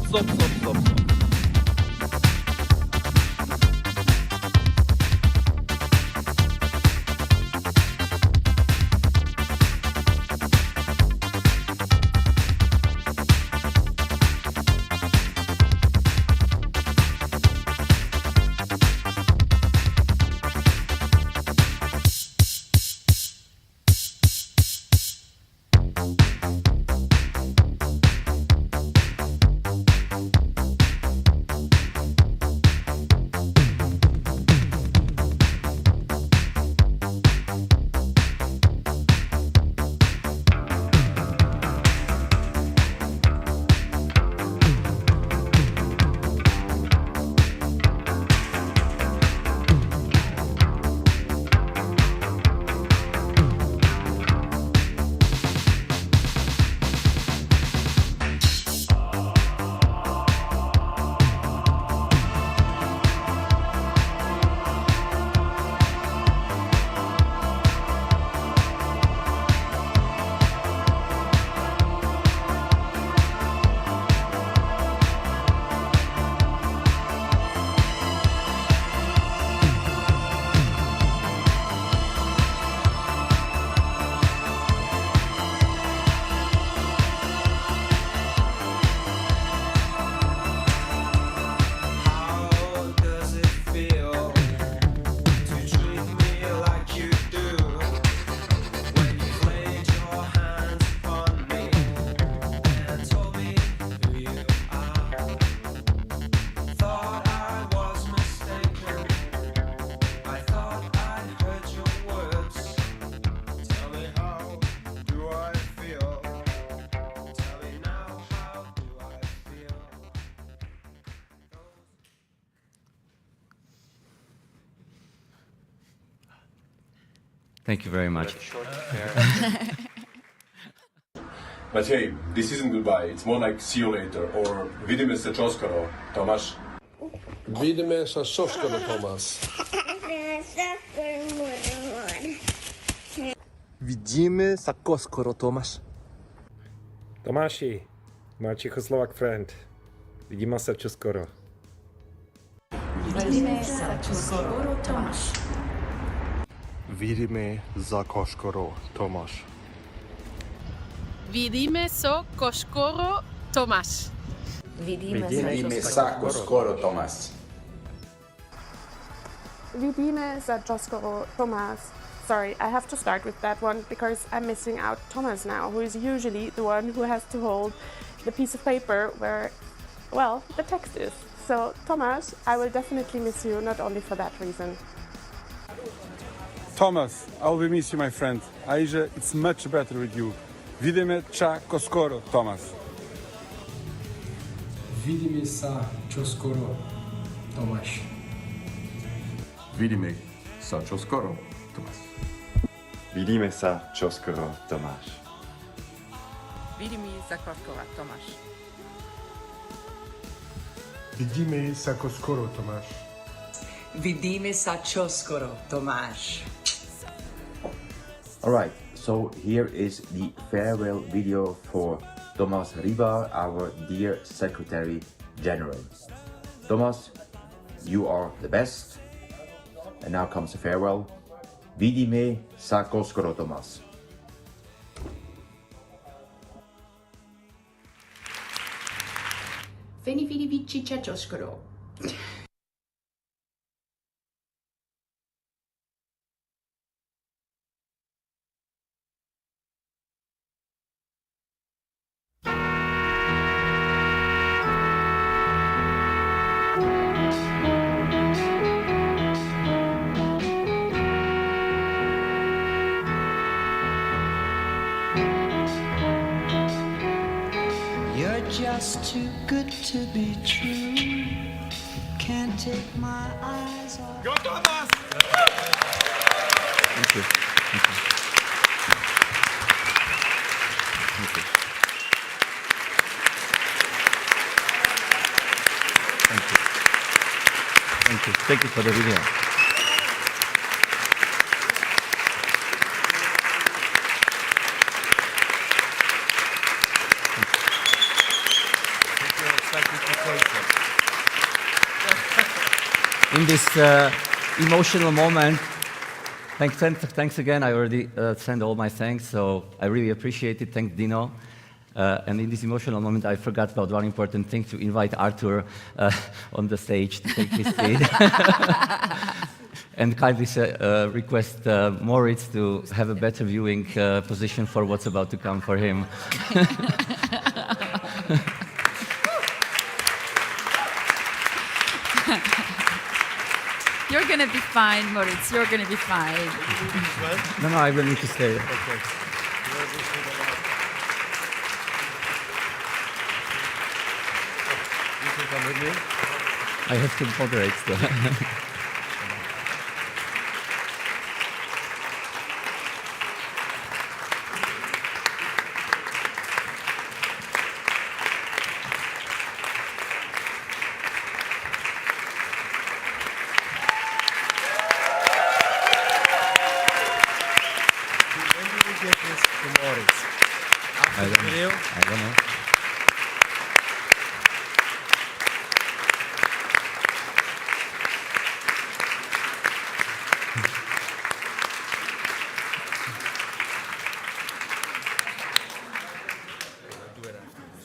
Stop. Thank you very much. But hey, this isn't goodbye. It's more like see you later, or vidime se čoskoro, Tomasz. Vidime se čoskoro, Tomasz. Widzimy sa koskoro, Tomasz. Tomáši, my Czechoslovak friend. Vidíme se čoskoro. Vidíme sa čoskoro, Tomáš. Vidíme za koskoro, Tomáš. Vidíme sa koskoro, Tomáš. Vidíme sa koskoro, Tomáš. Vidíme sa koskoro, Tomáš. Sorry, I have to start with that one because I'm missing out Thomas now, who is usually the one who has to hold the piece of paper where, well, the text is. So, Thomas, I will definitely miss you, not only for that reason. Thomas, I will miss you, my friend. AIJA, it's much better with you. Vidíme sa koskoro, Thomas. Vidíme sa čoskoro, Tomáš. Vidíme sa čoskoro, Tomáš. Vidíme sa čoskoro, Tomáš. Vidíme sa koskoro, Tomáš. Vidíme sa koskoro, Tomáš. Vidíme sa čoskoro, Tomáš. Alright, so here is the farewell video for Thomas Riba, our dear Secretary General. Thomas, you are the best. And now comes the farewell. Vidíme sa koskoro, Thomas. Veni vidi vici čoskoro. Just too good to be true. Can't take my eyes off. Go Thomas! Thank you. Thank you. Thank you. Thank you. Thank you. Thank you for the video. In this emotional moment, thanks again. I already sent all my thanks, so I really appreciate it. Thanks, Dino. And in this emotional moment, I forgot about one important thing, to invite Arthur on the stage to take his seat. And kindly request Moritz to have a better viewing position for what's about to come for him. You're going to be fine, Moritz. You're going to be fine. No, I will need to stay. Okay. You can come with me. I have to moderate still. I don't know.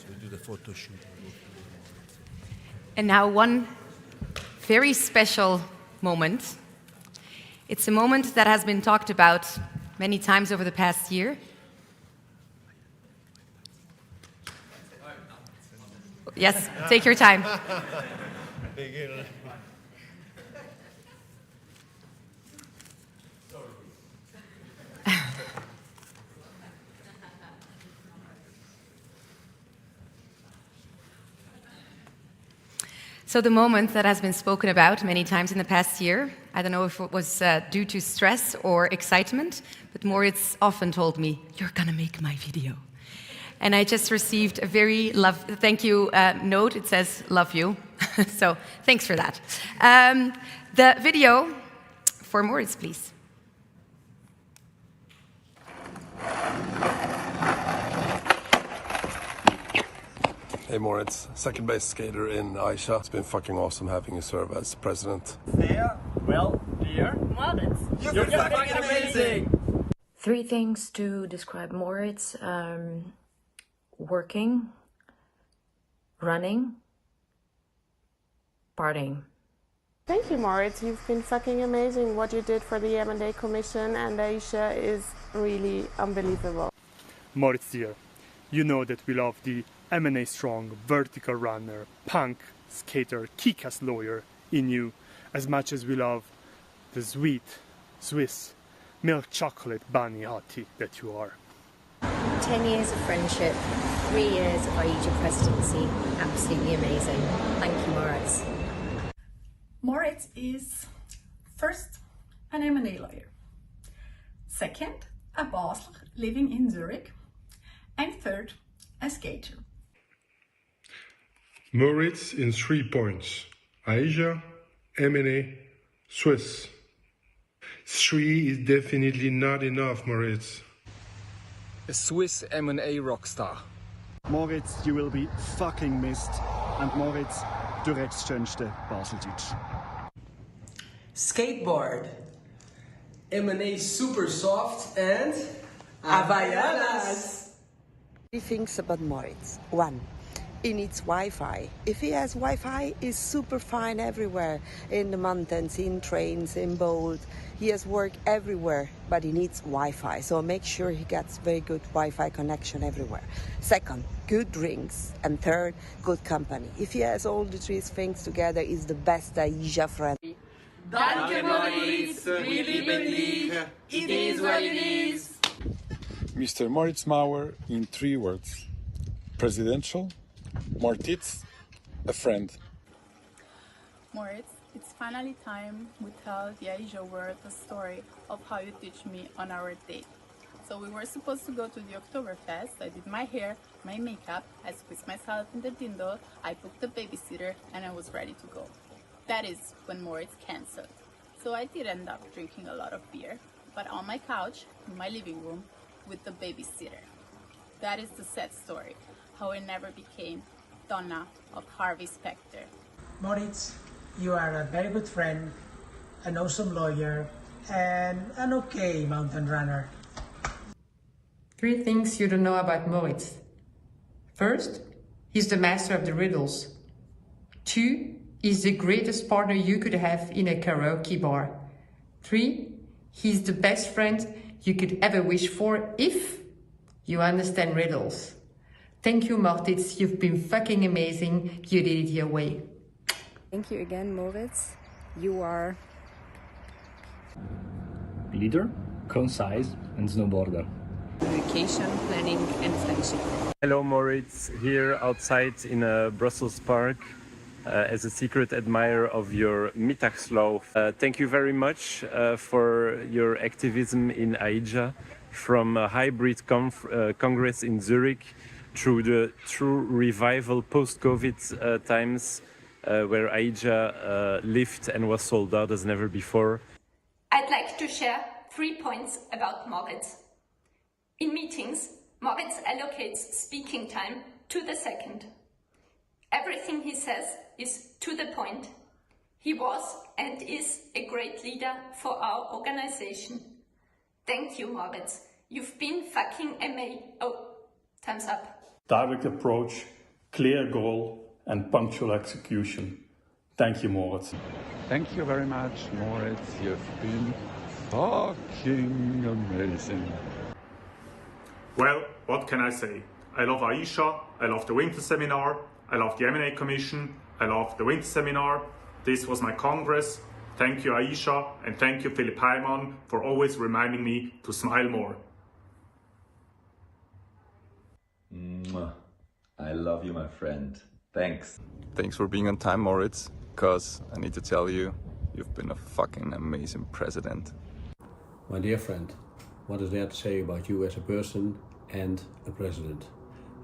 We'll do the photo shoot. And now one very special moment. It's a moment that has been talked about many times over the past year. Yes, take your time. So the moment that has been spoken about many times in the past year, I don't know if it was due to stress or excitement, but Moritz often told me, "You're gonna make my video." And I just received a very thank you note. It says, "Love you." So thanks for that. The video for Moritz, please. Hey Moritz, second base skater in AIJA. It's been fucking awesome having you serve as president. Well, dear Moritz, you're fucking amazing! 3 things to describe Moritz. Working, running, partying. Thank you, Moritz. You've been fucking amazing. What you did for the M&A Commission and AIJA is really unbelievable. Moritz dear, you know that we love the M&A strong, vertical runner, punk, skater, kick-ass lawyer in you as much as we love the sweet, Swiss, milk chocolate bunny hottie that you are. 10 years of friendship, 3 years of AIJA presidency, absolutely amazing. Thank you, Moritz. Moritz is first an M&A lawyer, second a Basler living in Zurich, and third a skater. Moritz in 3 points: AIJA, M&A, Swiss. 3 is definitely not enough, Moritz. A Swiss M&A rockstar. Moritz, you will be fucking missed. And Moritz, du redest schönste Baseldeutsch. Skateboard. M&A super soft and Havaianas. 3 things about Moritz. 1. He needs Wi-Fi. If he has Wi-Fi, he's super fine everywhere. In the mountains, in trains, in boats. He has work everywhere, but he needs Wi-Fi. So make sure he gets very good Wi-Fi connection everywhere. 2nd, good drinks. And 3rd, good company. If he has all the 3 things together, he's the best AIJA friend. Danke, Moritz. We believe it is what it is. Mr. Moritz Mauer in 3 words. Presidential, Moritz, a friend. Moritz, it's finally time we tell the AIJA world the story of how you teach me on our date. So we were supposed to go to the Oktoberfest. I did my hair, my makeup, I squeezed myself in the dingle, I booked a babysitter, and I was ready to go. That is when Moritz cancelled. So I did end up drinking a lot of beer, but on my couch, in my living room, with the babysitter. That is the sad story, how I never became Donna of Harvey Specter. Moritz, you are a very good friend, an awesome lawyer, and an okay mountain runner. 3 things you don't know about Moritz. First, he's the master of the riddles. 2, he's the greatest partner you could have in a karaoke bar. 3, he's the best friend you could ever wish for if you understand riddles. Thank you, Moritz. You've been fucking amazing. You did it your way. Thank you again, Moritz. You are leader, concise, and snowboarder. Education, planning, and friendship. Hello, Moritz. Here outside in a Brussels park. As a secret admirer of your Mittagslauf. Thank you very much for your activism in AIJA, from a hybrid congress in Zurich through the true revival post-COVID times where AIJA lived and was sold out as never before. I'd like to share 3 points about Moritz. In meetings, Moritz allocates speaking time to the second. Everything he says is to the point. He was and is a great leader for our organization. Thank you, Moritz. You've been fucking amazing. Oh, thumbs up. Direct approach, clear goal, and punctual execution. Thank you, Moritz. Thank you very much, Moritz. You've been fucking amazing. Well, what can I say? I love AIJA, I love the winter seminar, I love the M&A Commission, I love the winter seminar. This was my congress. Thank you, AIJA, and thank you, Philipp Heimann, for always reminding me to smile more. I love you, my friend. Thanks. Thanks for being on time, Moritz, because I need to tell you, You've been a fucking amazing president. My dear friend, what is there to say about you as a person and a president?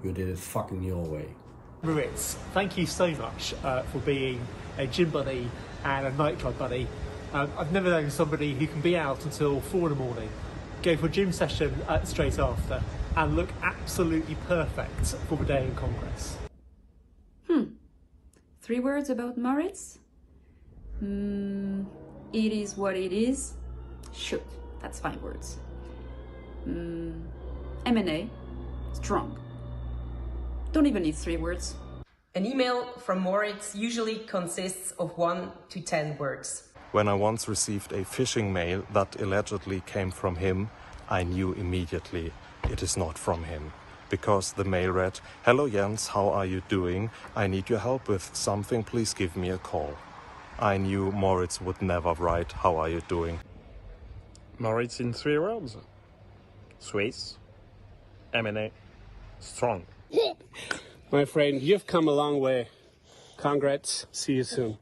You did it fucking your way. Moritz, thank you so much for being a gym buddy and a nightclub buddy. I've never known somebody who can be out until 4 in the morning, go for a gym session straight after, and look absolutely perfect for the day in Congress. 3 words about Moritz? It is what it is. Shoot, that's 5 words. M&A, strong. Don't even need 3 words. An email from Moritz usually consists of 1 to 10 words. When I once received a phishing mail that allegedly came from him, I knew immediately it is not from him. Because the mail read, "Hello Jens, how are you doing? I need your help with something, please give me a call." I knew Moritz would never write, "How are you doing?" Moritz in 3 words. Swiss, M&A, strong. My friend, you've come a long way. Congrats, see you soon.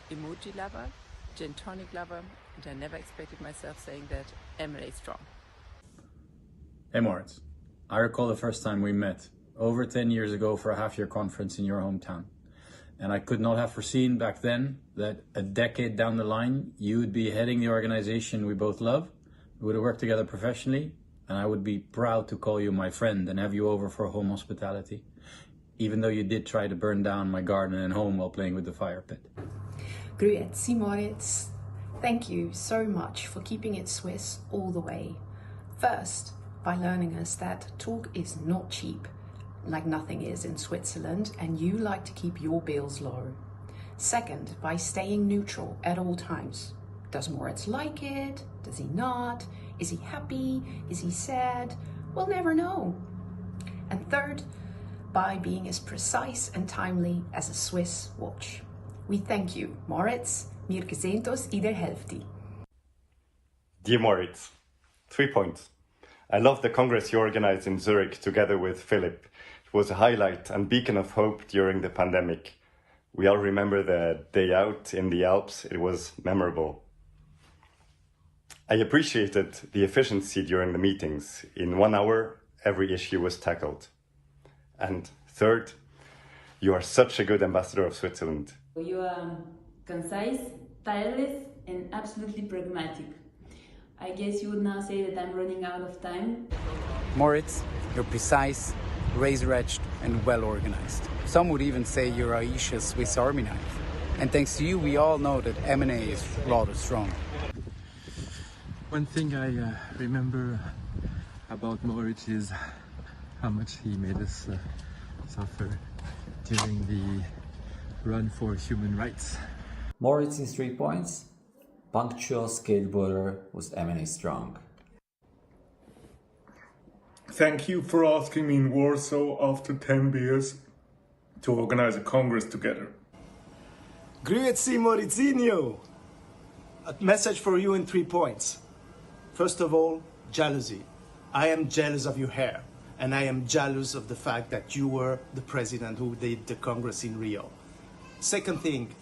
Emoji lover, gin tonic lover, and I never expected myself saying that M&A strong. Hey Moritz, I recall the first time we met, over 10 years ago for a half-year conference in your hometown. And I could not have foreseen back then that a decade down the line, you would be heading the organization we both love, we would have worked together professionally, and I would be proud to call you my friend and have you over for home hospitality, even though you did try to burn down my garden and home while playing with the fire pit. Grüezi Moritz. Thank you so much for keeping it Swiss all the way. First, by learning us that talk is not cheap, like nothing is in Switzerland, and you like to keep your bills low. Second, by staying neutral at all times. Does Moritz like it? Does he not? Is he happy? Is he sad? We'll never know. And third, by being as precise and timely as a Swiss watch. We thank you, Moritz. Wir gesehen uns in der Hälfte. Dear Moritz, 3 points. I love the Congress you organized in Zurich together with Philip. It was a highlight and beacon of hope during the pandemic. We all remember the day out in the Alps. It was memorable. I appreciated the efficiency during the meetings. In 1 hour, every issue was tackled. And third, you are such a good ambassador of Switzerland. You are concise, tireless, and absolutely pragmatic. I guess you would now say that I'm running out of time. Moritz, you're precise, razor-edged, and well-organized. Some would even say you're AIJA's Swiss Army knife. And thanks to you, we all know that M&A is rather strong. One thing I remember about Moritz is how much he made us suffer during the run for human rights. Moritz in 3 points. Punctual skateboarder was M&A strong. Thank you for asking me in Warsaw after 10 beers to organize a congress together. Grüezi Morizinho! A message for you in 3 points. First of all, jealousy. I am jealous of your hair, and I am jealous of the fact that you were the president who did the Congress in Rio. Second thing,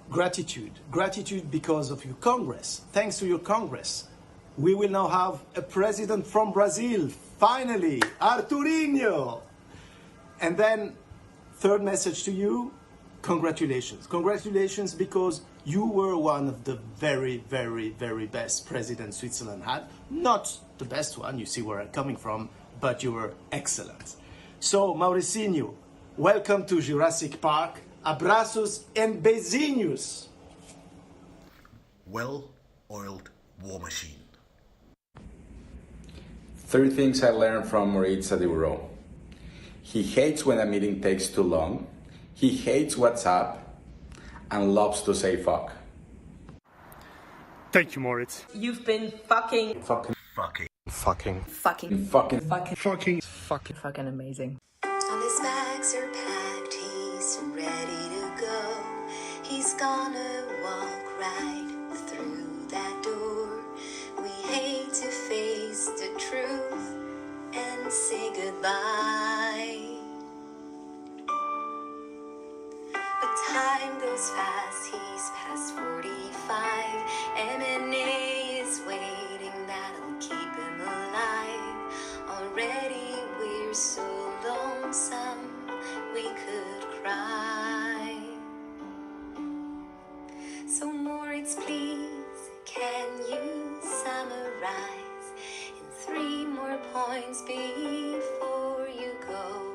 gratitude. Gratitude because of your Congress. Thanks to your Congress, we will now have a president from Brazil, finally, Arturinho. And then, third message to you, congratulations. Congratulations because you were one of the very, very, very best presidents Switzerland had. Not the best one, you see where I'm coming from, but you were excellent. So, Mauricinho, welcome to Jurassic Park. Abraços and beijinhos. Well-oiled war machine. 3 things I learned from Moritz at the Bureau. He hates when a meeting takes too long, he hates WhatsApp, and loves to say fuck. Thank you, Moritz. You've been fucking Amazing. On his bags are packed, he's ready to go. He's gonna walk right through that door. We hate to face the truth and say goodbye. But time goes fast, he's past 45. points before you go.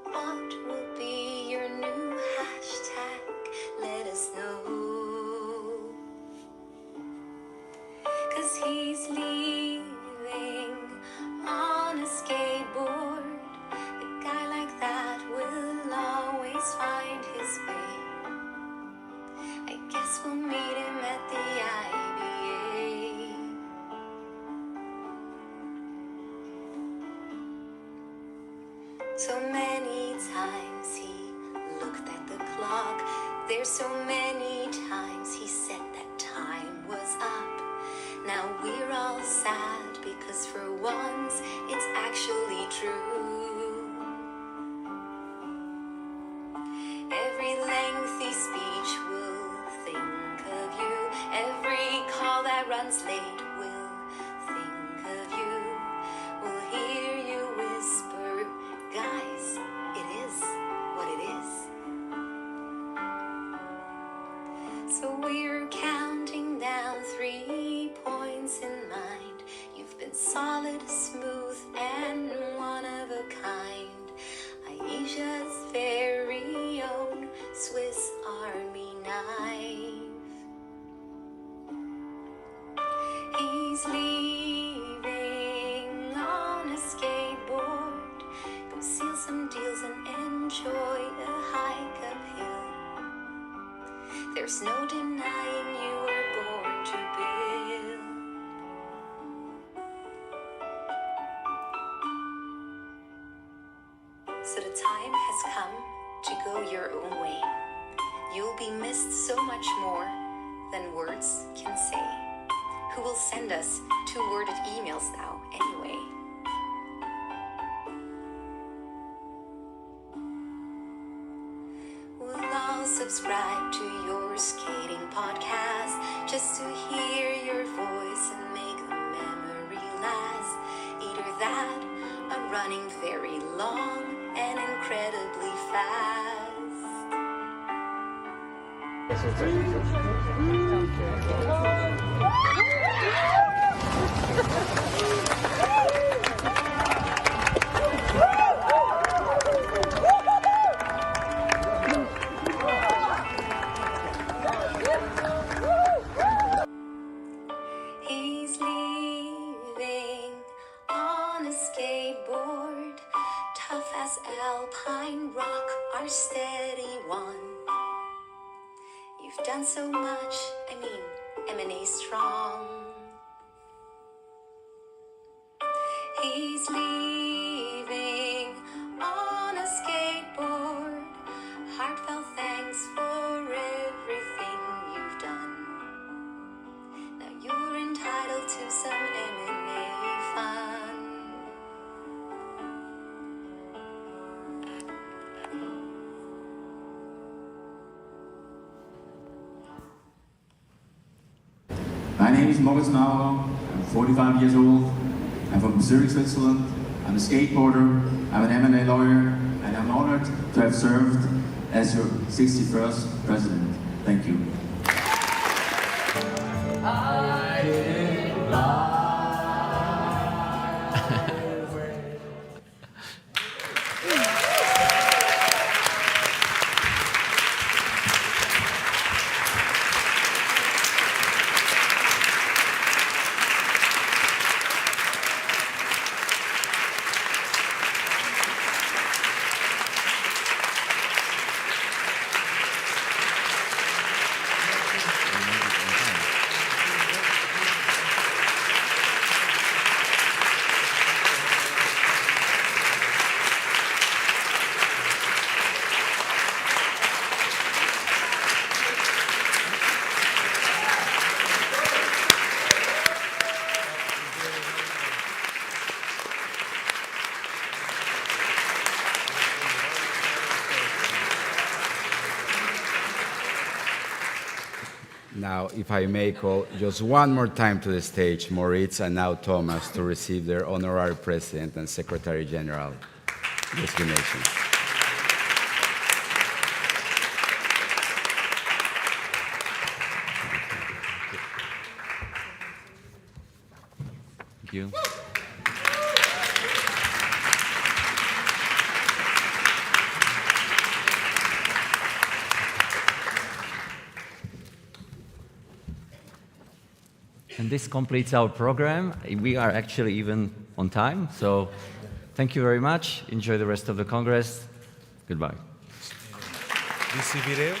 What will be your new hashtag? Let us know. 'Cause he's leaving on a skateboard. A guy like that will always find his way. I guess we'll meet him at the IBA. So many times he looked at the clock. There's so many times he said that time was up. Now we're all sad because for once it's actually true. Every lengthy speech will think of you. Every call that runs late will think of you. We'll hear you whisper, guys, it is what it is. So we're counting down 3 points in mind. You've been solid, smooth, and one of a kind. AIJA's very own Swiss Army knife. He's leaving on a skateboard. Go seal some deals and enjoy a hike uphill. There's no denying you were born to build. So the time has come to go your own way. You'll be missed so much more than words can say. Who will send us 2-worded emails now anyway? We'll all subscribe to your skating podcast just to hear your voice and make the memory last. Either that or running very long and incredibly fast. He's leaving on a skateboard. Tough as alpine rock, our steady one. You've done so much, M&A strong. He's leaving on a skateboard. Heartfelt thanks for everything you've done. Now you're entitled to some M&A fun. My name is Moritz Maurer. I'm 45 years old. I'm from Zurich, Switzerland. I'm a skateboarder. I'm an M&A lawyer, and I'm honored to have served as your 61st president. Thank you. Now, if I may call just one more time to the stage, Moritz and now Thomas, to receive their Honorary President and Secretary General designations. Thank you. And this completes our program. We are actually even on time, so thank you very much. Enjoy the rest of the Congress. Goodbye. This video